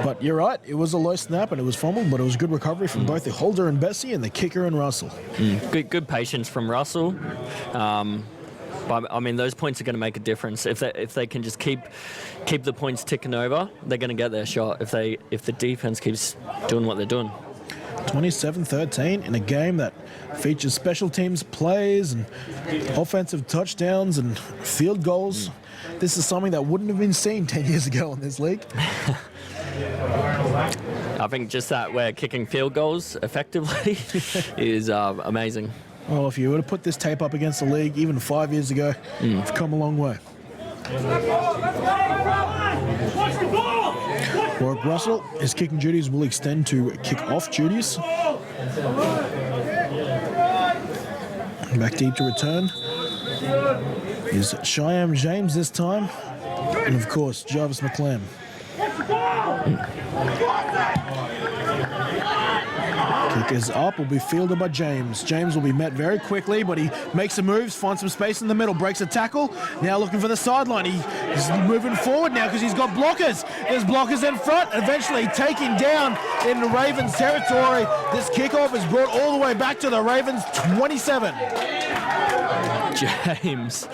But you're right, it was a low snap and it was fumbled, but it was good recovery from both the holder and Bessie and the kicker and Russell. Good patience from Russell. But I mean, those points are going to make a difference. If they can just keep the points ticking over, they're going to get their shot. If the defense keeps doing what they're doing. 27-13 in a game that features special teams plays and offensive touchdowns and field goals. This is something that wouldn't have been seen 10 years ago in this league. I think just that we're kicking field goals effectively is amazing. Well, if you were to put this tape up against the league even 5 years ago, you've come a long way. Warwick Russell, his kicking duties will extend to kick-off duties. Back deep to return is Shyam James this time, and of course Jarvis McClam. Kick is up, will be fielded by James. James will be met very quickly, but he makes some moves, finds some space in the middle, breaks a tackle. Now looking for the sideline. He's moving forward now because he's got blockers. There's blockers in front, eventually taken down in the Ravens territory. This kickoff is brought all the way back to the Ravens 27. James.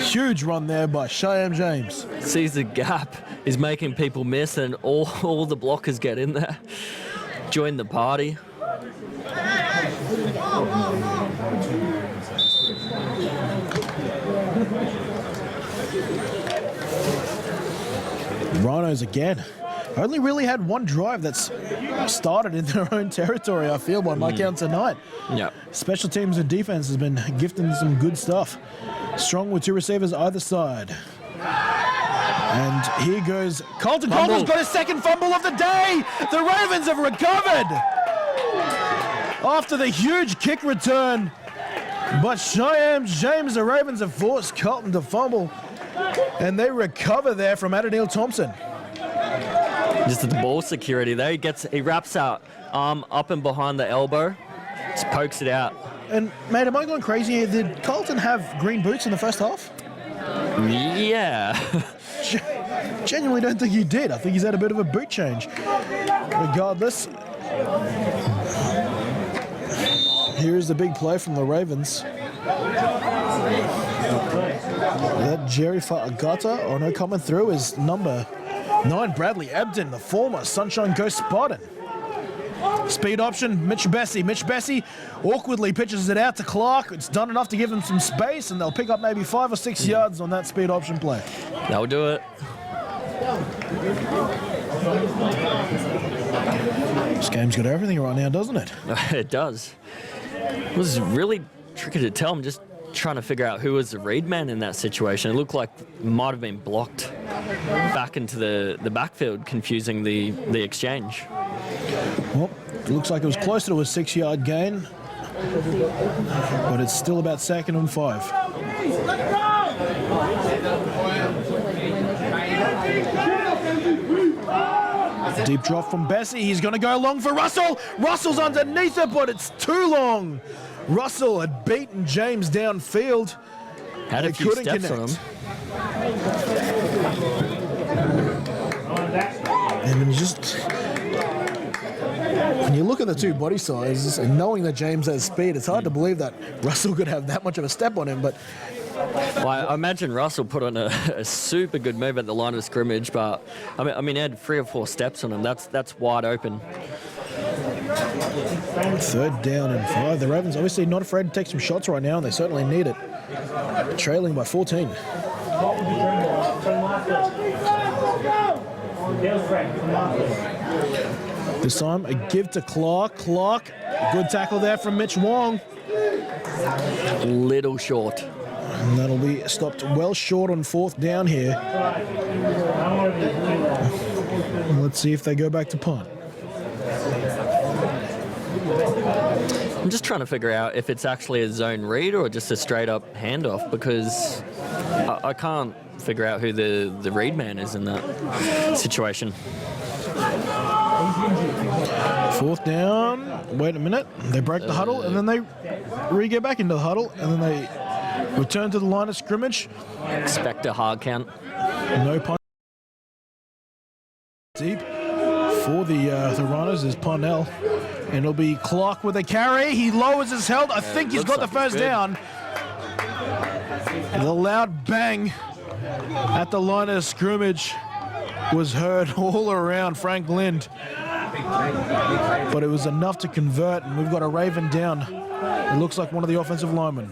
Huge run there by Shyam James. Sees the gap, is making people miss, and all the blockers get in there. Join the party. Rhinos again. Only really had one drive that's started in their own territory, I feel, by my count tonight. Yeah. Special teams and defense has been gifting some good stuff. Strong with 2 receivers either side. And here goes Colton. Fumble. Colton's got his second fumble of the day. The Ravens have recovered after the huge kick return. But James, the Ravens have forced Colton to fumble. And they recover there from Adoniel Thompson. Just the ball security there. He wraps out arm up and behind the elbow, just pokes it out. And, mate, am I going crazy here? Did Colton have green boots in the first half? Yeah. Genuinely don't think he did. I think he's had a bit of a boot change. Regardless, here is the big play from the Ravens. That Jerry Fa'agata, no, coming through is number 9, Bradley Ebden, the former Sunshine Coast Spartan. Speed option, Mitch Bessie. Mitch Bessie awkwardly pitches it out to Clark. It's done enough to give them some space, and they'll pick up maybe 5 or 6 yards on that speed option play. That'll do it. This game's got everything right now, doesn't it? It does. It was really tricky to tell. I'm just trying to figure out who was the read man in that situation. It looked like it might have been blocked back into the backfield, confusing the exchange. Well, it looks like it was closer to a 6-yard gain, but it's still about 2nd and 5. Deep drop from Bessie. He's going to go long for Russell. Russell's underneath it, but it's too long. Russell had beaten James downfield. Had a few steps on him. And just when you look at the two body sizes and knowing that James has speed, it's hard to believe that Russell could have that much of a step on him. But well, I imagine Russell put on a super good move at the line of scrimmage, but I mean, he had 3 or 4 steps on him. That's wide open. 3rd down and 5. The Ravens obviously not afraid to take some shots right now, and they certainly need it. Trailing by 14. This time a give to Clark. Clark, good tackle there from Mitch Wong. Little short. And that'll be stopped well short on 4th down here. Let's see if they go back to punt. I'm just trying to figure out if it's actually a zone read or just a straight up handoff, because I can't figure out who the read man is in that situation. 4th down. Wait a minute. They break the huddle, and then they get back into the huddle, and then they return to the line of scrimmage. Expect a hard count. No punt. Deep for the Rhinos is Parnell. And it'll be Clark with a carry. He lowers his head. I think he's got the first down. The loud bang at the line of scrimmage was heard all around Frank Lind. But it was enough to convert, and we've got a Raven down. It looks like one of the offensive linemen.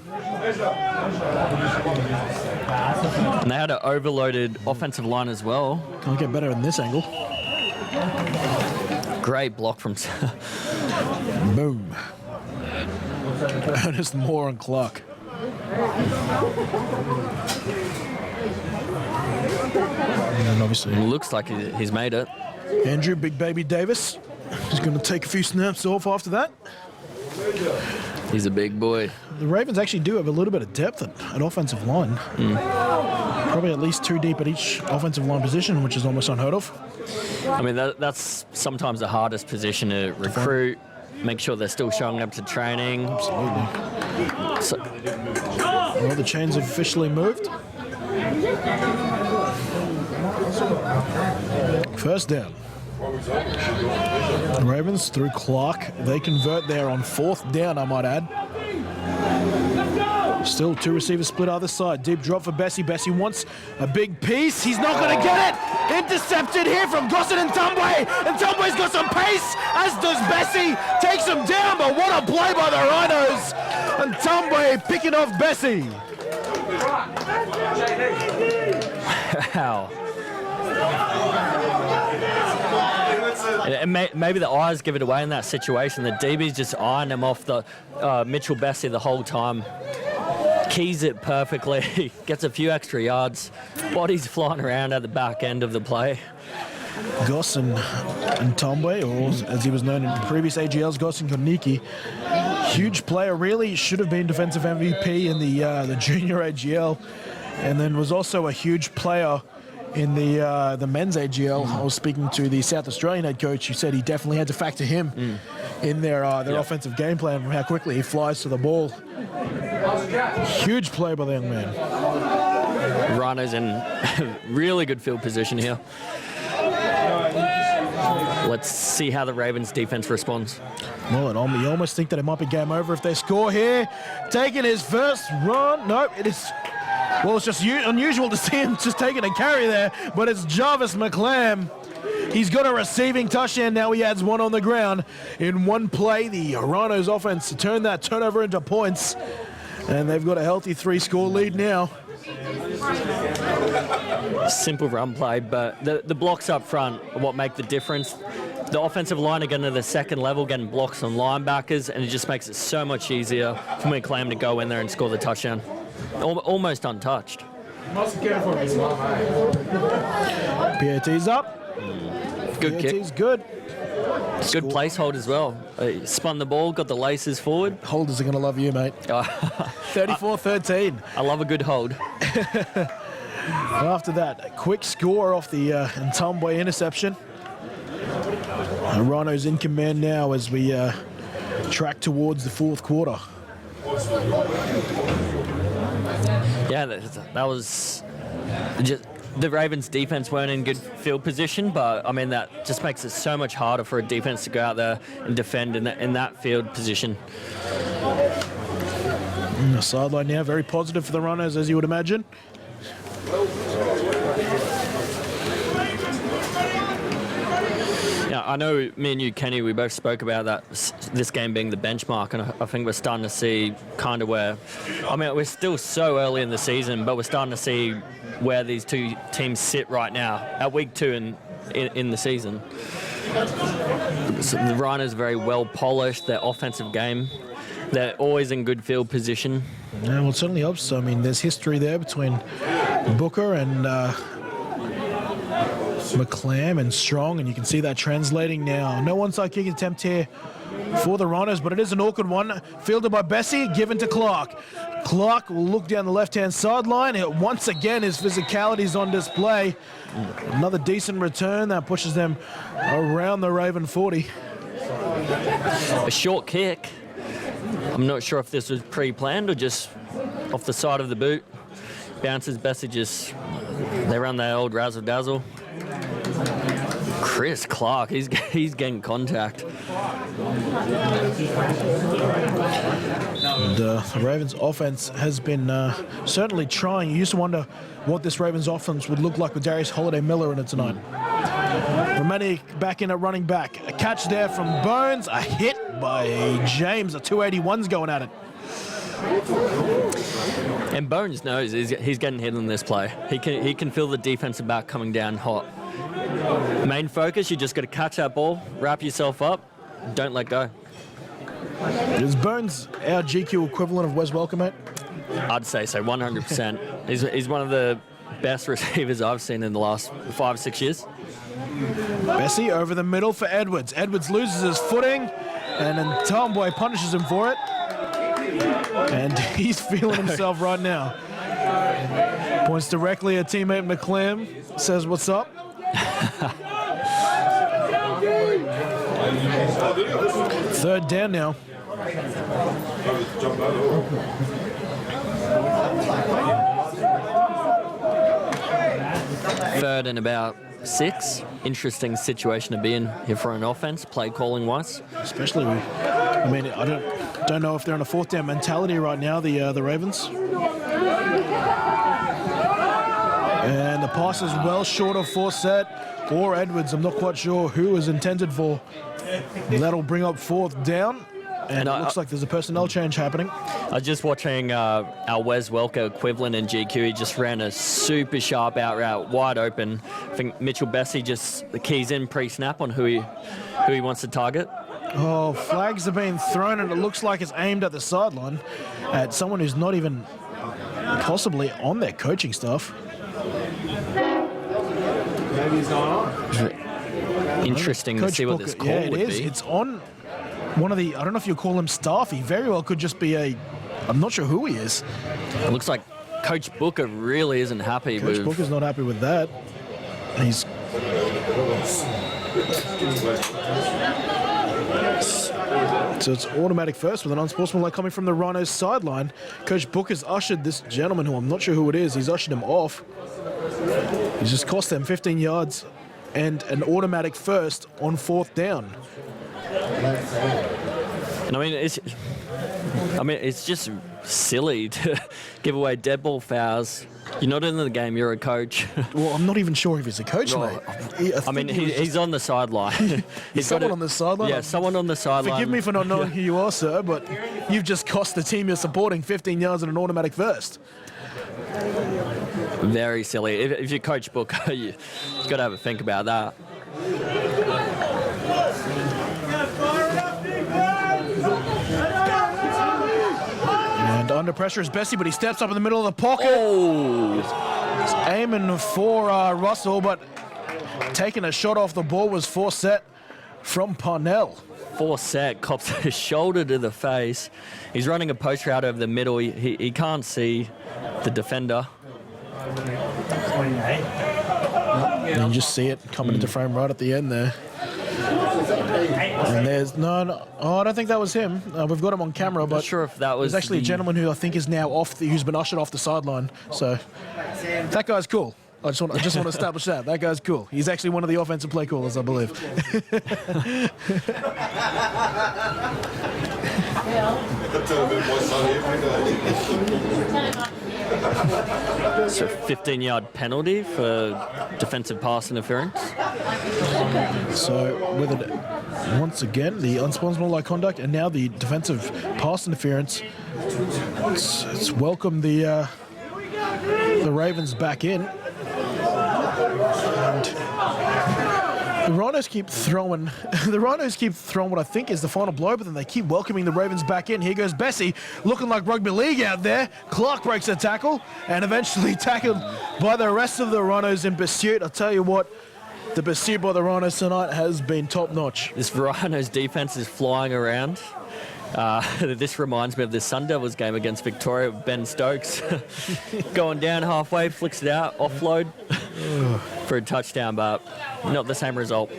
And they had an overloaded offensive line as well. Can't get better in this angle. Great block from... Boom. Ernest Moore and Clark. And obviously... Looks like he's made it. Andrew Big Baby Davis is going to take a few snaps off after that. He's a big boy. The Ravens actually do have a little bit of depth at offensive line. Probably at least 2 deep at each offensive line position, which is almost unheard of. I mean, that's sometimes the hardest position to recruit, make sure they're still showing up to training. Absolutely. Well, the chains have officially moved. First down. The Ravens through Clark. They convert there on 4th down, I might add. Still two receivers split either side. Deep drop for Bessie. Bessie wants a big piece. He's not going to get it. Intercepted here from Gosson and Tumbay. And Tumbay's got some pace, as does Bessie. Takes him down, but what a play by the Rhinos. And Tumbay picking off Bessie. Wow. And maybe the eyes give it away in that situation. The DB's just eyeing him off the Mitchell Bessie the whole time. Keys it perfectly, gets a few extra yards. Body's flying around at the back end of the play. Gosson and Tombay, or as he was known in previous AGLs, Gosson Koniki. Huge player, really should have been defensive MVP in the junior AGL, and then was also a huge player in the men's AGL. I was speaking to the South Australian head coach, who said he definitely had to factor him in their offensive game plan from how quickly he flies to the ball. Huge play by the young man. Rhinos in really good field position here. Let's see how the Ravens defense responds. Well, you almost think that it might be game over if they score here. Taking his first run. Nope, it is. Well, it's just unusual to see him just taking a carry there, but it's Jarvis McClam. He's got a receiving touchdown. Now he adds one on the ground. In one play, the Rhinos offense turned that turnover into points, and they've got a healthy 3-score lead now. Simple run play, but the blocks up front are what make the difference. The offensive line are getting to the second level, getting blocks on linebackers, and it just makes it so much easier for McClam to go in there and score the touchdown. Almost untouched. PAT's up. Good kick. PAT's good. Good place hold as well. Spun the ball, got the laces forward. Holders are going to love you, mate. 34-13. I love a good hold. After that, a quick score off the Ntumbwe interception. Rhinos in command now as we track towards the fourth quarter. Yeah, that was just... The Ravens' defense weren't in good field position, but, I mean, that just makes it so much harder for a defense to go out there and defend in that field position. The sideline now, very positive for the Rhinos, as you would imagine. Yeah, I know me and you, Kenny, we both spoke about that, this game being the benchmark, and I think we're starting to see kind of where, I mean, we're still so early in the season, but we're starting to see where these two teams sit right now at week 2 in the season. So the Rhinos are very well polished, their offensive game. They're always in good field position. Yeah, well, it certainly helps. I mean, there's history there between Booker and McClam and Strong, and you can see that translating now. No onside kick attempt here for the Rhinos, but it is an awkward one. Fielded by Bessie, given to Clark. Clark will look down the left-hand sideline. Once again, his physicality is on display. Another decent return that pushes them around the Raven 40. A short kick. I'm not sure if this was pre-planned or just off the side of the boot. Bounces, Bessie just, they run their old razzle-dazzle. Chris Clark, he's getting contact. And the Ravens offense has been certainly trying. You used to wonder what this Ravens offense would look like with Darius Holiday-Miller in it tonight. Romanik back in at running back. A catch there from Bones. A hit by James. A 281's going at it. And Bones knows he's getting hit in this play. He can feel the defensive back coming down hot. Main focus, you just got to catch that ball, wrap yourself up, don't let go. Is Bones our GQ equivalent of Wes Welcome, mate? I'd say so, 100%. He's one of the best receivers I've seen in the last 5-6 years. Bessie over the middle for Edwards. Edwards loses his footing, and then Tomboy punishes him for it. And he's feeling himself right now. Points directly at teammate McClam, says, "What's up?" Third down now. Third and about 6. Interesting situation to be in here for an offense, play calling wise. Especially, I mean, I don't. Don't know if they're in a fourth down mentality right now, the Ravens. And the pass is well short of Forsett or Edwards. I'm not quite sure who is intended for. That'll bring up fourth down. And it looks like there's a personnel change happening. I was just watching our Wes Welker equivalent in GQ. He just ran a super sharp out route, wide open. I think Mitchell Bessie just keys in pre-snap on who he wants to target. Oh, flags have been thrown, and it looks like it's aimed at the sideline at someone who's not even possibly on their coaching staff. Interesting to see what this call would be. It's on one of the, I don't know if you call him staff. He very well could just be I'm not sure who he is. It looks like Coach Booker really isn't happy with... Coach Booker's not happy with that. He's... So it's automatic first with an unsportsmanlike coming from the Rhinos sideline. Coach Booker's ushered this gentleman, who I'm not sure who it is, he's ushered him off. He's just cost them 15 yards and an automatic first on fourth down. And I mean, it's just silly to give away dead ball fouls. You're not in the game, you're a coach. Well, I'm not even sure if he's a coach, mate. He's on the sideline. He's someone on the sideline? Yeah, someone on the sideline. Forgive me for not knowing who you are, sir, but you've just cost the team you're supporting 15 yards and an automatic first. Very silly. If you're Coach Booker, you've got to have a think about that. And under pressure is Bessie, but he steps up in the middle of the pocket. Oh! He's aiming for Russell, but taking a shot off the ball was Forsett from Parnell. Forsett cops his shoulder to the face. He's running a post route over the middle. He can't see the defender. And you just see it coming into frame right at the end there. And there's no, I don't think that was him. We've got him on camera, but not sure if that was. There's actually a gentleman who I think is now who's been ushered off the sideline. So that guy's cool. I just want to establish that. That guy's cool. He's actually one of the offensive play callers, I believe. So 15-yard penalty for defensive pass interference. So with it, once again, the unsportsmanlike conduct and now the defensive pass interference. It's welcomed the Ravens back in. And the Rhinos keep throwing what I think is the final blow, but then they keep welcoming the Ravens back in. Here goes Bessie, looking like rugby league out there. Clark breaks a tackle and eventually tackled by the rest of the Rhinos in pursuit. I'll tell you what, the pursuit by the Rhinos tonight has been top-notch. This Rhinos defense is flying around. This reminds me of the Sun Devils game against Victoria with Ben Stokes. Going down halfway, flicks it out, offload for a touchdown, but not the same result.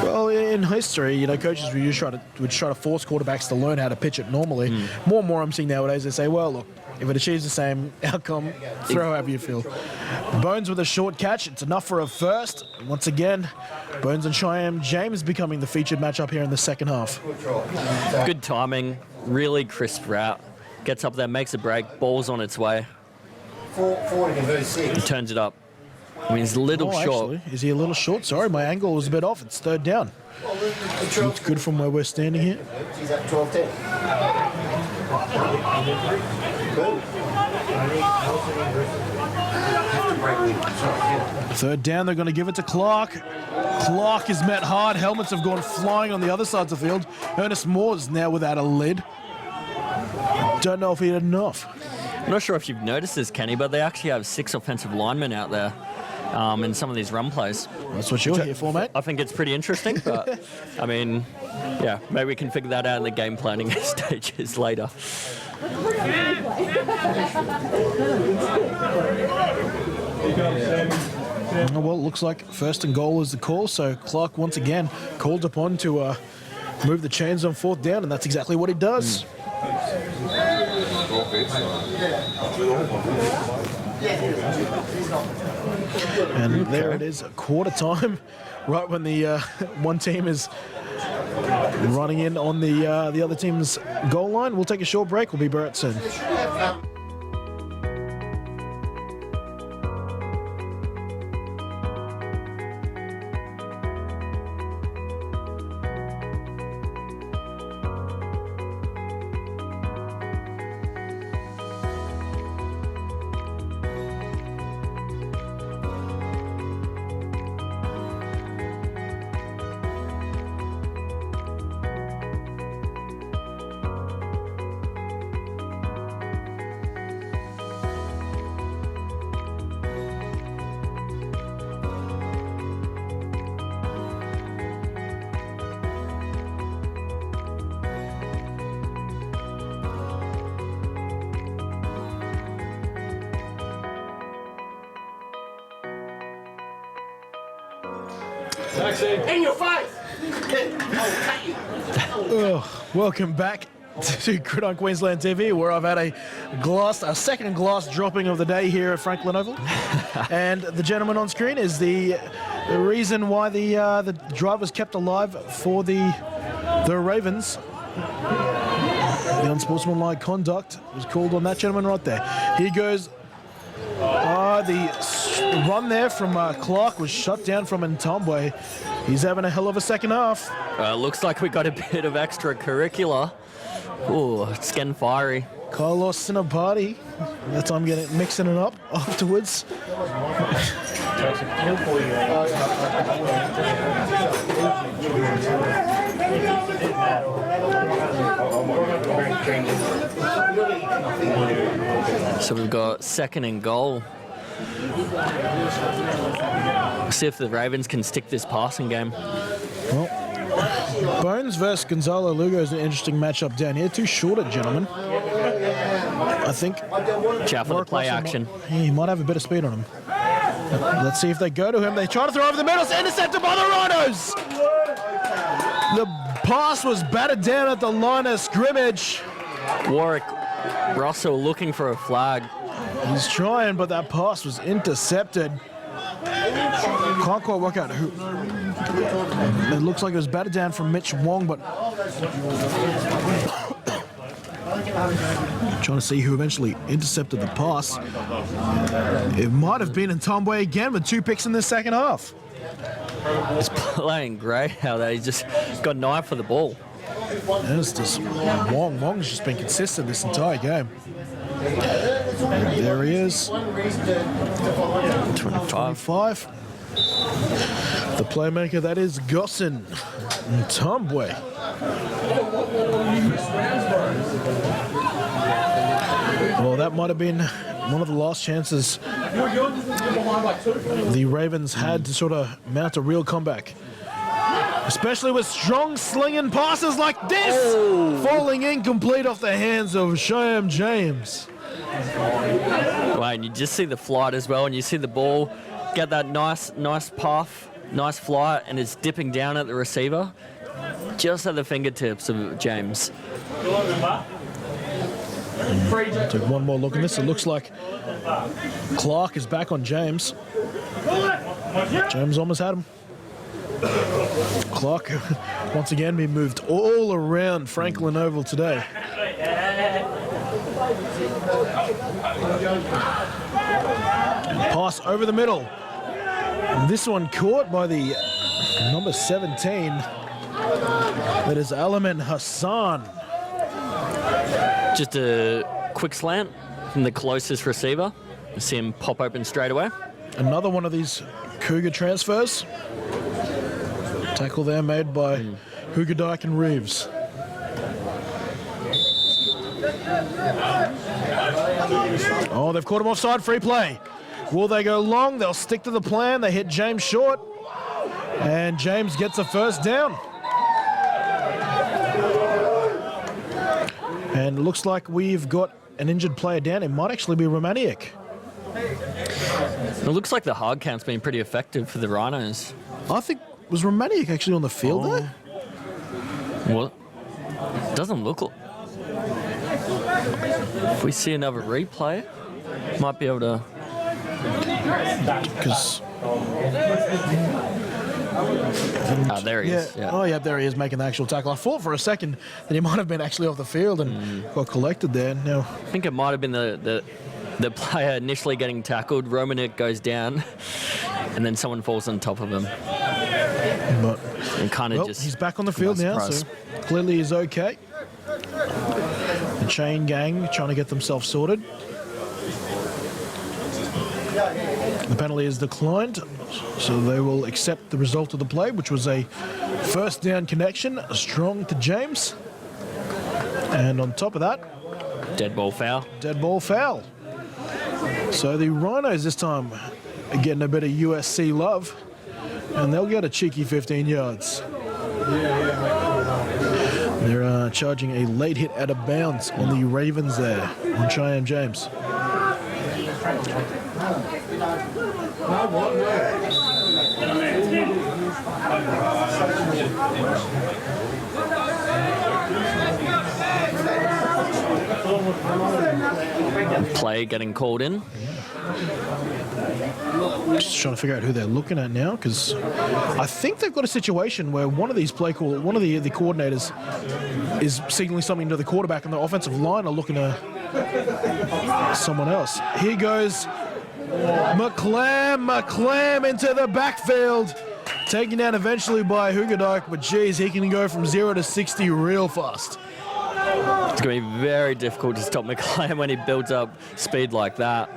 Well, in history, coaches would try to force quarterbacks to learn how to pitch it normally. More and more I'm seeing nowadays, they say, well, look, if it achieves the same outcome, throw however you feel. Bones with a short catch. It's enough for a first. Once again, Bones and Cheyenne James becoming the featured matchup here in the second half. Good timing, really crisp route. Gets up there, makes a break, ball's on its way. He turns it up. I mean, he's a little short. Actually, is he a little short? Sorry, my angle was a bit off. It's third down. Looks good from where we're standing here. He's at 12-10. Third down, they're going to give it to Clark. Clark is met hard. Helmets have gone flying on the other side of the field. Ernest Moore's now without a lid. Don't know if he had enough. I'm not sure if you've noticed this, Kenny, but they actually have 6 offensive linemen out there in some of these run plays. That's what you're here for, mate. I think it's pretty interesting, but I mean, yeah, maybe we can figure that out in the game planning stages later. Well, it looks like first and goal is the call, so Clark once again called upon to move the chains on fourth down, and that's exactly what he does. And there it is, quarter time, right when the one team is running in on the other team's goal line. We'll take a short break. We'll be back soon. In your face! Welcome back to Gridiron Queensland TV, where I've had a second glass dropping of the day here at Franklin Oval. And the gentleman on screen is the reason why the drive was kept alive for the Ravens. The unsportsmanlike conduct was called on that gentleman right there. Here goes. The run there from Clark was shut down from Ntombwe. He's having a hell of a second half. Looks like we got a bit of extracurricular. Ooh, it's getting fiery. Carlos Sinapati. That's I'm mixing it up afterwards. So we've got second and goal. See if the Ravens can stick this passing game. Well, Bones versus Gonzalo Lugo is an interesting matchup down here. Two shorter gentlemen. I think. Chow for the play action. He might have a bit of speed on him. Let's see if they go to him. They try to throw over the middle. It's intercepted by the Rhinos. The pass was battered down at the line of scrimmage. Warwick Russell looking for a flag. He's trying, but that pass was intercepted. Can't quite work out who. It looks like it was batted down from Mitch Wong, but trying to see who eventually intercepted the pass. It might have been Ntombwe again with 2 picks in the second half. He's playing great out there. He's just got an eye for the ball. It's just Wong. Wong's just been consistent this entire game. There he is. 25. The playmaker, that is Gossin Ntombwe. Well, that might have been one of the last chances the Ravens had to sort of mount a real comeback. Especially with strong slinging passes like this, falling incomplete off the hands of Shyam James. Wow, and you just see the flight as well, and you see the ball get that nice path, nice flight, and it's dipping down at the receiver, just at the fingertips of James. Take one more look at this. It looks like Clark is back on James. James almost had him. Clark, once again, being moved all around Franklin Oval today. Pass over the middle. And this one caught by the number 17. That is Alamin Hassan. Just a quick slant from the closest receiver. You see him pop open straight away. Another one of these Cougar transfers. Tackle there made by Hoogadike and Reeves. Oh, they've caught him offside, free play. Will they go long? They'll stick to the plan. They hit James short. And James gets a first down. And it looks like we've got an injured player down. It might actually be Romaniuk. It looks like the hard count's been pretty effective for the Rhinos. I think, was Romaniuk actually on the field there? What? Doesn't look like. If we see another replay, might be able to. Because There he is. Yeah. Oh, yeah, there he is making the actual tackle. I thought for a second that he might have been actually off the field and got collected there. No. I think it might have been the player initially getting tackled. Romanik goes down, and then someone falls on top of him. But and kind of he's back on the field now, so clearly he's okay. The chain gang trying to get themselves sorted. The penalty is declined, so they will accept the result of the play, which was a first down connection, strong to James. And on top of that, dead ball foul. Dead ball foul. So the Rhinos this time are getting a bit of USC love, and they'll get a cheeky 15 yards. They're charging a late hit out of bounds on the Ravens there, on Cheyenne James. Play getting called in. Just trying to figure out who they're looking at now, because I think they've got a situation where one of these the coordinators is signaling something to the quarterback, and the offensive line are looking to someone else. Here goes McClam into the backfield, taken down eventually by Hugadike, but geez, he can go from 0 to 60 real fast. It's going to be very difficult to stop McClam when he builds up speed like that.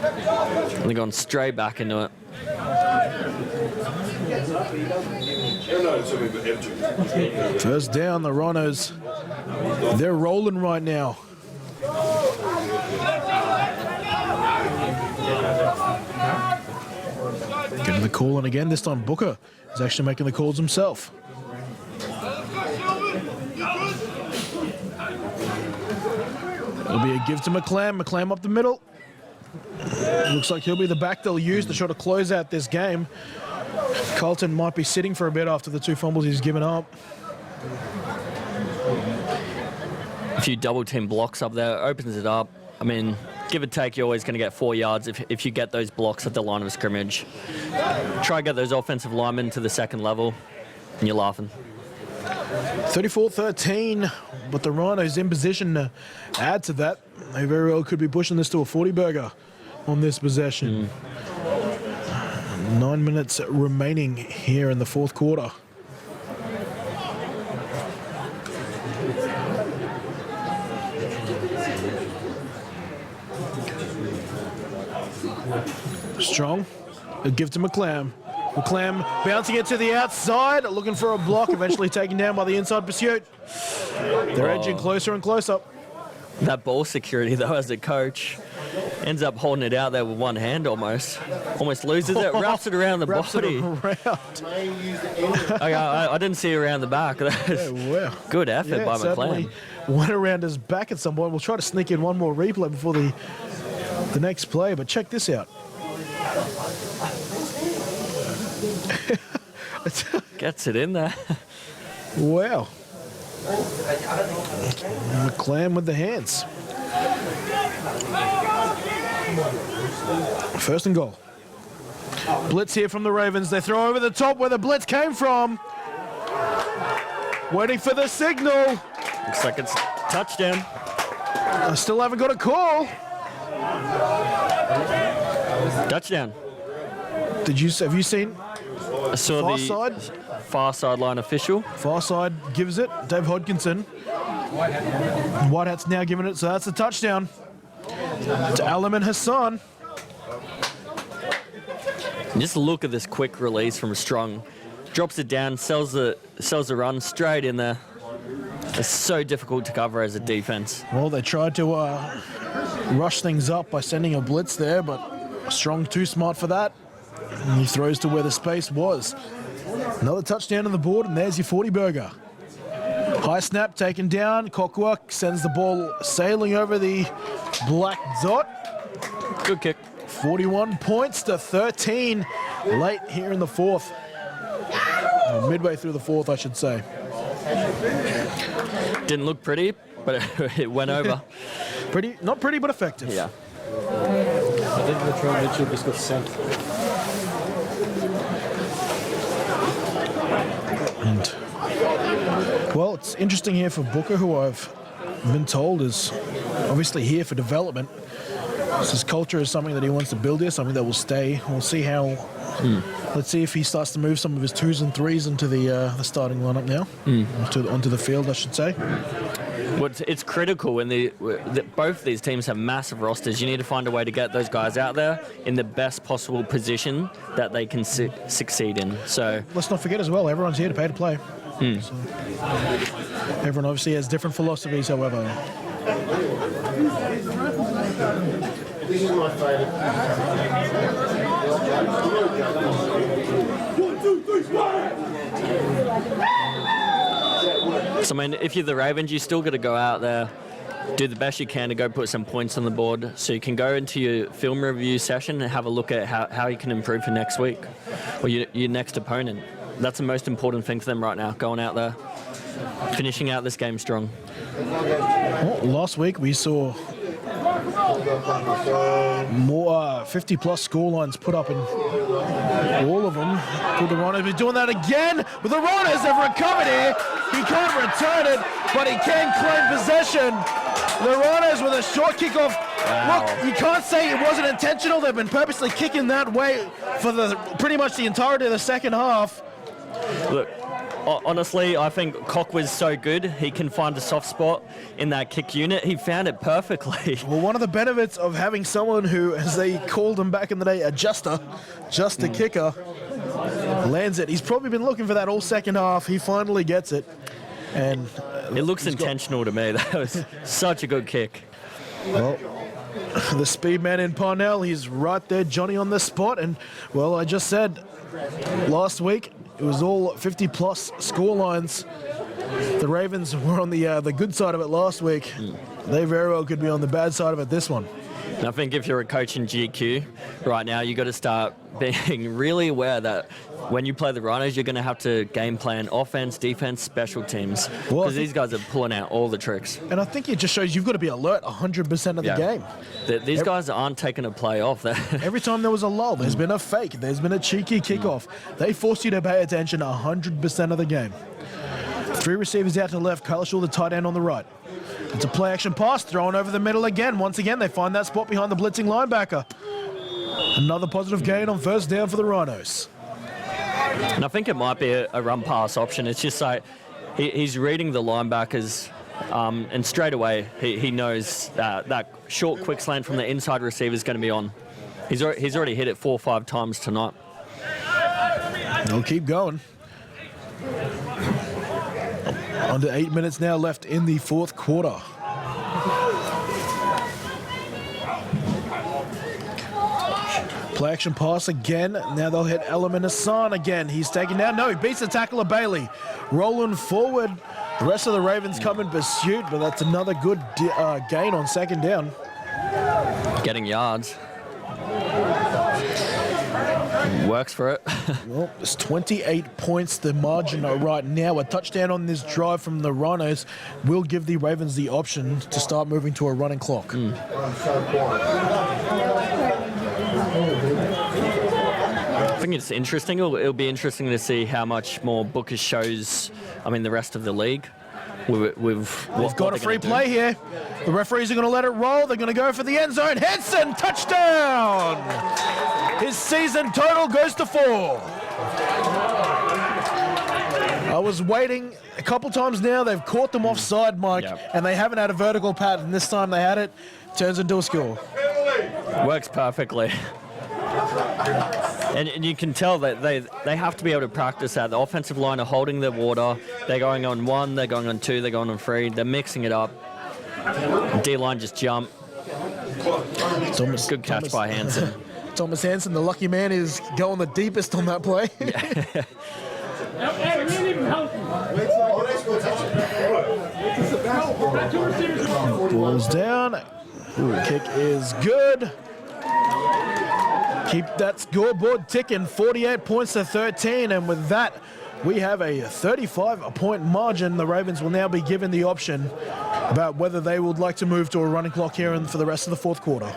And they're going straight back into it. First down, the Rhinos. They're rolling right now. Getting the call in again. This time Booker is actually making the calls himself. It'll be a give to McClam. McClam up the middle. Looks like he'll be the back they'll use to try to close out this game. Carlton might be sitting for a bit after the 2 fumbles he's given up. A few double team blocks up there, opens it up. I mean, give or take, you're always going to get 4 yards if you get those blocks at the line of scrimmage. Try to get those offensive linemen to the second level, and you're laughing. 34-13, but the Rhinos in position to add to that. They very well could be pushing this to a 40-burger on this possession. 9 minutes remaining here in the fourth quarter. Strong, a give to McClam. McClam bouncing it to the outside, looking for a block, eventually taken down by the inside pursuit. They're edging closer and closer. That ball security, though, as a coach, ends up holding it out there with one hand almost. Almost loses it, wraps it around the body. I didn't see it around the back. Wow. Good effort by McClam. Went around his back at some point. We'll try to sneak in one more replay before the next play, but check this out. Gets it in there. Wow. McClam with the hands. First and goal. Blitz here from the Ravens. They throw over the top where the blitz came from. Waiting for the signal. Looks like it's touchdown. I still haven't got a call. Touchdown. Have you seen? I saw far sideline official. Far side gives it. Dave Hodkinson. Whitehat's now giving it, so that's a touchdown to Alam and Hassan. Just look at this quick release from Strong. Drops it down, sells the run straight in there. It's so difficult to cover as a defense. Well, they tried to rush things up by sending a blitz there, but Strong too smart for that. And he throws to where the space was. Another touchdown on the board, and there's your 40-burger. High snap taken down. Cockwork sends the ball sailing over the black dot. Good kick. 41 points to 13 late here in the fourth. Midway through the fourth, I should say. Didn't look pretty, but it went over. Not pretty, but effective. Yeah. I think Latrell Mitchell just got sent. what's interesting here for Booker, who I've been told is obviously here for development. His culture is something that he wants to build here, something that will stay. We'll see how. Let's see if he starts to move some of his 2s and 3s into the starting lineup now, onto the field, I should say. Well, it's critical when both these teams have massive rosters. You need to find a way to get those guys out there in the best possible position that they can succeed in. So let's not forget as well, everyone's here to pay to play. So, everyone obviously has different philosophies, however. This is my favourite. So, I mean, if you're the Ravens, you still got to go out there, do the best you can to go put some points on the board so you can go into your film review session and have a look at how you can improve for next week or your next opponent. That's the most important thing for them right now, going out there, finishing out this game strong. Well, last week we saw more 50-plus scorelines put up in all of them. The Rhinos are doing that again, but the Rhinos have recovered here. He can't return it, but he can claim possession. The Rhinos with a short kickoff. Wow. Look, you can't say it wasn't intentional. They've been purposely kicking that way for pretty much the entirety of the second half. Look, honestly, I think Cock was so good. He can find a soft spot in that kick unit. He found it perfectly. Well, one of the benefits of having someone who, as they called him back in the day, a juster kicker, lands it. He's probably been looking for that all second half. He finally gets it. And it looks intentional to me. That was such a good kick. Well, the speed man in Parnell, he's right there, Johnny on the spot. And, well, I just said last week, it was all 50-plus score lines. The Ravens were on the good side of it last week. They very well could be on the bad side of it this one. And I think if you're a coach in GQ right now, you've got to start being really aware that when you play the Rhinos, you're going to have to game plan offense, defense, special teams. Because these guys are pulling out all the tricks. And I think it just shows you've got to be alert 100% of the game. These guys aren't taking a play off. Every time there was a lull, there's been a fake, there's been a cheeky kickoff. They force you to pay attention 100% of the game. 3 receivers out to the left, Kyle Shaw, the tight end on the right. It's a play action pass, thrown over the middle again. Once again, they find that spot behind the blitzing linebacker. Another positive gain on first down for the Rhinos. And I think it might be a run pass option. It's just like he's reading the linebackers, and straight away he knows that short quick slant from the inside receiver is going to be on. He's already hit it 4 or 5 times tonight. They'll keep going. Under 8 minutes now left in the fourth quarter. Play action pass again. Now they'll hit Element Hassan again. He's taken down. No, he beats the tackle of Bailey. Rolling forward. The rest of the Ravens come in pursuit, but that's another good gain on second down. Getting yards. Works for it. Well, it's 28 points the margin right now. A touchdown on this drive from the Rhinos will give the Ravens the option to start moving to a running clock. I think it's interesting. It'll be interesting to see how much more Booker shows, the rest of the league. We've got a free play here. The referees are going to let it roll. They're going to go for the end zone. Henson, touchdown! His season total goes to 4. I was waiting a couple times now. They've caught them offside, Mike, and they haven't had a vertical pattern. This time they had it. Turns into a score. Works perfectly. And you can tell that they have to be able to practice that. The offensive line are holding their water. They're going on 1, they're going on 2, they're going on 3. They're mixing it up. D-line just jump. Good catch by Hansen. Thomas Hansen, the lucky man, is going the deepest on that play. Ball's down. Kick is good. Keep that scoreboard ticking, 48 points to 13, and with that, we have a 35-point margin. The Ravens will now be given the option about whether they would like to move to a running clock here for the rest of the fourth quarter.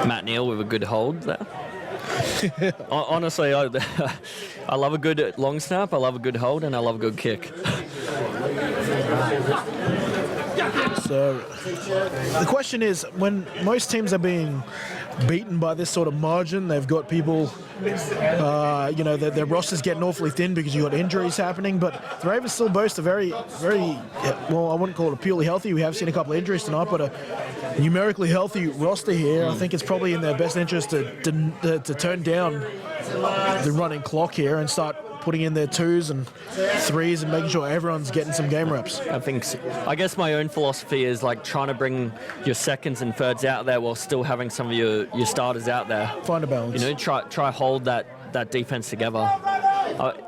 Matt Neal with a good hold there. Honestly, I love a good long snap, I love a good hold, and I love a good kick. So the question is, when most teams are being beaten by this sort of margin, they've got people, their roster's getting awfully thin because you've got injuries happening, but the Ravens still boast a very, well, I wouldn't call it a purely healthy. We have seen a couple of injuries tonight, but a numerically healthy roster here. I think it's probably in their best interest to turn down the running clock here and start putting in their 2s and 3s and making sure everyone's getting some game reps. I guess my own philosophy is like trying to bring your 2nds and 3rds out there while still having some of your starters out there. Find a balance. Try hold that defense together.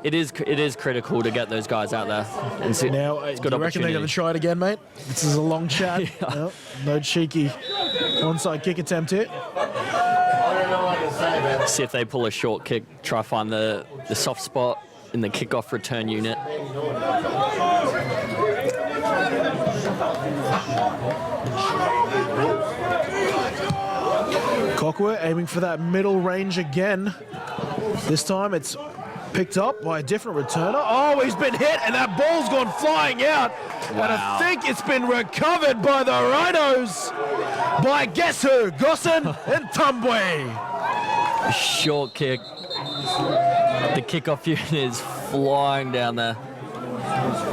It is critical to get those guys out there. And so now, it's do you reckon they're going to try it again, mate? This is a long chat. No cheeky onside kick attempt here. See if they pull a short kick, try find the soft spot in the kickoff return unit. Cockwood aiming for that middle range again. This time it's picked up by a different returner. Oh, he's been hit and that ball's gone flying out. Wow. And I think it's been recovered by the Rhinos. By guess who? Gosson and Tumbwe. Short kick. The kickoff unit is flying down there.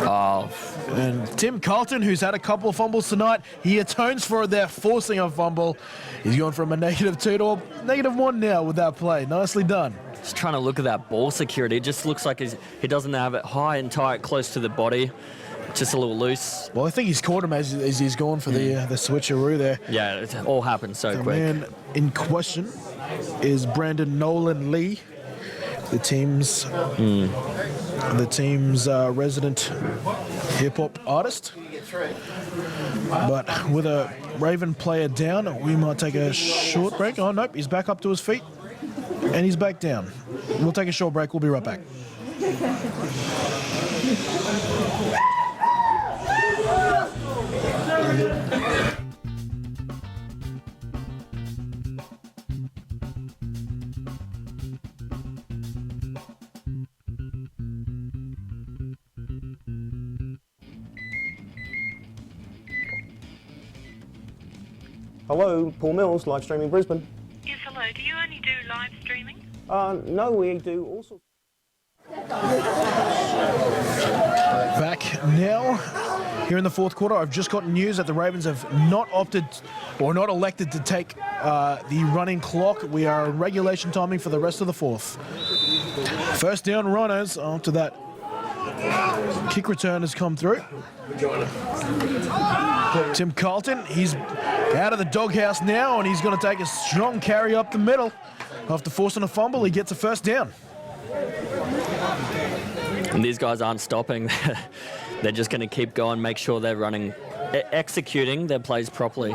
Oh. And Tim Carlton, who's had a couple of fumbles tonight, he atones for their forcing a fumble. He's gone from a -2 to a -1 now with that play. Nicely done. Just trying to look at that ball security. It just looks like he doesn't have it high and tight, close to the body. Just a little loose. Well, I think he's caught him as he's gone for the switcheroo there. Yeah, it all happened so quick. The man in question is Brandon Nolan Lee, the team's resident hip-hop artist. But with a Raven player down, we might take a short break. Oh, nope, he's back up to his feet, and he's back down. We'll take a short break. We'll be right back. Hello, Paul Mills, live streaming Brisbane. Yes, hello. Do you only do live streaming? No, we do all sorts. Back now, here in the fourth quarter. I've just gotten news that the Ravens have not elected to take the running clock. We are in regulation timing for the rest of the fourth. First down, Rhinos. After that kick return has come through. Tim Carlton, he's out of the doghouse now, and he's going to take a strong carry up the middle. After forcing a fumble, he gets a first down. And these guys aren't stopping. They're just going to keep going, make sure they're running, executing their plays properly.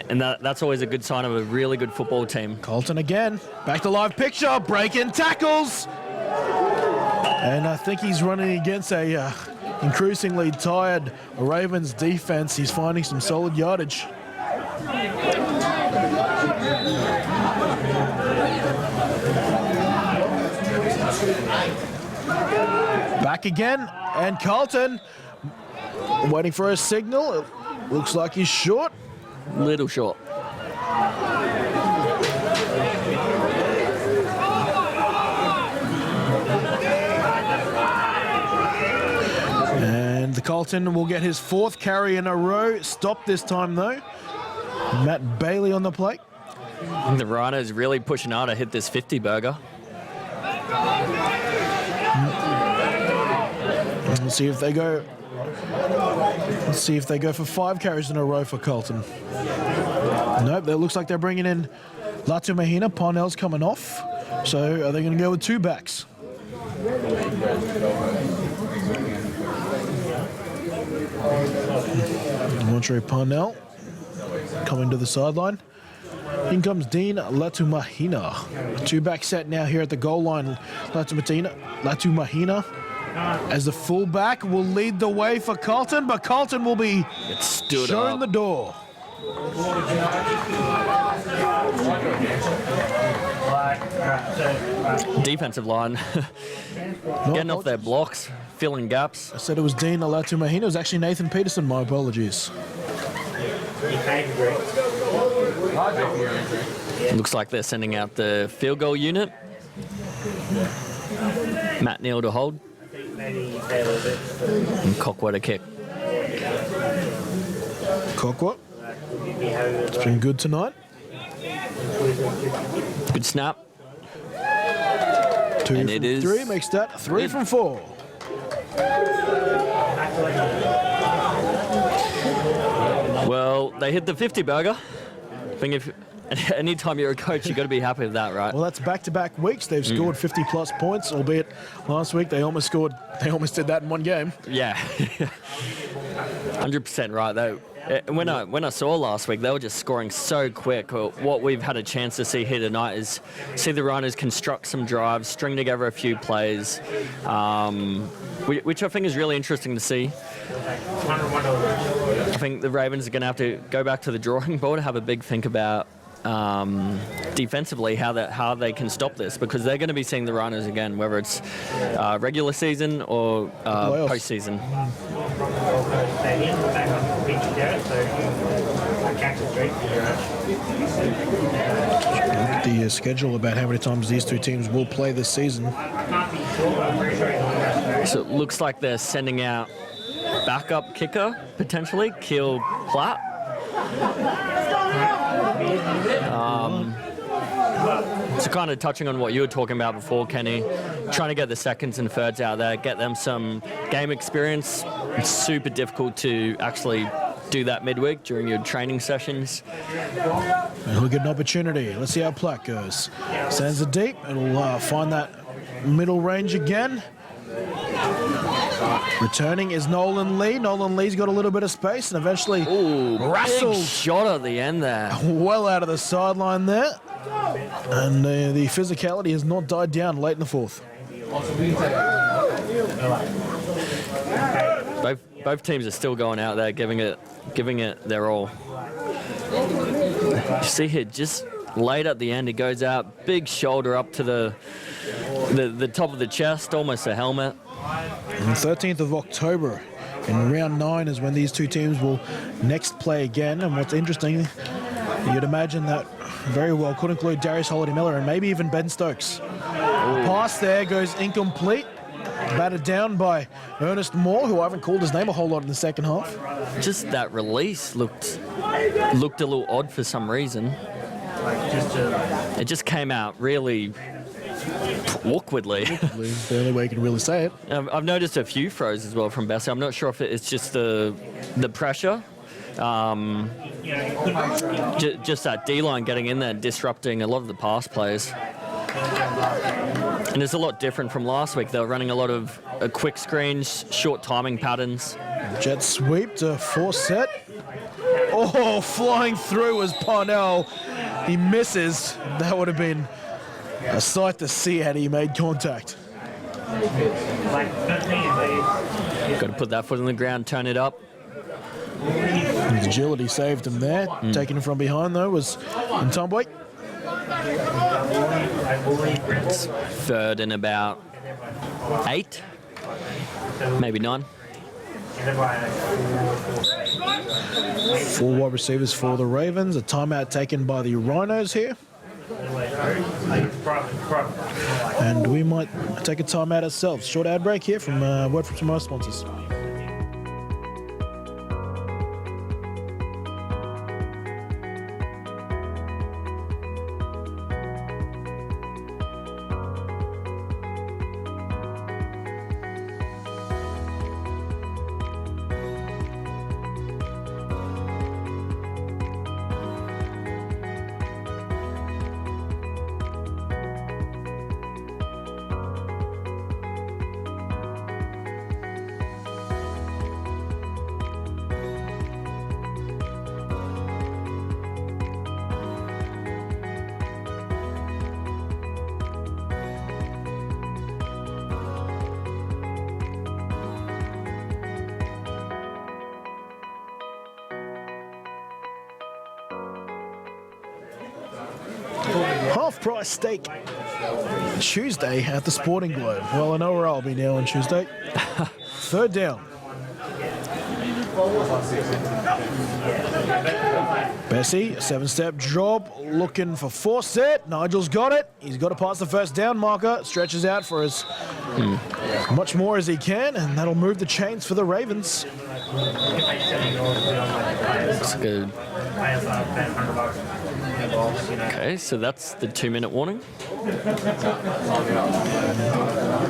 And that's always a good sign of a really good football team. Carlton again, back to live picture, breaking tackles. And I think he's running against a increasingly tired Ravens defense. He's finding some solid yardage. Back again, and Carlton waiting for a signal. It looks like he's short. Little short. And the Carlton will get his fourth carry in a row. Stopped this time though. Matt Bailey on the plate. The Rhinos really pushing hard to hit this 50 burger. Let's see if they go. Let's see if they go for 5 carries in a row for Carlton. Nope, it looks like they're bringing in Latu Mahina. Parnell's coming off. So are they going to go with 2 backs? Montre Parnell coming to the sideline. In comes Dean Latumahina. 2-back set now here at the goal line. Latumahina as the fullback will lead the way for Carlton, but Carlton will be showing the door. Defensive line getting off their blocks. filling gaps. I said it was Dean Olatumahina. It was actually Nathan Peterson. My apologies. Looks like they're sending out the field goal unit. Matt Neal to hold. And Cockwa to kick. Cockwa. It's been good tonight. Good snap. 2 and from it is 3 makes that 3 from 4. Well, they hit the 50 burger. I think if anytime you're a coach, you've got to be happy with that, right? Well, that's back-to-back weeks. They've scored 50-plus points, albeit last week they almost did that in one game. Yeah. 100% right, though. When I saw last week, they were just scoring so quick. What we've had a chance to see here tonight is see the Rhinos construct some drives, string together a few plays, which I think is really interesting to see. I think the Ravens are going to have to go back to the drawing board, have a big think about defensively how they can stop this, because they're going to be seeing the Rhinos again, whether it's regular season or postseason. The schedule about how many times these two teams will play this season. So it looks like they're sending out backup kicker, potentially, Keel Platt. So kind of touching on what you were talking about before, Kenny, trying to get the seconds and thirds out there, get them some game experience. It's super difficult to actually do that midweek during your training sessions. And he'll get an opportunity. Let's see how Platt goes. Sends it deep. It'll find that middle range again. Returning is Nolan Lee. Nolan Lee's got a little bit of space and eventually wrestled. Big shot at the end there. Well out of the sideline there. And the physicality has not died down late in the fourth. Both teams are still going out there, giving it their all. You see here, just late at the end, he goes out, big shoulder up to the top of the chest, almost a helmet. On the 13th of October, in round 9 is when these two teams will next play again. And what's interesting, you'd imagine that very well could include Darius Holiday-Miller and maybe even Ben Stokes. Pass there goes incomplete. Batted down by Ernest Moore, who I haven't called his name a whole lot in the second half. Just that release looked a little odd for some reason. It just came out really awkwardly. It's the only way you can really say it. I've noticed a few throws as well from Bessie. I'm not sure if it's just the pressure. Just that D-line getting in there and disrupting a lot of the pass plays. And it's a lot different from last week. They were running a lot of quick screens, short timing patterns. Jet sweep to force set. Oh, flying through was Parnell. He misses. That would have been a sight to see had he made contact. Got to put that foot on the ground, turn it up. His agility saved him there. Taking him from behind, though, was Ntombwe. It's third and about 8, maybe 9. 4 wide receivers for the Ravens. A timeout taken by the Rhinos here. And we might take a timeout ourselves. Short ad break here from word from some of our sponsors. half-price steak Tuesday at the Sporting Globe. Well, I know where I'll be now on Tuesday. Third down. Bessie, a 7-step drop, looking for Fawcett. Nigel's got it. He's got to pass the first down marker. Stretches out for as much more as he can, and that'll move the chains for the Ravens. That's good. Okay, so that's the 2-minute warning.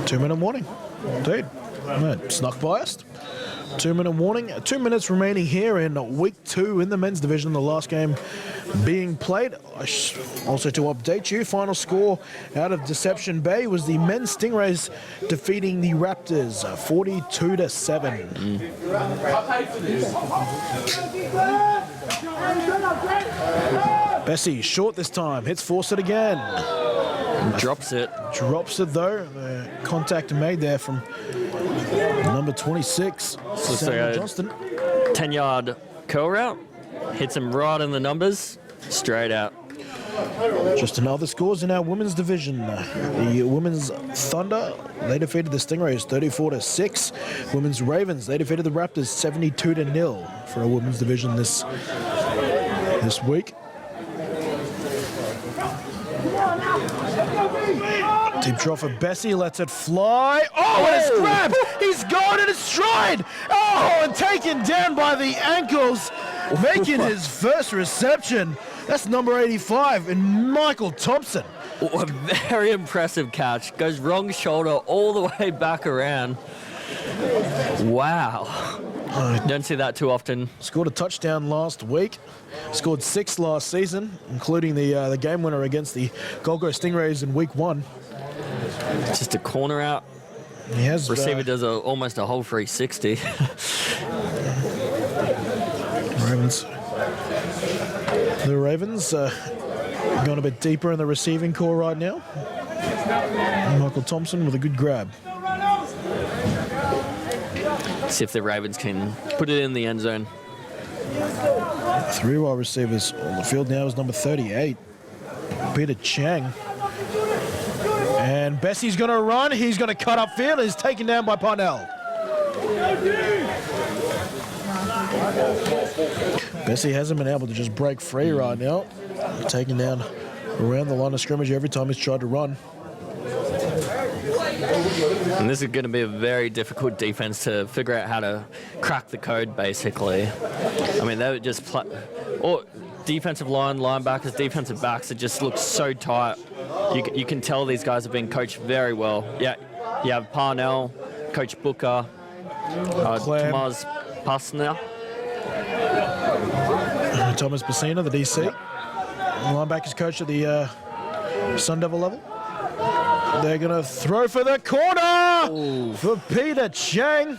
2-minute warning. Dude, snuck by us. 2-minute warning. 2 minutes remaining here in week 2 in the men's division. The last game being played. Also to update you, final score out of Deception Bay was the men's Stingrays defeating the Raptors 42-7. Bessie short this time. Hits Fawcett again. Drops it. Drops it though. Contact made there from number 26, Samuel Johnston. 10-yard curl route. Hits him right in the numbers. Straight out. Just another scores in our women's division. The women's Thunder, they defeated the Stingrays 34-6. Women's Ravens, they defeated the Raptors 72-0 for our women's division this week. Deep draw for Bessie, lets it fly. Oh, and it's grabbed! He's gone in his stride! Oh, and taken down by the ankles, making his first reception. That's number 85 in Michael Thompson. Oh, a very impressive catch. Goes wrong shoulder all the way back around. Wow. Don't see that too often. Scored a touchdown last week. Scored 6 last season, including the game winner against the Gold Coast Stingrays in week 1. Just a corner out. He has receiver does almost a whole 360. The Ravens going a bit deeper in the receiving core right now. Michael Thompson with a good grab. See if the Ravens can put it in the end zone. 3 wide receivers on the field now is number 38, Peter Chang. And Bessie's going to run. He's going to cut upfield. He's taken down by Parnell. Bessie hasn't been able to just break free right now. Taken down around the line of scrimmage every time he's tried to run. And this is going to be a very difficult defense to figure out how to crack the code, basically. I mean, they would just play. Or defensive line, linebackers, defensive backs, it just looks so tight. You can tell these guys have been coached very well. Yeah, you have Parnell, Coach Booker, Thomas Pasner. Thomas Bassina, the DC. Linebackers coach at the Sun Devil level. They're going to throw for the corner for Peter Chang.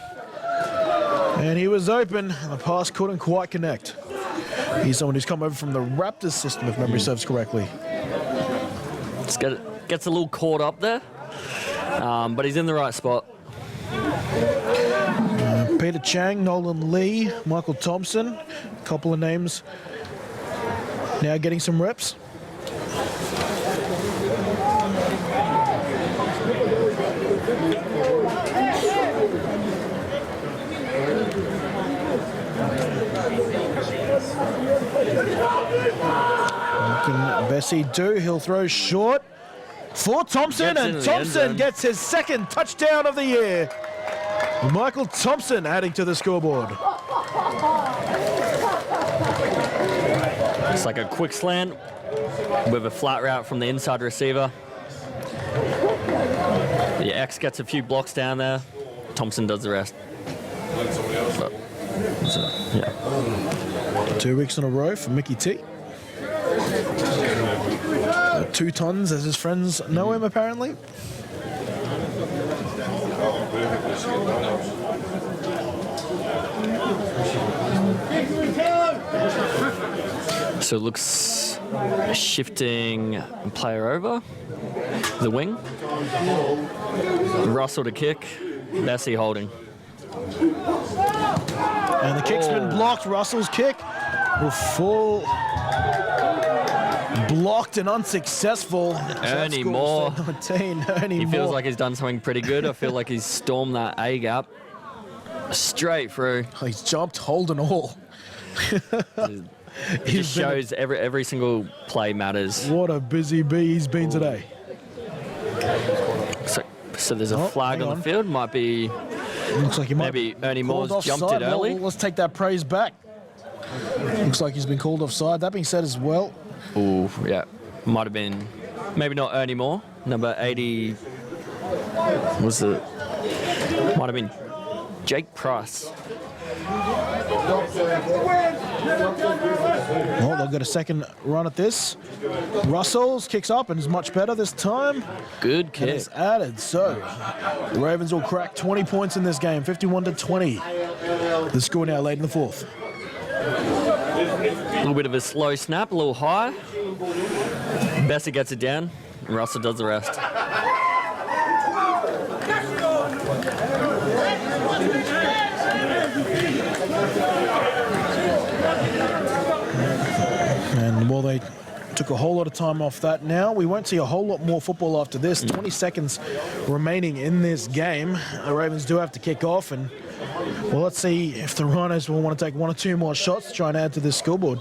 And he was open. The pass couldn't quite connect. He's someone who's come over from the Raptors system, if memory serves correctly. Gets a little caught up there, but he's in the right spot. Peter Chang, Nolan Lee, Michael Thompson, a couple of names now getting some reps. What can Bessie do? He'll throw short for Thompson, and Thompson gets his second touchdown of the year. Michael Thompson adding to the scoreboard. It's like a quick slant with a flat route from the inside receiver. The X gets a few blocks down there. Thompson does the rest. Yeah. 2 weeks in a row for Mickey T. 2 tons, as his friends know him, apparently. So it looks shifting player over the wing. Russell to kick. Bessie holding. And the kick's been blocked. Russell's kick will fall Blocked and unsuccessful. Ernie Moore. 19. Ernie He feels Moore. like he's done something pretty good. I feel like he's stormed that A gap straight through. He's jumped, hold and all. It just shows every single play matters. What a busy bee he's been today. So there's a flag on the field. Might be. Looks like he might maybe Ernie Moore's called jumped offside. it early. Well, let's take that praise back. Looks like he's been called offside. That being said as well. Ooh, yeah. Might have been, maybe not Ernie Moore. Number 80 was it? Might have been Jake Price. Well, they'll get a second run at this. Russell's kicks up and is much better this time. Good kick. And it's added. So the Ravens will crack 20 points in this game, 51-20. The score now late in the fourth. A little bit of a slow snap, a little high. Bessie gets it down, and Russell does the rest. And well, they took a whole lot of time off that now. We won't see a whole lot more football after this. 20 seconds remaining in this game. The Ravens do have to kick off, and well, let's see if the Rhinos will want to take one or two more shots to try and add to this scoreboard.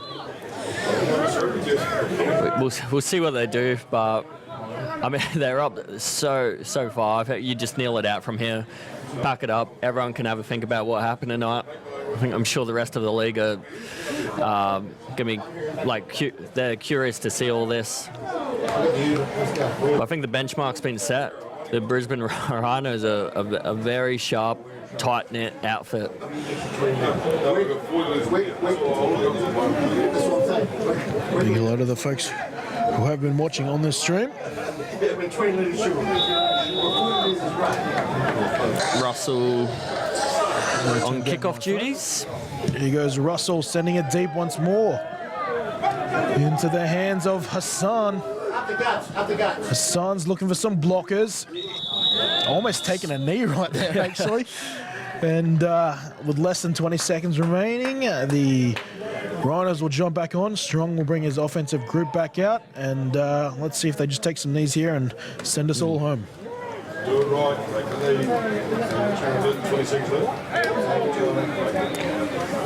We'll see what they do, but I mean, they're up so far. You just kneel it out from here, pack it up. Everyone can have a think about what happened tonight. I'm sure the rest of the league are gonna be they're curious to see all this. I think the benchmark's been set. The Brisbane Rhinos are a very sharp, tight-knit outfit. Big hello to the folks who have been watching on this stream. Russell on kickoff duties. Here goes Russell, sending it deep once more into the hands of Hassan. Hassan's looking for some blockers. Almost taking a knee right there, actually. And with less than 20 seconds remaining, the Rhinos will jump back on. Strong will bring his offensive group back out. And let's see if they just take some knees here and send us all home.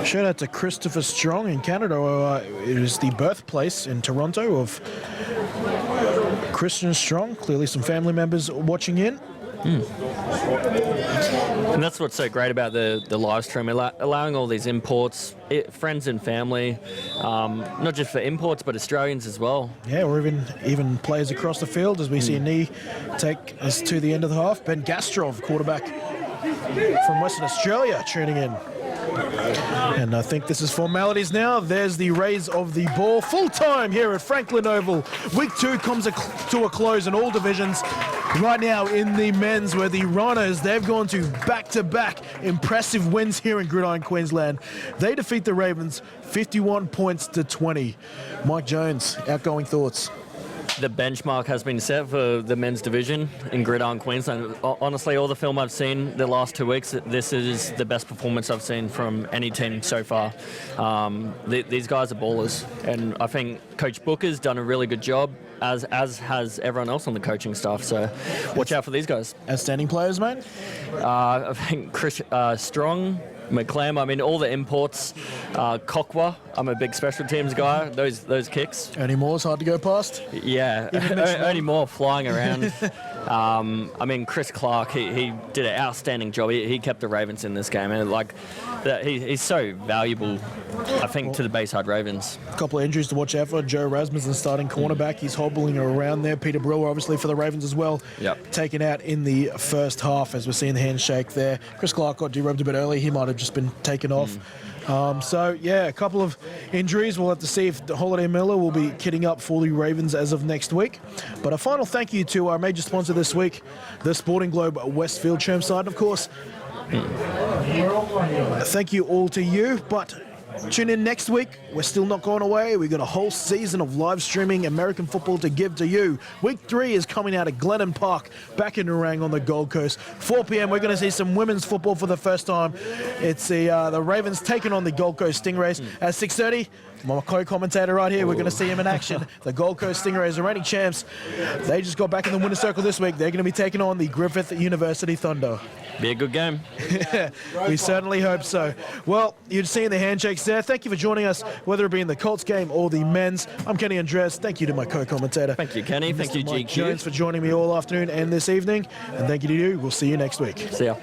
Shout out to Christopher Strong in Canada. It is the birthplace in Toronto of Christian Strong. Clearly some family members watching in. And that's what's so great about the live stream, allowing all these imports, friends and family, not just for imports but Australians as well. Yeah, or even players across the field as we see a knee take us to the end of the half. Ben Gastrov, quarterback from Western Australia, tuning in. And I think this is formalities now. There's the raise of the ball. Full time here at Franklin Oval. Week 2 comes to a close in all divisions. Right now in the men's, where the Rhinos, they've gone to back-to-back impressive wins here in Gridiron, Queensland. They defeat the Ravens 51 points to 20. Mike Jones, outgoing thoughts. The benchmark has been set for the men's division in Gridiron, Queensland. Honestly, all the film I've seen the last 2 weeks, this is the best performance I've seen from any team so far. These guys are ballers, and I think Coach Booker's done a really good job, as has everyone else on the coaching staff. So watch out for these guys. Outstanding players, mate? I think Chris Strong, McClam, I mean, all the imports. Kokwa, I'm a big special teams guy. Those kicks. Ernie Moore's hard to go past. Yeah, Ernie Moore flying around. I mean, Chris Clark, he did an outstanding job. He kept the Ravens in this game, and he's so valuable, I think, to the Bayside Ravens. A couple of injuries to watch out for. Joe Rasmussen starting cornerback. He's hobbling around there. Peter Brewer, obviously, for the Ravens as well. Yep. Taken out in the first half, as we're seeing the handshake there. Chris Clark got derubbed a bit early. He might have just been taken off. So, yeah, a couple of injuries. We'll have to see if Holiday Miller will be kitting up for the Ravens as of next week. But a final thank you to our major sponsor this week, the Sporting Globe Westfield Chermside. Of course, thank you all to you. But Tune in next week. We're still not going away. We've got a whole season of live streaming American football to give to you. Week 3 is coming out at Glennon Park, back in Narang on the Gold Coast. 4 p.m. we're going to see some women's football for the first time. It's the Ravens taking on the Gold Coast Stingrays. At 6:30, my co-commentator right here, we're going to see him in action. The Gold Coast Stingrays are reigning champs. They just got back in the winner's circle this week. They're going to be taking on the Griffith University Thunder. Be a good game. We certainly hope so. Well, you'd seen the handshakes there. Thank you for joining us, whether it be in the Colts game or the men's. I'm Kenny Andres. Thank you to my co-commentator. Thank you, Kenny. Thank you, Mike GQ. Jones, for joining me all afternoon and this evening. And thank you to you. We'll see you next week. See ya.